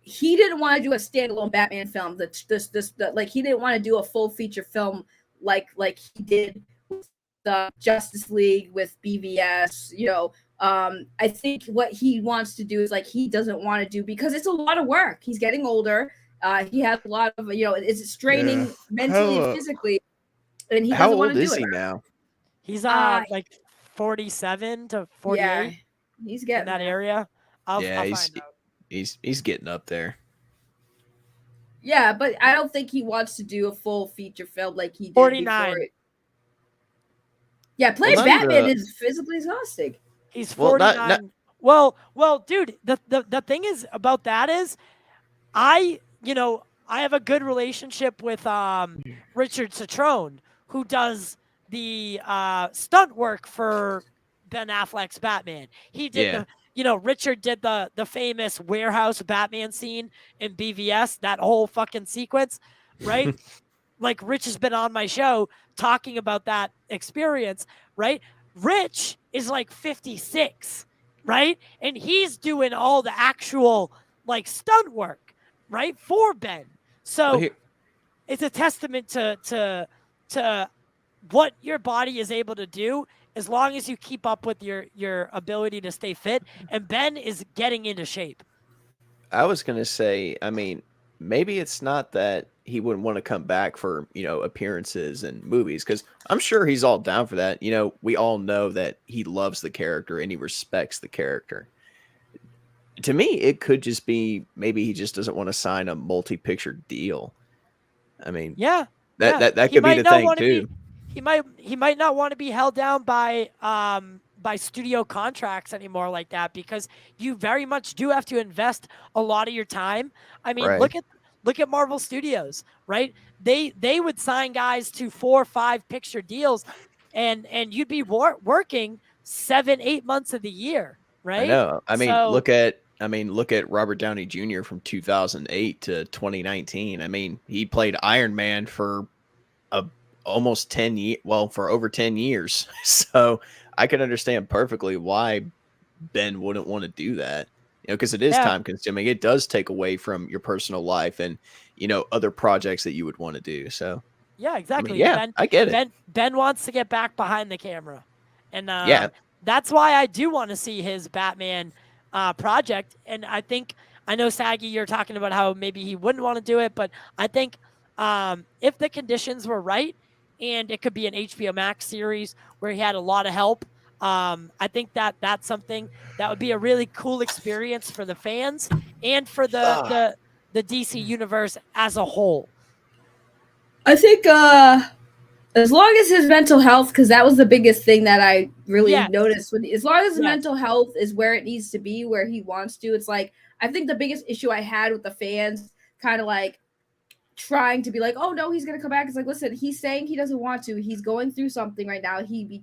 J: he didn't want to do a standalone Batman film. Like he didn't want to do a full feature film like he did with the Justice League with BVS. You know, I think what he wants to do is like he doesn't want to do because it's a lot of work. He's getting older. He has a lot of it's straining mentally and physically, and he doesn't want to do it.
B: How old is he now?
A: He's like 47 to 48.
J: Yeah, he's getting
A: in that area. I'll find out.
B: He's getting up there.
J: Yeah, but I don't think he wants to do a full feature film like he did
A: 49.
J: before. Yeah, playing Batman is physically exhausting.
A: He's 49. Well, dude, the thing is about that is I have a good relationship with Richard Citrone, who does the stunt work for Ben Affleck's Batman. He did Richard did the famous warehouse Batman scene in BVS, that whole fucking sequence, right? Like Rich has been on my show talking about that experience, right? Rich is like 56, right? And he's doing all the actual like stunt work, right? For Ben. So it's a testament to what your body is able to do as long as you keep up with your ability to stay fit. And Ben is getting into shape.
B: I was going to say, I mean, maybe it's not that he wouldn't want to come back for, appearances and movies, because I'm sure he's all down for that. We all know that he loves the character and he respects the character. To me, it could just be maybe he just doesn't want to sign a multi-picture deal. I mean, that could be the thing too.
A: He might not want to be held down by studio contracts anymore like that, because you very much do have to invest a lot of your time. I mean, look at Marvel Studios, right? They would sign guys to 4 or 5 picture deals, and you'd be working 7-8 months of the year, right?
B: I know. I mean, look at Robert Downey Jr. from 2008 to 2019. I mean, he played Iron Man for almost 10 years, for over 10 years. So I can understand perfectly why Ben wouldn't want to do that, because it is time consuming. It does take away from your personal life and, other projects that you would want to do. So
A: yeah, exactly.
B: I mean, I get it.
A: Ben wants to get back behind the camera. And that's why I do want to see his Batman project. And I know Saggy, you're talking about how maybe he wouldn't want to do it, but I think if the conditions were right, and it could be an HBO Max series where he had a lot of help, I think that's something that would be a really cool experience for the fans and for the DC universe as a whole.
J: I think as long as his mental health, because that was the biggest thing that I really noticed. As long as his mental health is where it needs to be, where he wants to, it's like, I think the biggest issue I had with the fans kind of like trying to be like, oh no, he's gonna come back. It's like, listen, he's saying he doesn't want to. He's going through something right now. He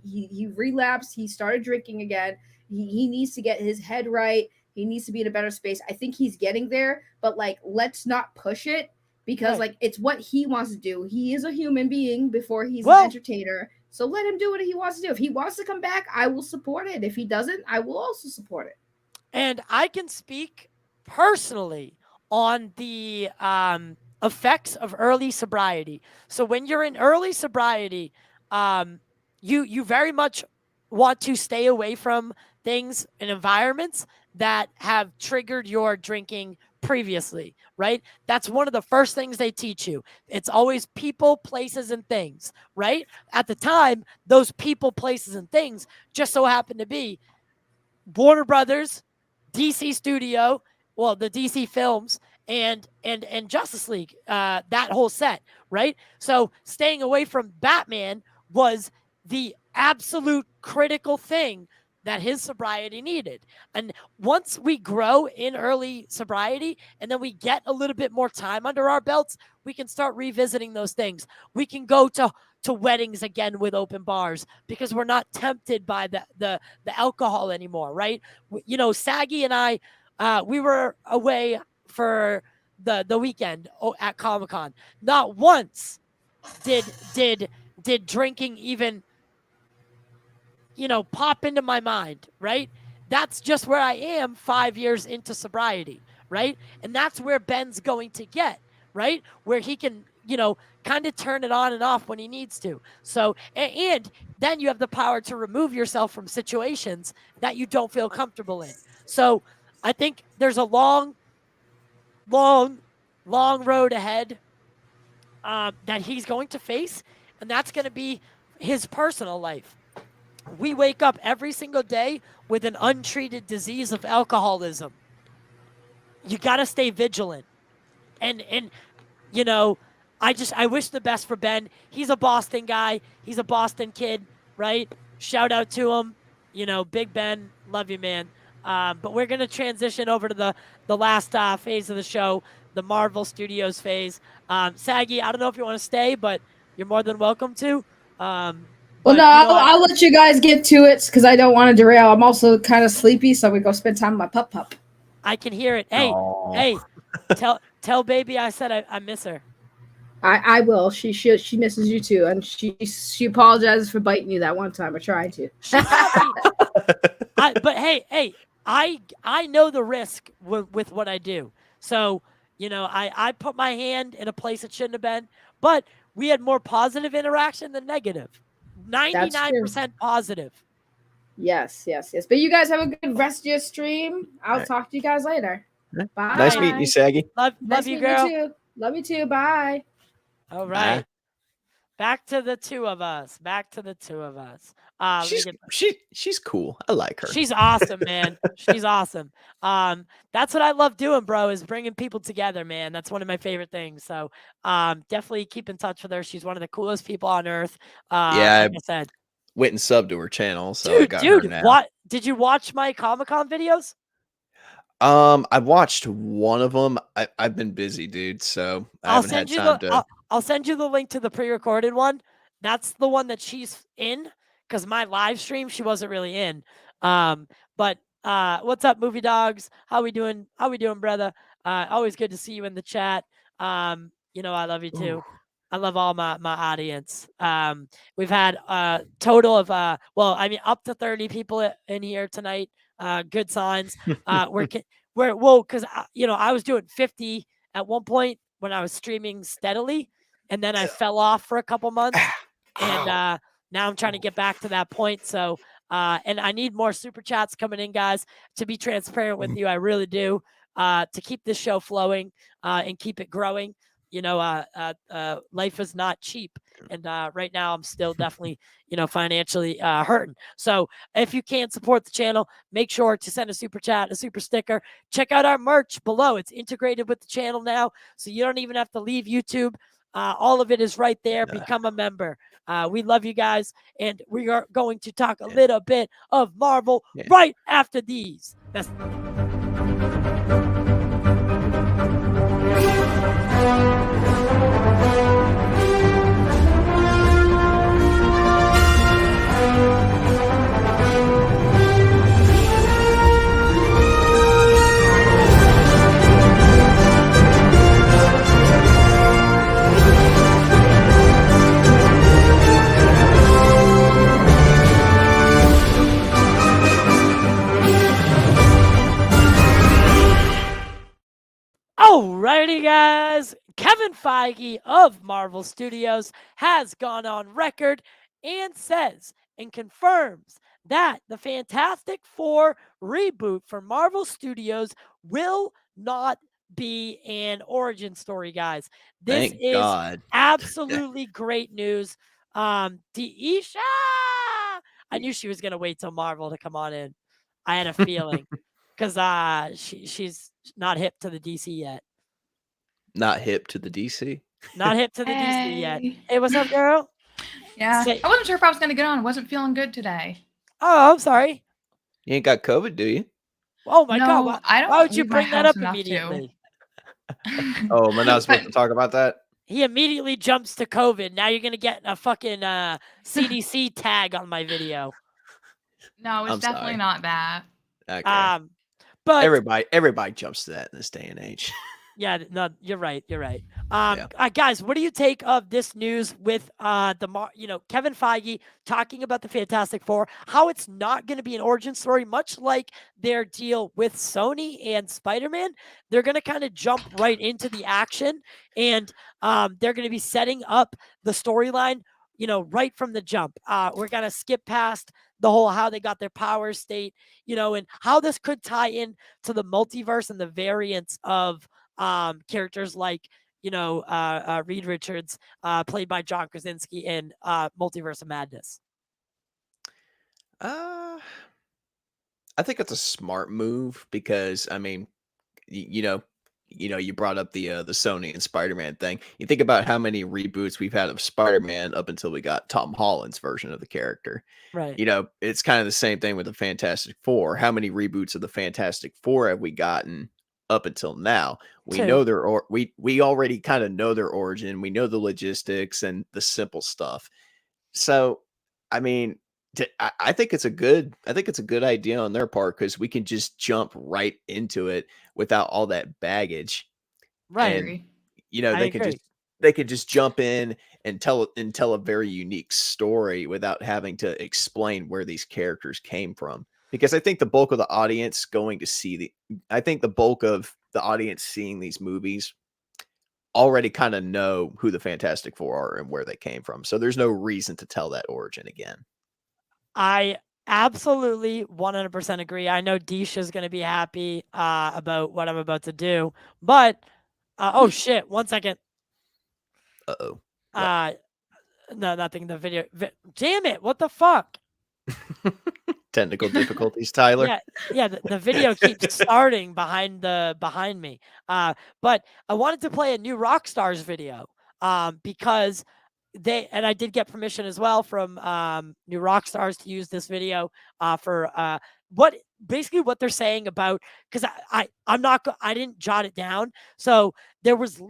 J: relapsed. He started drinking again. He needs to get his head right. He needs to be in a better space. I think he's getting there, but like, let's not push it, because like it's what he wants to do. He is a human being before he's an entertainer. So let him do what he wants to do. If he wants to come back, I will support it. If he doesn't, I will also support it.
A: And I can speak personally on the effects of early sobriety. So when you're in early sobriety, you very much want to stay away from things and environments that have triggered your drinking previously, right? That's one of the first things they teach you. It's always people, places, and things, right? At the time, those people, places, and things just so happened to be Warner Brothers, DC Studio, well, the DC films, and Justice League, that whole set, right? So staying away from Batman was the absolute critical thing that his sobriety needed. And once we grow in early sobriety and then we get a little bit more time under our belts, we can start revisiting those things. We can go to weddings again with open bars because we're not tempted by the alcohol anymore, right? You know, Saggy and I, we were away for the weekend at Comic-Con. Not once did drinking even, you know, pop into my mind, right? That's just where I am 5 years into sobriety, right? And that's where Ben's going to get, right? Where he can, you know, kind of turn it on and off when he needs to. So, and then you have the power to remove yourself from situations that you don't feel comfortable in. So I think there's a long road ahead that he's going to face, and that's going to be his personal life. We wake up every single day with an untreated disease of alcoholism. You got to stay vigilant. And you know, I wish the best for Ben. He's a Boston guy. He's a Boston kid, right? Shout out to him. You know, Big Ben, love you, man. But we're going to transition over to the last phase of the show, the Marvel Studios phase. Saggy, I don't know if you want to stay, but you're more than welcome to.
J: Well, no, I'll let you guys get to it because I don't want to derail. I'm also kind of sleepy, so we go spend time with my pup.
A: I can hear it. Hey, hey, tell baby I said I miss her.
J: I will. She misses you too, and she apologizes for biting you that one time. I tried to.
A: But hey, I know the risk with what I do. So, you know, I put my hand in a place it shouldn't have been, but we had more positive interaction than negative. 99% positive.
J: Yes. But you guys have a good rest of your stream. I'll talk to you guys later. Bye.
B: Nice meeting you, Saggy.
A: Love you, girl.
J: You too. Love you too. Bye.
A: All right. Back to the two of us.
B: She's cool. I like her.
A: She's awesome, man. She's awesome. That's what I love doing, bro, is bringing people together, man. That's one of my favorite things. So definitely keep in touch with her. She's one of the coolest people on earth.
B: Yeah,
A: like I said,
B: went and subbed to her channel, so I got her now.
A: What did you watch my Comic-Con videos?
B: I watched one of them. I've been busy, dude, so I haven't had time to.
A: I'll send you the link to the pre-recorded one. That's the one that she's in, because my live stream she wasn't really in. But what's up, Movie Dogs? How we doing, brother? Always good to see you in the chat. You know I love you too. I love all my audience. We've had a total of up to 30 people in here tonight. Good signs. Because you know I was doing 50 at one point when I was streaming steadily, and then I fell off for a couple months, and now I'm trying to get back to that point. So and I need more super chats coming in, guys. To be transparent with you, I really do. To keep this show flowing and keep it growing. You know, life is not cheap. And right now I'm still definitely, you know, financially hurting. So if you can support the channel, make sure to send a super chat, a super sticker. Check out our merch below. It's integrated with the channel now. So you don't even have to leave YouTube. All of it is right there. Become a member. We love you guys. And we are going to talk a little bit of Marvel right after these. Alrighty, guys. Kevin Feige of Marvel Studios has gone on record and says and confirms that the Fantastic Four reboot for Marvel Studios will not be an origin story, guys. This
B: Thank
A: is
B: God.
A: absolutely great news. Deisha, I knew she was gonna wait till Marvel to come on in. I had a feeling because she's not hip to the DC yet.
B: Not hip to the DC.
A: Not hip to the DC yet. Hey, what's up, girl?
L: Yeah, I wasn't sure if I was gonna get on. I wasn't feeling good today.
A: Oh, I'm sorry.
B: You ain't got COVID, do you?
A: Oh my God! Why would you
L: leave my
A: bring that
L: house
A: up
L: enough
A: immediately?
B: Oh, am I not supposed to talk about that?
A: He immediately jumps to COVID. Now you're gonna get a fucking CDC tag on my video.
L: No, it's definitely not that.
B: Okay.
A: But
B: everybody jumps to that in this day and age.
A: Yeah, no, you're right. You're right. Guys, what do you take of this news with Kevin Feige talking about the Fantastic Four, how it's not going to be an origin story, much like their deal with Sony and Spider-Man? They're going to kind of jump right into the action, and they're going to be setting up the storyline, right from the jump. We're going to skip past the whole how they got their power state, and how this could tie in to the multiverse and the variants of characters like Reed Richards, played by John Krasinski in Multiverse of Madness.
B: I think it's a smart move because I mean, you brought up the Sony and Spider-Man thing. You think about how many reboots we've had of Spider-Man up until we got Tom Holland's version of the character.
A: Right.
B: It's kind of the same thing with the Fantastic Four. How many reboots of the Fantastic Four have we gotten up until now? We know we already kind of know their origin. We know the logistics and the simple stuff. So, I mean, I think it's a good idea on their part because we can just jump right into it without all that baggage.
A: Right.
B: And, they could just jump in and tell a very unique story without having to explain where these characters came from. Because I think the bulk of the audience seeing these movies already kind of know who the Fantastic Four are and where they came from. So there's no reason to tell that origin again.
A: I absolutely 100% agree. I know Deisha is going to be happy about what I'm about to do, but oh shit! 1 second.
B: Uh-oh.
A: No, nothing. The video. Damn it! What the fuck?
B: Technical difficulties, Tyler.
A: Yeah. The video keeps starting behind me. But I wanted to play a new Rockstars video because I did get permission as well from New Rockstars to use this video for what they're saying about, because I didn't jot it down. So there was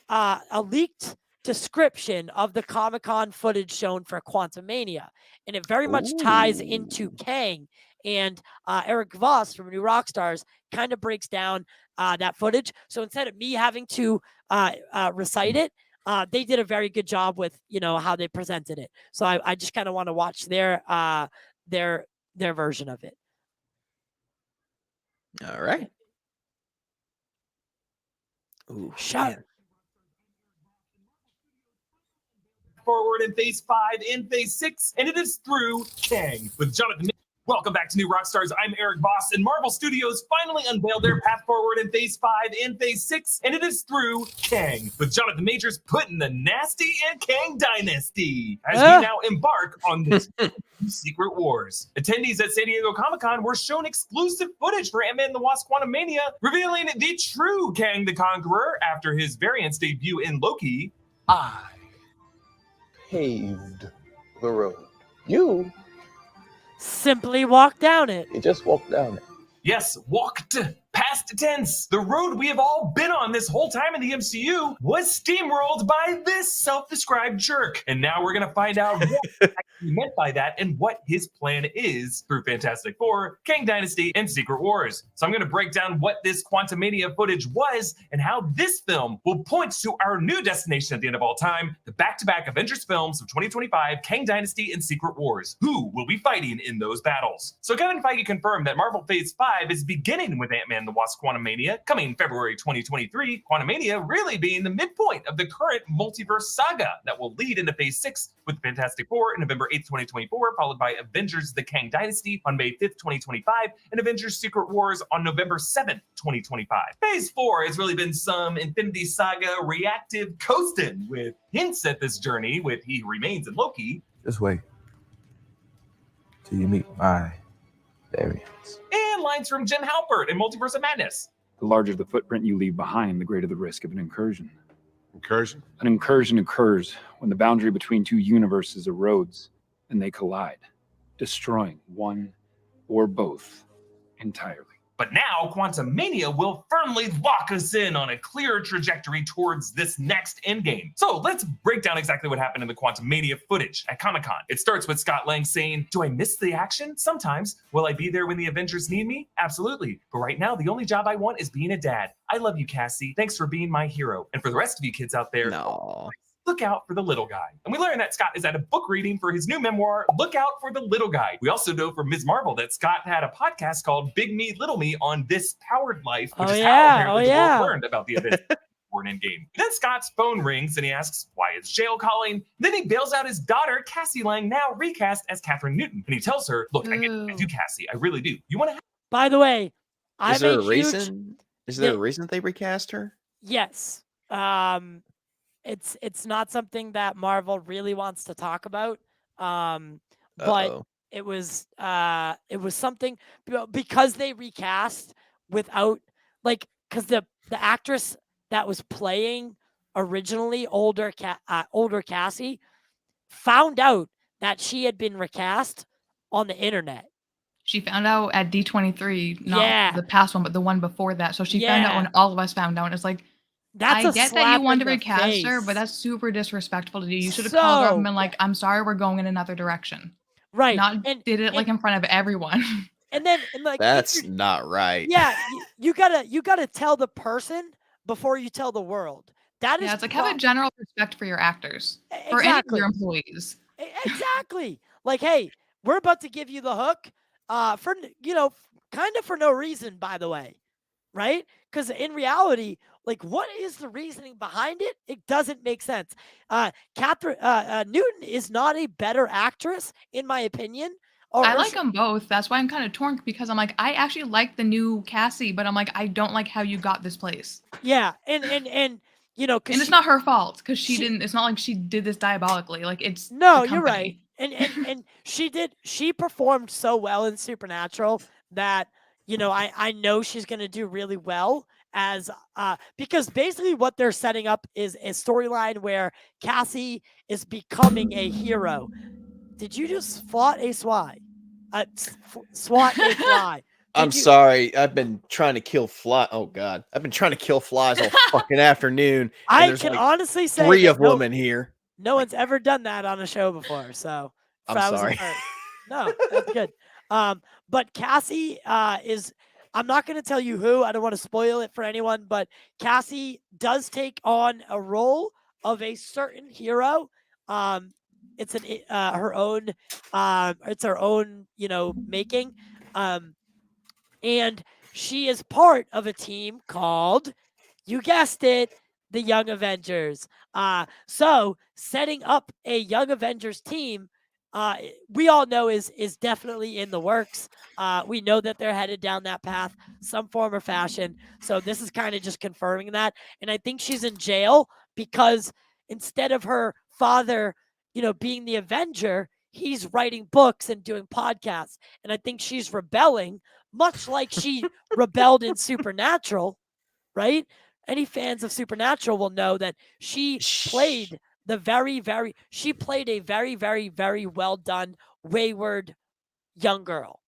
A: a leaked description of the Comic-Con footage shown for Quantumania, and it very much ties into Kang. And Eric Voss from New Rockstars kind of breaks down that footage. So instead of me having to recite it, they did a very good job with how they presented it. So I just kind of want to watch their version of it.
B: All right.
A: Ooh, shut.
M: Forward in phase 5 and phase 6, and it is through Kang with Jonathan. Welcome back to New Rockstars. I'm Eric Voss, and Marvel Studios finally unveiled their path forward in phase 5 and phase 6, and it is through Kang with Jonathan Majors putting the nasty in Kang Dynasty as we now embark on this Secret Wars. Attendees at San Diego Comic-Con were shown exclusive footage for Ant-Man and the Wasp: Quantumania, revealing the true Kang the Conqueror after his variant's debut in Loki. I paved the road. You
A: simply walk down it.
M: You just walk down it. Yes, walked. Past tense. The road we have all been on this whole time in the MCU was steamrolled by this self-described jerk. And now we're going to find out what he meant by that and what his plan is through Fantastic Four, Kang Dynasty, and Secret Wars. So I'm going to break down what this Quantumania footage was and how this film will point to our new destination at the end of all time, the back-to-back Avengers films of 2025, Kang Dynasty and Secret Wars. Who will be fighting in those battles? So Kevin Feige confirmed that Marvel Phase 5 is beginning with Ant-Man and the Wasp: Xbox Quantumania, coming February 2023. Quantumania really being the midpoint of the current multiverse saga that will lead into Phase 6 with Fantastic Four on November 8th, 2024, followed by Avengers The Kang Dynasty on May 5th, 2025, and Avengers Secret Wars on November 7th, 2025. Phase 4 has really been some Infinity Saga reactive coasting with hints at this journey with He Who Remains and Loki.
N: Just wait till you meet my variants.
M: And lines from Jim Halpert in Multiverse of Madness.
O: The larger the footprint you leave behind, the greater the risk of an incursion.
N: Incursion?
O: An incursion occurs when the boundary between two universes erodes and they collide, destroying one or both entirely.
M: But now, Quantumania will firmly lock us in on a clear trajectory towards this next endgame. So let's break down exactly what happened in the Quantumania footage at Comic-Con. It starts with Scott Lang saying, "Do I miss the action? Sometimes. Will I be there when the Avengers need me? Absolutely. But right now, the only job I want is being a dad. I love you, Cassie. Thanks for being my hero." And for the rest of you kids out there, look out for the little guy. And we learned that Scott is at a book reading for his new memoir, Look Out for the Little Guy. We also know from Ms. Marvel that Scott had a podcast called Big Me, Little Me on This Powered Life, which is how apparently the world learned about the event for an endgame. Then Scott's phone rings and he asks, why is jail calling? Then he bails out his daughter, Cassie Lang, now recast as Catherine Newton. And he tells her, look, I do Cassie. I really do. You want to?
A: By the way,
B: is there a reason? Is there a reason they recast her?
A: Yes. It's not something that Marvel really wants to talk about. But it was something because they recast without because the actress that was playing originally older Cassie found out that she had been recast on the internet.
L: She found out at D23, not the past one, but the one before that. So she found out when all of us found out. It's like, I get that you wanted to recast her, but that's super disrespectful to do. You should have called her up and been like, I'm sorry, we're going in another direction.
A: Right.
L: Did it in front of everyone.
A: And then
B: that's not right.
A: Yeah, you gotta tell the person before you tell the world. That is
L: it's like have a general respect for your actors. For any of your employees.
A: Exactly. Like, hey, we're about to give you the hook. For kind of for no reason, by the way. Right? Because in reality, what is the reasoning behind it? It doesn't make sense. Catherine Newton is not a better actress, in my opinion.
L: I like them both. That's why I'm kind of torn because I'm like, I actually like the new Cassie, but I'm like, I don't like how you got this place.
A: Yeah, and
L: it's not her fault because she didn't. It's not like she did this diabolically. It's
A: you're right. And she performed so well in Supernatural that I know she's gonna do really well as because basically what they're setting up is a storyline where Cassie is becoming a hero. Did you just swat a fly? Swat a fly.
B: I'm sorry. I've been trying to kill flies. Oh God, I've been trying to kill flies all fucking afternoon.
A: I can honestly say
B: three of them in here.
A: No one's ever done that on a show before, so
B: I'm sorry.
A: No, that's good. But Cassie is. I'm not going to tell you who. I don't want to spoil it for anyone, but Cassie does take on a role of a certain hero. It's her own. It's her own, making. And she is part of a team called, you guessed it, the Young Avengers. So setting up a Young Avengers team, we all know is definitely in the works. We know that they're headed down that path, some form or fashion. So this is kind of just confirming that. And I think she's in jail because instead of her father, being the Avenger, he's writing books and doing podcasts. And I think she's rebelling, much like she rebelled in Supernatural, right? Any fans of Supernatural will know that she played a very, very, very well done, wayward young girl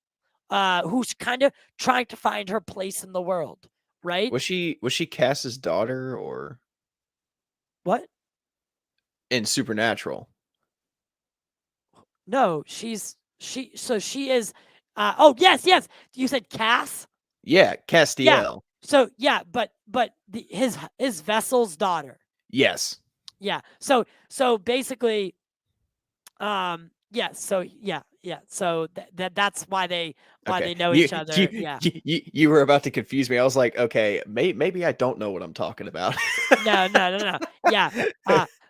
A: who's kind of trying to find her place in the world, right?
B: Was she Cass's daughter or
A: what?
B: In Supernatural?
A: No, she is. Oh yes. You said Cass?
B: Yeah, Castiel.
A: Yeah. So yeah, but his vessel's daughter.
B: Yes.
A: Yeah. So basically, yeah. So yeah, Yeah, so that's why they know each other.
B: You were about to confuse me. I was like, okay, maybe I don't know what I'm talking about.
A: No. Yeah.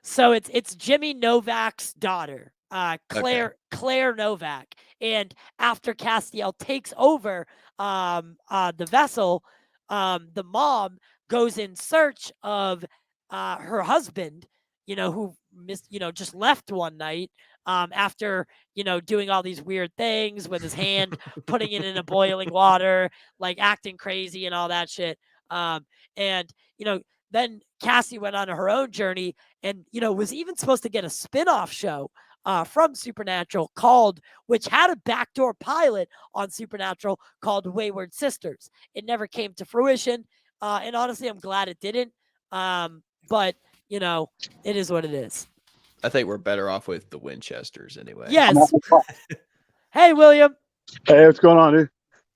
A: So it's Jimmy Novak's daughter, Claire Novak, and after Castiel takes over the vessel, the mom goes in search of her husband, who just left one night after doing all these weird things with his hand, putting it in a boiling water, like acting crazy and all that shit. And then Cassie went on her own journey and was even supposed to get a spin-off show from Supernatural which had a backdoor pilot on Supernatural called Wayward Sisters. It never came to fruition, and honestly, I'm glad it didn't. But it is what it is.
B: I think we're better off with the Winchesters anyway.
A: Yes. Hey, William.
P: Hey, what's going on, dude?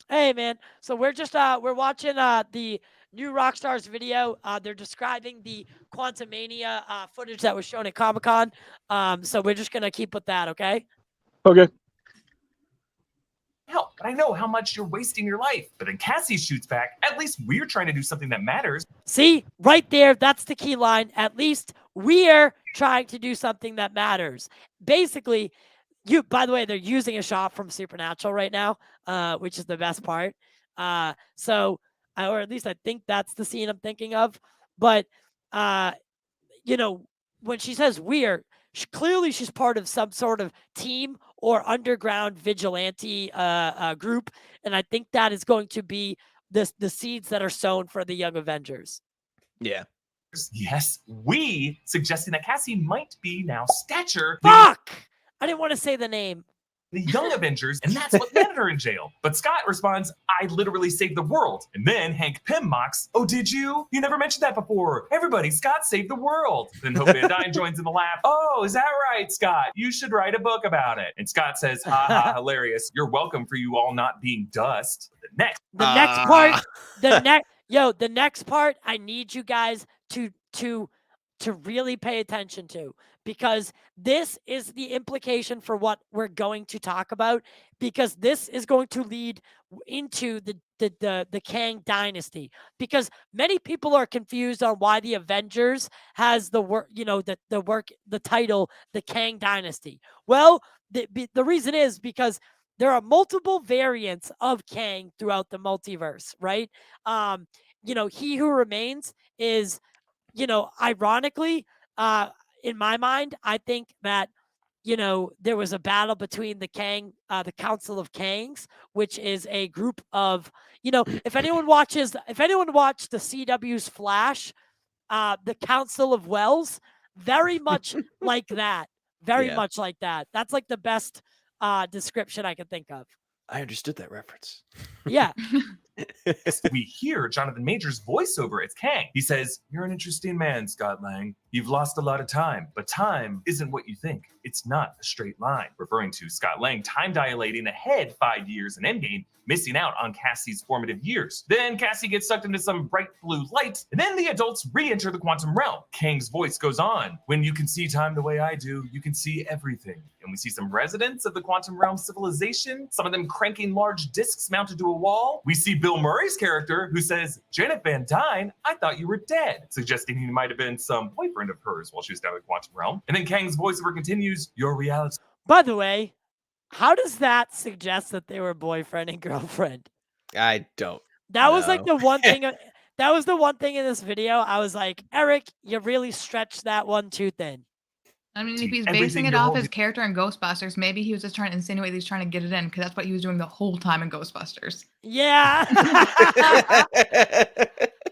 A: Hey, man. So we're just we're watching the new Rockstars video. They're describing the Quantumania footage that was shown at Comic-Con. So we're just gonna keep with that, okay?
P: Okay.
M: Help, but I know how much you're wasting your life. But then Cassie shoots back, at least we're trying to do something that matters.
A: See, right there, that's the key line. At least we're trying to do something that matters. Basically, by the way, they're using a shot from Supernatural right now, which is the best part. Or at least I think that's the scene I'm thinking of. But, when she says we're, clearly she's part of some sort of team or underground vigilante group. And I think that is going to be the seeds that are sown for the Young Avengers.
B: Yeah.
M: Yes, we suggesting that Cassie might be now Stature.
A: Fuck! I didn't want to say the name.
M: The Young Avengers, and that's what landed her in jail. But Scott responds, I literally saved the world. And then Hank Pym mocks, oh, did you? You never mentioned that before. Everybody, Scott saved the world. Then Hope Van Dyne joins in the laugh. Oh, is that right, Scott? You should write a book about it. And Scott says, ha ha, hilarious. You're welcome for you all not being dust. The next
A: part, I need you guys to really pay attention to, because this is the implication for what we're going to talk about, because this is going to lead into the Kang dynasty, because many people are confused on why the Avengers has the title the Kang dynasty. Well, the reason is because there are multiple variants of Kang throughout the multiverse, right? He Who Remains is, ironically, in my mind, I think that, there was a battle between the Council of Kangs, which is a group of, if anyone watched the CW's Flash, the Council of Wells, very much like that. Much like that. That's like the best description I can think of.
B: I understood that reference.
A: Yeah.
M: We hear Jonathan Majors' voiceover as Kang. He says, you're an interesting man, Scott Lang. You've lost a lot of time, but time isn't what you think. It's not a straight line. Referring to Scott Lang time dilating ahead 5 years in Endgame, missing out on Cassie's formative years. Then Cassie gets sucked into some bright blue light, and then the adults re-enter the quantum realm. Kang's voice goes on. When you can see time the way I do, you can see everything. And we see some residents of the quantum realm civilization, some of them cranking large discs mounted to a wall. We see Bill Murray's character, who says, Janet Van Dyne, I thought you were dead, suggesting he might have been some boyfriend of hers while she was down in the quantum realm. And then Kang's voiceover continues, your reality.
A: By the way, how does that suggest that they were boyfriend and girlfriend?
B: I don't.
A: That was like the one thing. That was the one thing in this video. I was like, Eric, you really stretched that one too thin.
L: I mean, if he's basing it off his character in Ghostbusters, maybe he was just trying to insinuate he's trying to get it in, because that's what he was doing the whole time in Ghostbusters.
A: Yeah.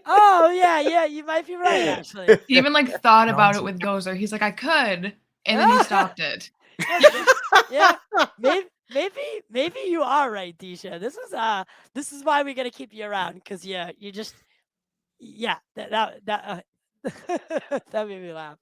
A: Oh, yeah, you might be right, actually.
L: He even thought about it with Gozer. He's like, I could, and then he stopped it.
A: Yeah, maybe you are right, Disha. This is why we gotta keep you around, because that made me laugh.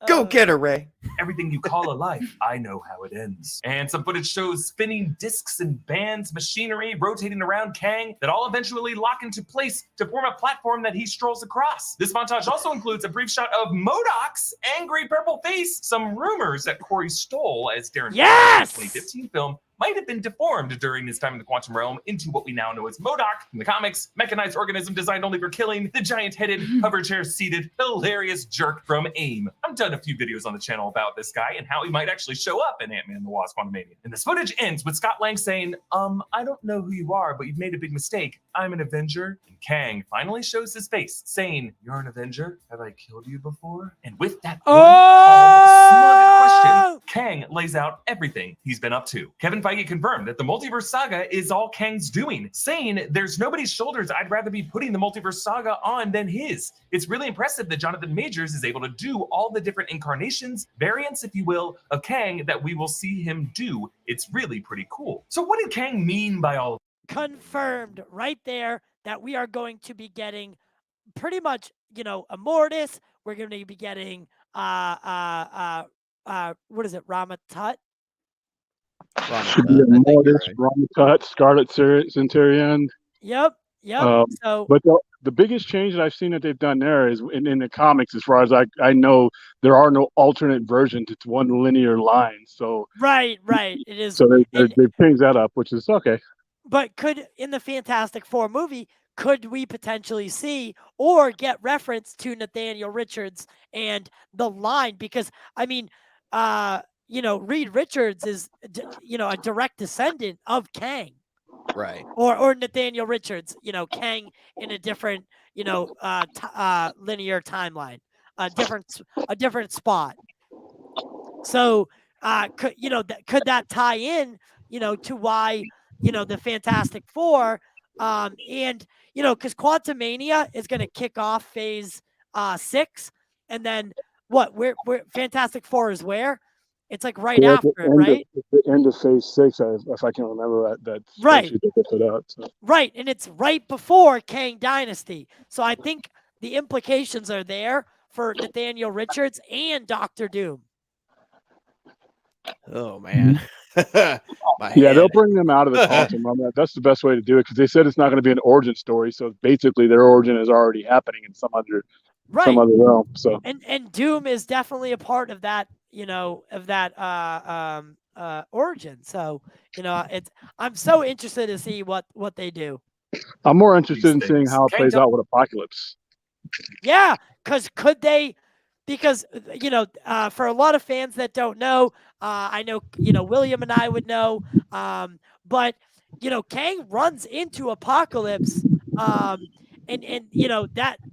B: Go get her, Ray.
M: Everything you call a life, I know how it ends. And some footage shows spinning discs and bands, machinery rotating around Kang that all eventually lock into place to form a platform that he strolls across. This montage also includes a brief shot of MODOK's angry purple face, some rumors that Corey Stoll as Darren
A: yes!
M: in the 2015 film might have been deformed during his time in the quantum realm into what we now know as MODOK in the comics, mechanized organism designed only for killing, the giant-headed, hover chair-seated, hilarious jerk from AIM. I've done a few videos on the channel about this guy and how he might actually show up in Ant-Man and the Wasp: Quantumania. And this footage ends with Scott Lang saying, I don't know who you are, but you've made a big mistake. I'm an Avenger. And Kang finally shows his face, saying, you're an Avenger? Have I killed you before? And with that one calm, smug question, Kang lays out everything he's been up to. Kevin Feige confirmed that the multiverse saga is all Kang's doing, saying there's nobody's shoulders I'd rather be putting the multiverse saga on than his. It's really impressive that Jonathan Majors is able to do all the different incarnations, variants, if you will, of Kang that we will see him do. It's really pretty cool. So what did Kang mean by all of this?
A: Confirmed right there that we are going to be getting pretty much, Immortus. We're going to be getting what is it, Ramatut?
P: Immortus, Ramatut, Scarlet Centurion.
A: Yep.
P: But the biggest change that I've seen that they've done there is in the comics, as far as I know, there are no alternate versions. It's one linear line. So
A: right, it is.
P: So they've changed that up, which is okay.
A: But in the Fantastic Four movie, could we potentially see or get reference to Nathaniel Richards and the line? Because Reed Richards is a direct descendant of Kang.
B: Right.
A: Or Nathaniel Richards, Kang in a different, linear timeline, a different spot. So, could that tie in, to why, the Fantastic Four, and, because Quantumania is going to kick off phase 6, and then we're Fantastic Four is where? It's like right after it, right?
P: The end of phase 6, if I can remember that.
A: Right.
P: So.
A: Right, and it's right before Kang Dynasty. So I think the implications are there for Nathaniel Richards and Dr. Doom.
B: Oh, man.
P: They'll bring them out of the quantum realm. That's the best way to do it, because they said it's not going to be an origin story. So basically their origin is already happening in some other realm. So
A: and Doom is definitely a part of that, origin. So, I'm so interested to see what they do.
P: I'm more interested in seeing how it plays out with Apocalypse.
A: Yeah, because because for a lot of fans that don't know, I know, William and I would know, but Kang runs into Apocalypse, and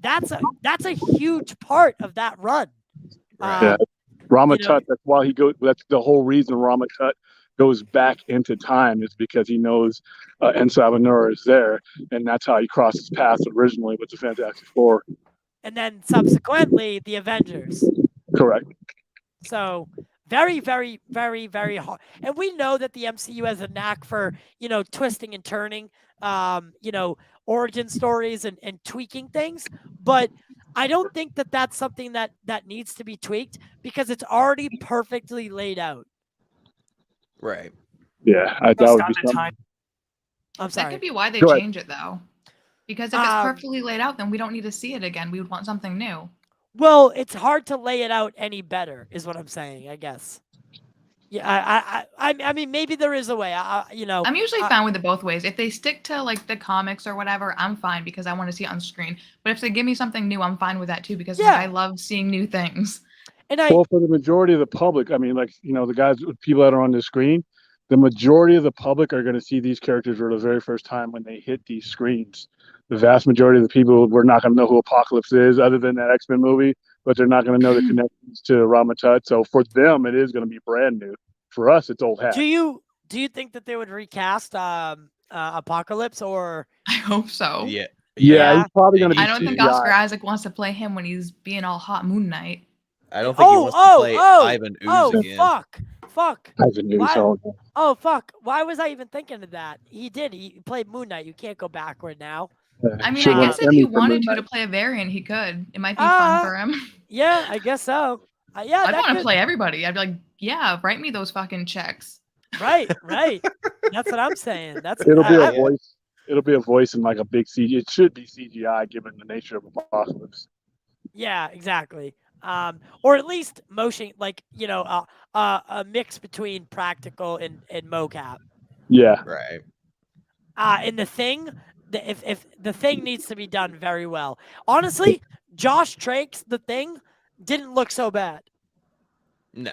A: that's a huge part of that run.
P: Ramatut, that's why that's the whole reason Ramatut goes back into time, is because he knows Ensavanur is there, and that's how he crosses paths originally with the Fantastic Four.
A: And then subsequently the Avengers.
P: Correct.
A: So very, very, very, very hard. And we know that the MCU has a knack for, twisting and turning, origin stories and tweaking things. But I don't think that that's something that needs to be tweaked, because it's already perfectly laid out.
B: Right.
P: Yeah, I thought would be something.
A: I'm sorry.
L: That could be why they change it, though. Because if it's perfectly laid out, then we don't need to see it again. We would want something new.
A: Well, it's hard to lay it out any better, is what I'm saying, I guess. Yeah, I mean, maybe there is a way.
L: I'm usually fine with it both ways. If they stick to like the comics or whatever, I'm fine, because I want to see it on screen. But if they give me something new, I'm fine with that too, because I love seeing new things.
A: And
P: for the majority of the public, I mean, the people that are on the screen, the majority of the public are going to see these characters for the very first time when they hit these screens. The vast majority of the people, we're not going to know who Apocalypse is, other than that X-Men movie, but they're not going to know the connections to Ramatut. So for them, it is going to be brand new. For us, it's old hat.
A: Do you think that they would recast Apocalypse, or?
L: I hope so.
P: Yeah, he's probably going to be
L: I don't think Oscar Isaac wants to play him when he's being all hot Moon Knight.
B: I don't think he wants to play Ivan Ooze again.
A: Fuck.
P: Ivan Ooze.
A: Fuck. Why was I even thinking of that? He did. He played Moon Knight. You can't go backward now.
L: I mean, I guess if he wanted to play a variant, he could. It might be fun for him.
A: Yeah, I guess so. Yeah,
L: I'd want to play everybody. I'd be like, yeah, write me those fucking checks.
A: Right. That's what I'm saying.
P: It'll be a voice. It'll be a voice in like a big CG. It should be CGI, given the nature of Apocalypse.
A: Yeah, exactly. Or at least motion, like a mix between practical and mocap.
P: Yeah.
B: Right.
A: In the Thing, if the Thing needs to be done very well. Honestly, Josh Trake's The Thing didn't look so bad.
B: No.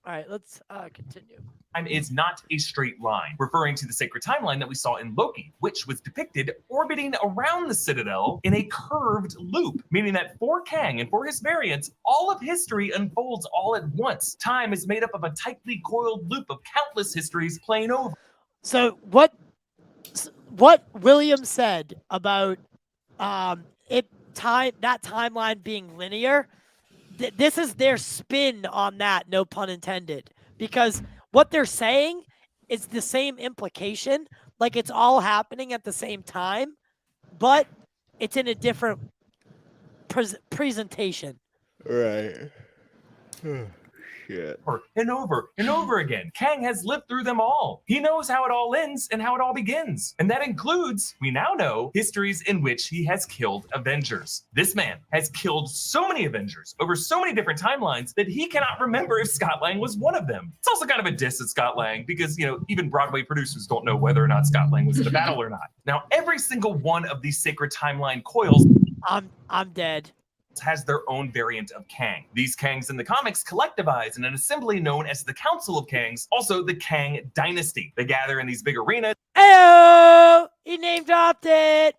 A: All right, let's continue.
M: Time is not a straight line, referring to the sacred timeline that we saw in Loki, which was depicted orbiting around the Citadel in a curved loop, meaning that for Kang and for his variants, all of history unfolds all at once. Time is made up of a tightly coiled loop of countless histories playing over.
A: So what William said about that timeline being linear, this is their spin on that, no pun intended, because what they're saying is the same implication, like it's all happening at the same time, but it's in a different presentation.
B: Right. Shit.
M: And over and over again. Kang has lived through them all. He knows how it all ends and how it all begins. And that includes, we now know, histories in which he has killed Avengers. This man has killed so many Avengers over so many different timelines that he cannot remember if Scott Lang was one of them. It's also kind of a diss at Scott Lang because, even Broadway producers don't know whether or not Scott Lang was in the battle or not. Now, every single one of these sacred timeline coils,
A: I'm dead,
M: has their own variant of Kang. These Kangs in the comics collectivize in an assembly known as the Council of Kangs, also the Kang Dynasty. They gather in these big arenas.
A: Ayo! He name dropped it!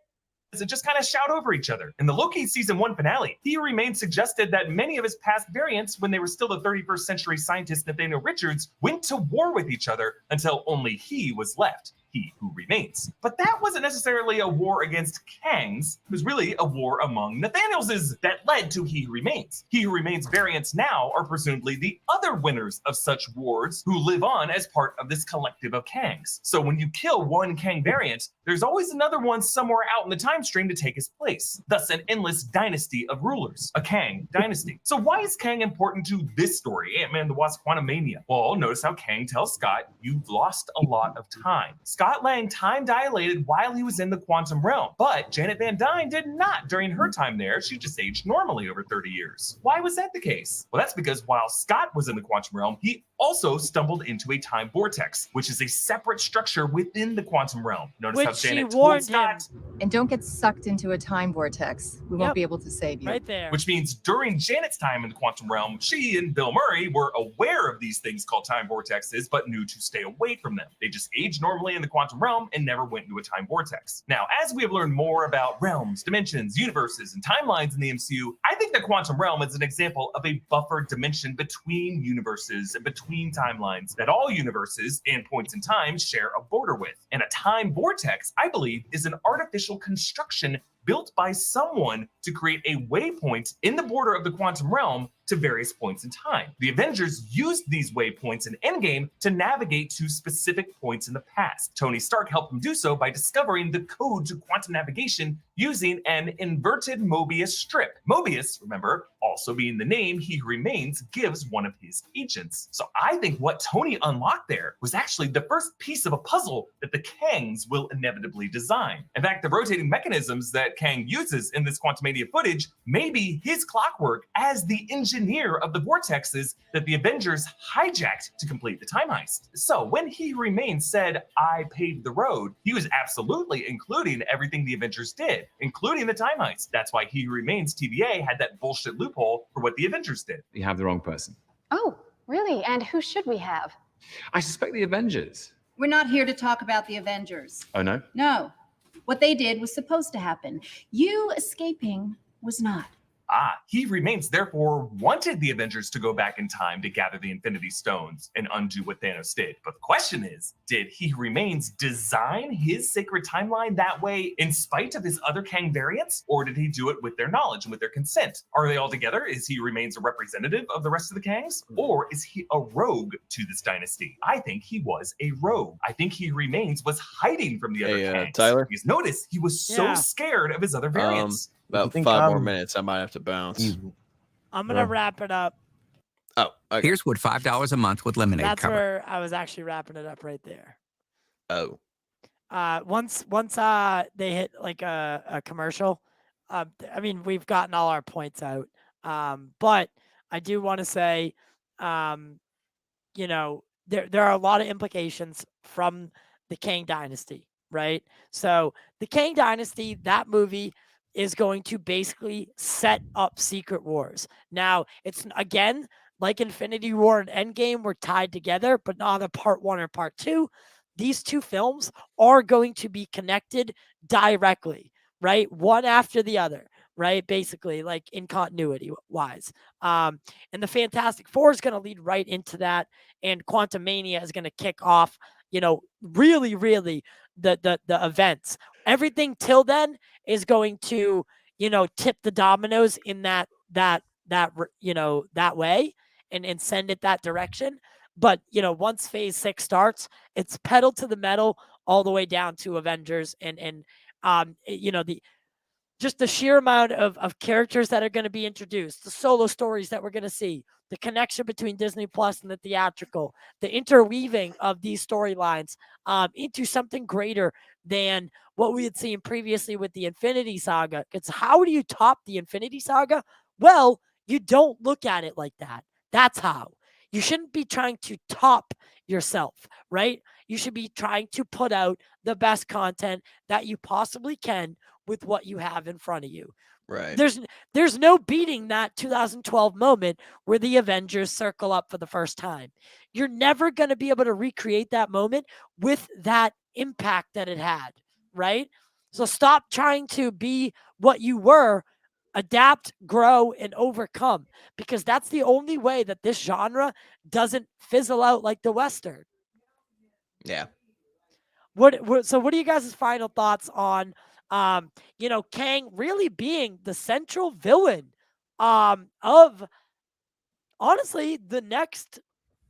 M: And just kind of shout over each other. In the Loki season 1 finale, He Remains suggested that many of his past variants, when they were still the 31st century scientist Nathaniel Richards, went to war with each other until only he was left. He Who Remains. But that wasn't necessarily a war against Kangs. It was really a war among Nathanielses that led to He Who Remains. He Who Remains variants now are presumably the other winners of such wars who live on as part of this collective of Kangs. So when you kill one Kang variant, there's always another one somewhere out in the time stream to take his place. Thus an endless dynasty of rulers, a Kang dynasty. So why is Kang important to this story, Ant-Man the Wasp: Quantumania? Well, notice how Kang tells Scott, you've lost a lot of time. Scott Lang time dilated while he was in the quantum realm, but Janet Van Dyne did not during her time there. She just aged normally over 30 years. Why was that the case? Well, that's because while Scott was in the quantum realm, he also stumbled into a time vortex, which is a separate structure within the quantum realm. Notice how Janet told Scott,
Q: and don't get sucked into a time vortex. We won't be able to save you.
A: Right there.
M: Which means during Janet's time in the quantum realm, she and Bill Murray were aware of these things called time vortexes, but knew to stay away from them. They just aged normally in the quantum realm and never went into a time vortex. Now, as we have learned more about realms, dimensions, universes, and timelines in the MCU, I think the quantum realm is an example of a buffer dimension between universes and between timelines that all universes and points in time share a border with. And a time vortex, I believe, is an artificial construction built by someone to create a waypoint in the border of the quantum realm to various points in time. The Avengers used these waypoints in Endgame to navigate to specific points in the past. Tony Stark helped them do so by discovering the code to quantum navigation using an inverted Mobius strip. Mobius, remember, also being the name He Who Remains gives one of his agents. So I think what Tony unlocked there was actually the first piece of a puzzle that the Kangs will inevitably design. In fact, the rotating mechanisms that Kang uses in this Quantumania footage may be his clockwork as the engineer of the vortexes that the Avengers hijacked to complete the time heist. So when He Who Remains said, I paved the road, he was absolutely including everything the Avengers did, including the time heist. That's why He Who Remains TVA had that bullshit loophole for what the Avengers did.
R: You have the wrong person.
S: Oh, really? And who should we have?
R: I suspect the Avengers.
Q: We're not here to talk about the Avengers.
R: Oh, no?
Q: No. What they did was supposed to happen. You escaping was not.
M: He Who Remains therefore wanted the Avengers to go back in time to gather the Infinity Stones and undo what Thanos did. But the question is, did He Who Remains design his sacred timeline that way in spite of his other Kang variants? Or did he do it with their knowledge and with their consent? Are they all together? Is He Who Remains a representative of the rest of the Kangs? Or is he a rogue to this dynasty? I think he was a rogue. I think He Who Remains was hiding from the other Kangs.
B: Tyler?
M: Because notice, he was so scared of his other variants.
B: About 5 more minutes, I might have to bounce.
A: I'm going to wrap it up.
B: Oh, okay.
T: Here's what $5 a month with Lemonade
A: That's
T: cover.
A: where I was actually wrapping it up right there.
B: Oh.
A: Once they hit like a commercial, I mean, we've gotten all our points out. But I do want to say, there are a lot of implications from the Kang Dynasty, right? So the Kang Dynasty, that movie is going to basically set up Secret Wars. Now, it's again, like Infinity War and Endgame were tied together, but not a part 1 or part 2. These two films are going to be connected directly, right? One after the other, right? Basically, like in continuity wise. And the Fantastic Four is going to lead right into that. And Quantumania is going to kick off, really, really the events. Everything till then is going to, tip the dominoes in that way and send it that direction. But, once phase 6 starts, it's pedal to the metal all the way down to Avengers and just the sheer amount of characters that are going to be introduced, the solo stories that we're going to see, the connection between Disney Plus and the theatrical, the interweaving of these storylines into something greater than what we had seen previously with the Infinity Saga. It's how do you top the Infinity Saga? Well, you don't look at it like that. That's how. You shouldn't be trying to top yourself, right? You should be trying to put out the best content that you possibly can with what you have in front of you.
B: Right.
A: There's no beating that 2012 moment where the Avengers circle up for the first time. You're never going to be able to recreate that moment with that impact that it had, right? So stop trying to be what you were. Adapt, grow, and overcome, because that's the only way that this genre doesn't fizzle out like the Western.
B: Yeah.
A: So what are you guys' final thoughts on, Kang really being the central villain of, honestly, the next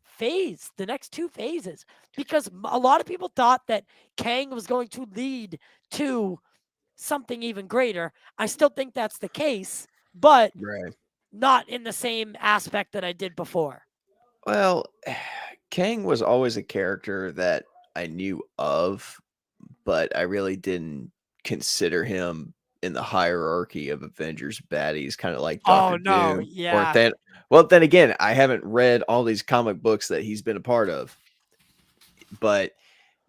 A: phase, the next 2 phases? Because a lot of people thought that Kang was going to lead to something even greater. I still think that's the case, but not in the same aspect that I did before.
B: Well, Kang was always a character that I knew of, but I really didn't consider him in the hierarchy of Avengers baddies, kind of like Dr. Doom.
A: Yeah.
B: Well, then again, I haven't read all these comic books that he's been a part of, but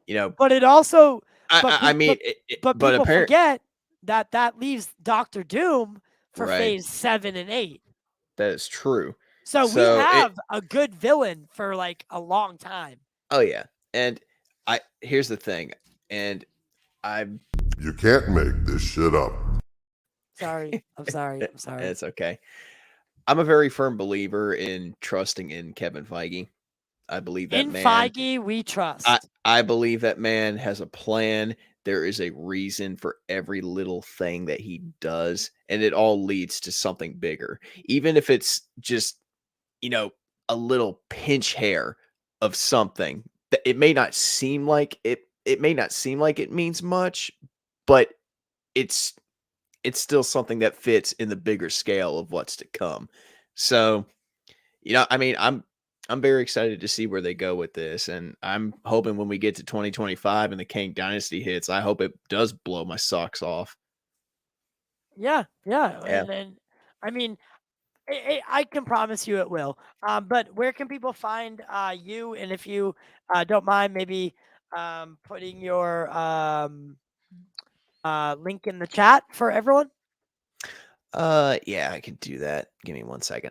A: But it also,
B: but
A: people forget that leaves Dr. Doom for phase 7 and 8.
B: That is true.
A: So we have a good villain for like a long time.
B: Oh yeah. And here's the thing. And
N: you can't make this shit up.
A: Sorry. I'm sorry.
B: It's okay. I'm a very firm believer in trusting in Kevin Feige. I believe that man.
A: Feige, we trust.
B: I believe that man has a plan. There is a reason for every little thing that he does, and it all leads to something bigger. Even if it's just, a little pinch hair of something. It may not seem like it may not seem like it means much, but it's still something that fits in the bigger scale of what's to come. So, I'm very excited to see where they go with this, and I'm hoping when we get to 2025 and the Kang Dynasty hits, I hope it does blow my socks off.
A: Yeah. And I can promise you it will. But where can people find you? And if you don't mind, maybe putting your link in the chat for everyone.
B: Yeah, I can do that. Give me 1 second.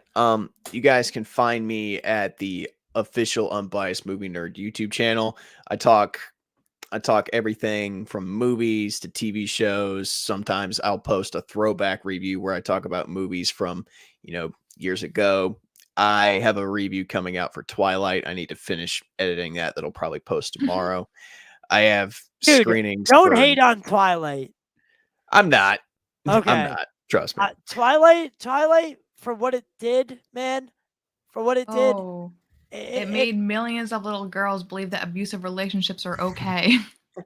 B: You guys can find me at the official Unbiased Movie Nerd YouTube channel. I talk everything from movies to TV shows. Sometimes I'll post a throwback review where I talk about movies from, years ago. I have a review coming out for Twilight. I need to finish editing that. That'll probably post tomorrow. I have screenings.
A: Don't hate on Twilight.
B: I'm not.
A: Okay.
B: I'm not. Trust me.
A: Twilight, for what it did, man, for what it did.
L: It made millions of little girls believe that abusive relationships are okay.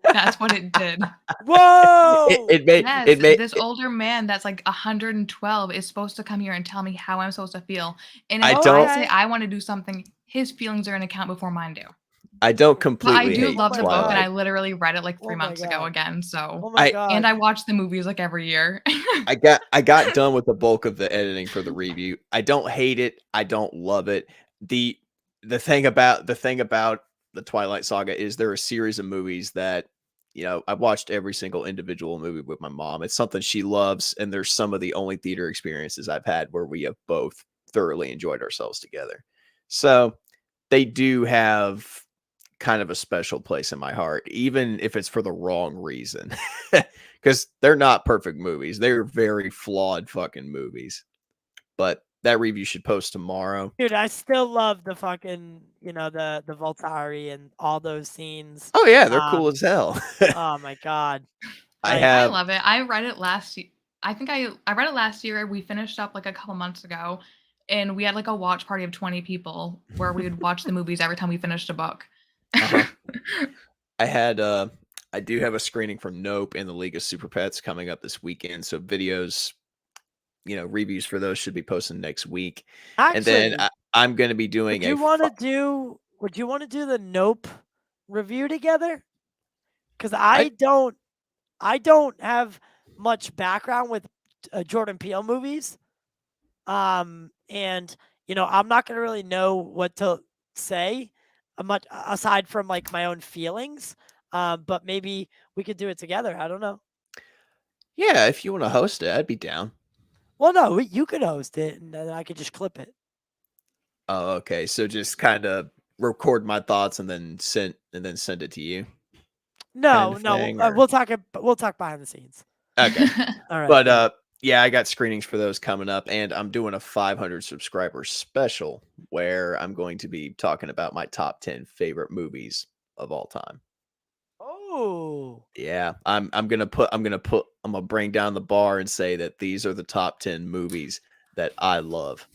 L: That's what it did.
A: Whoa!
B: It made
L: this older man that's like 112 is supposed to come here and tell me how I'm supposed to feel. And if I say I want to do something, his feelings are going to count before mine do.
B: I don't completely.
L: But I do
B: hate
L: love the
B: Twilight.
L: book, and I literally read it like 3 months ago again. So,
A: God.
L: And I watch the movies like every year.
B: I got done with the bulk of the editing for the review. I don't hate it. I don't love it. the thing about the Twilight Saga is there are a series of movies that, you know, I've watched every single individual movie with my mom. It's something she loves, and there's some of the only theater experiences I've had where we have both thoroughly enjoyed ourselves together. So they do have kind of a special place in my heart, even if it's for the wrong reason, because they're not perfect movies. They're very flawed fucking movies. But that review should post tomorrow.
A: Dude, I still love the fucking, you know, the Voltari and all those scenes.
B: Oh yeah, they're cool as hell.
A: Oh my god.
L: I love it. I read it last year. I think I read it last year. We finished up like a couple months ago, and we had like a watch party of 20 people where we would watch the movies every time we finished a book.
B: I do have a screening for Nope and the League of Super Pets coming up this weekend. So videos, you know, reviews for those should be posted next week.
A: Actually,
B: and then I'm going to be doing
A: would you want to do the Nope review together? Because I don't have much background with Jordan Peele movies. And you know, I'm not going to really know what to say much aside from like my own feelings. But maybe we could do it together. I don't know.
B: Yeah, if you want to host it, I'd be down.
A: Well, no, you could host it, and then I could just clip it.
B: Oh, okay. So just kind of record my thoughts and then send it to you.
A: No, we'll talk behind the scenes.
B: Okay.
A: All right.
B: But yeah, I got screenings for those coming up, and I'm doing a 500 subscriber special where I'm going to be talking about my top 10 favorite movies of all time.
A: Oh.
B: Yeah, I'm gonna bring down the bar and say that these are the top 10 movies that I love.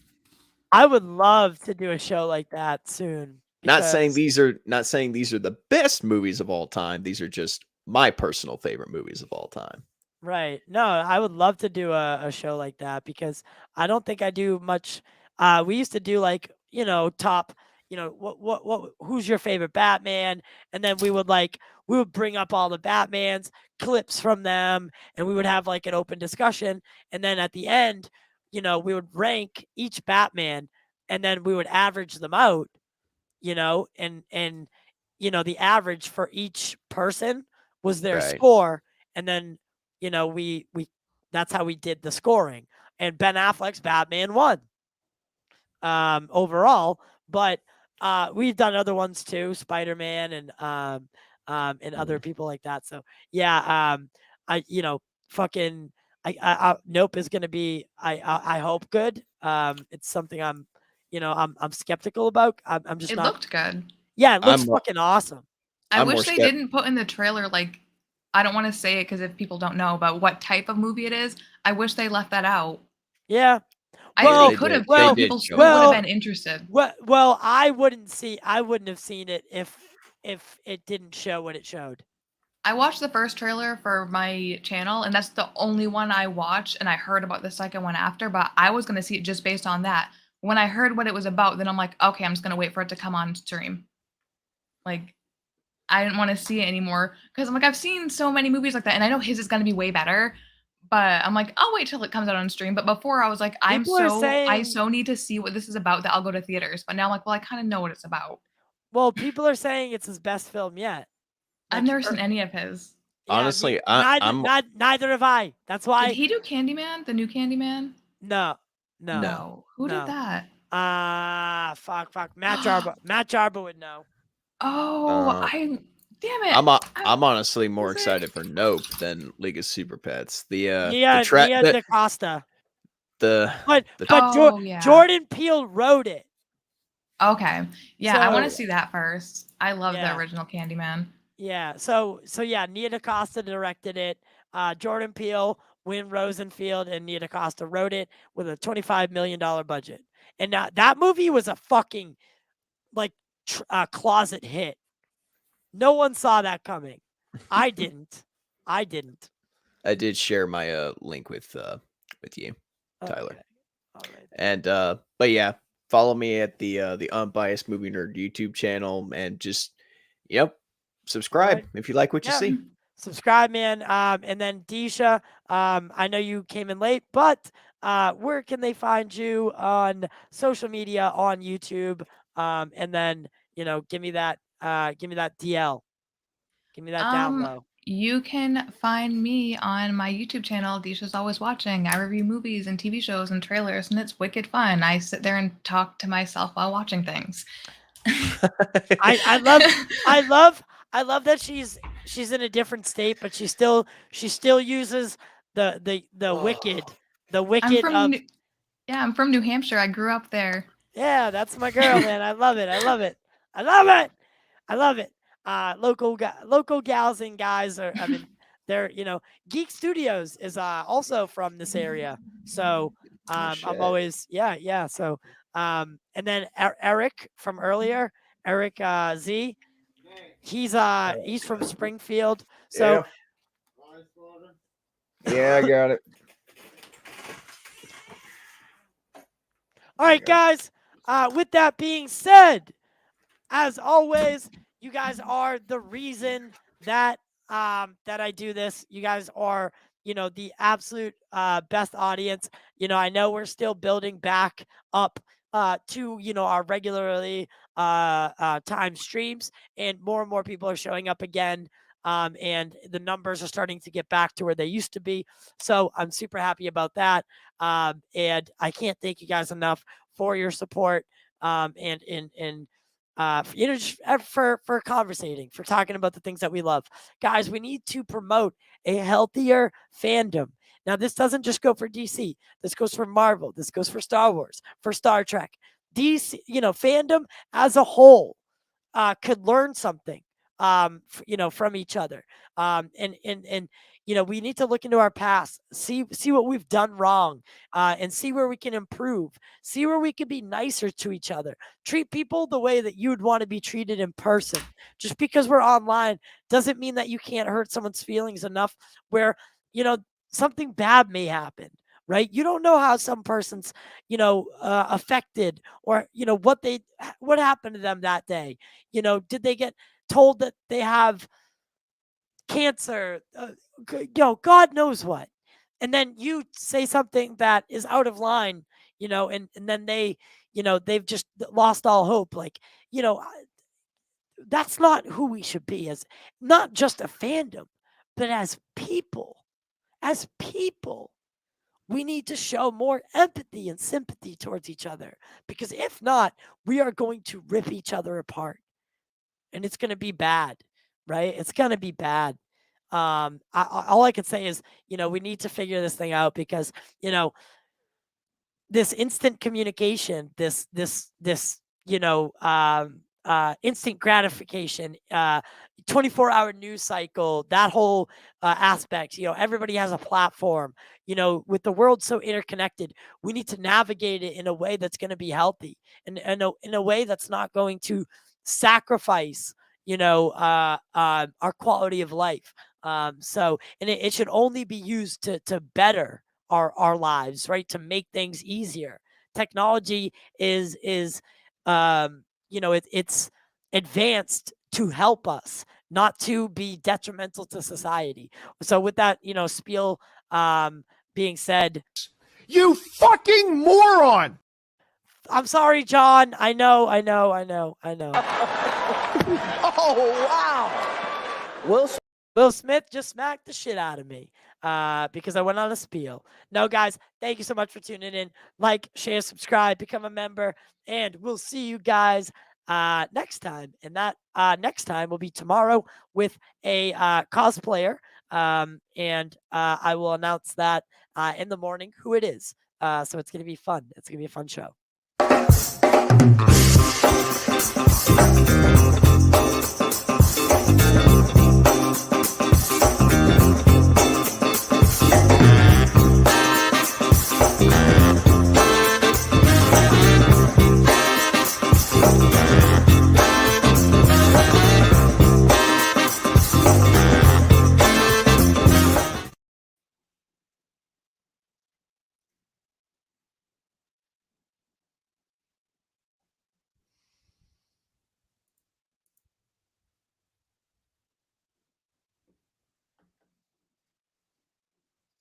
A: I would love to do a show like that soon.
B: Not saying these are the best movies of all time. These are just my personal favorite movies of all time.
A: Right. No, I would love to do a show like that because I don't think I do much. We used to do like, you know, top, you know, who's your favorite Batman? And then we would bring up all the Batmans, clips from them, and we would have like an open discussion. And then at the end, you know, we would rank each Batman and then we would average them out, you know, and you know, the average for each person was their score. And then, you know, we that's how we did the scoring. And Ben Affleck's Batman won overall, but we've done other ones too, Spider-Man and other people like that. So yeah, you know, fucking Nope is gonna be I hope good. It's something I'm skeptical about. I'm just
L: It
A: not.
L: looked good.
A: Yeah, it looks fucking awesome.
L: I wish they didn't put in the trailer, like, I don't want to say it because if people don't know about what type of movie it is, I wish they left that out.
A: Yeah.
L: They could have. Well, people still would have been interested.
A: Well, I wouldn't have seen it if it didn't show what it showed.
L: I watched the first trailer for my channel, and that's the only one I watched, and I heard about the second one after, but I was going to see it just based on that. When I heard what it was about, then I'm like, okay, I'm just going to wait for it to come on stream. Like, I didn't want to see it anymore because I'm like, I've seen so many movies like that, and I know his is going to be way better, but I'm like, I'll wait till it comes out on stream. But before I was like, I so need to see what this is about that I'll go to theaters. But now I'm like, well, I kind of know what it's about.
A: Well, people are saying it's his best film yet.
L: I've never seen any of his.
A: Yeah,
B: honestly,
A: neither have I. That's why.
L: Did he do Candyman? The new Candyman?
A: No.
L: Who did that?
A: Fuck. Matt Jarbo would know.
L: Oh, damn it.
B: I'm honestly more excited for Nope than League of Super Pets.
A: Nia DaCosta. But Jordan Peele wrote it.
L: Okay. Yeah, I want to see that first. I love the original Candyman.
A: Yeah. So yeah, Nia DaCosta directed it. Jordan Peele, Win Rosenfield, and Nia DaCosta wrote it with a $25 million budget. And now that movie was a fucking closet hit. No one saw that coming. I didn't.
B: I did share my link with you, Tyler.
A: Okay. All right.
B: And but yeah, follow me at the Unbiased Movie Nerd YouTube channel and just subscribe if you like what you see.
A: Subscribe, man. And then Disha, I know you came in late, but where can they find you on social media, on YouTube, And then, give me that DL. Give me that down low.
L: You can find me on my YouTube channel, Disha's Always Watching. I review movies and TV shows and trailers, and it's wicked fun. I sit there and talk to myself while watching things.
A: I love that she's in a different state, but she still uses the wicked.
L: I'm from New Hampshire. I grew up there.
A: Yeah, that's my girl, man. I love it. Local gals and guys are. I mean, they're Geek Studios is also from this area, so I'm always So and then Eric from earlier, Eric Z, he's from Springfield, so
U: yeah, I got it.
A: All right, guys. With that being said, as always, you guys are the reason that I do this. You guys are, the absolute best audience. I know we're still building back up to, our regularly timed streams, and more people are showing up again. And the numbers are starting to get back to where they used to be. So I'm super happy about that. And I can't thank you guys enough for your support. Just for conversating, for talking about the things that we love. Guys, we need to promote a healthier fandom. Now, this doesn't just go for DC. This goes for Marvel. This goes for Star Wars, for Star Trek. DC, fandom as a whole could learn something, from each other. We need to look into our past, see what we've done wrong, and see where we can improve, see where we can be nicer to each other, treat people the way that you'd want to be treated in person. Just because we're online doesn't mean that you can't hurt someone's feelings enough where, something bad may happen, right? You don't know how some person's, affected, or, what happened to them that day. Did they get told that they have cancer, God knows what, and then you say something that is out of line, and then they, they've just lost all hope. Like, that's not who we should be, as not just a fandom, but as people. We need to show more empathy and sympathy towards each other, because if not, we are going to rip each other apart, and it's going to be bad. Right? It's going to be bad. All I can say is, we need to figure this thing out, because, this instant communication, this instant gratification, 24-hour news cycle, that whole aspect, everybody has a platform, with the world so interconnected, we need to navigate it in a way that's going to be healthy, and in a way that's not going to sacrifice our quality of life. So it should only be used to better our lives, right? To make things easier. Technology is it's advanced to help us, not to be detrimental to society. So with that, spiel being said,
U: you fucking moron.
A: I'm sorry, John. I know.
U: Oh, wow.
A: Will Smith just smacked the shit out of me because I went on a spiel. No, guys, thank you so much for tuning in. Like, share, subscribe, become a member, and we'll see you guys next time. And that next time will be tomorrow with a cosplayer. And I will announce that in the morning who it is. So it's going to be fun. It's going to be a fun show.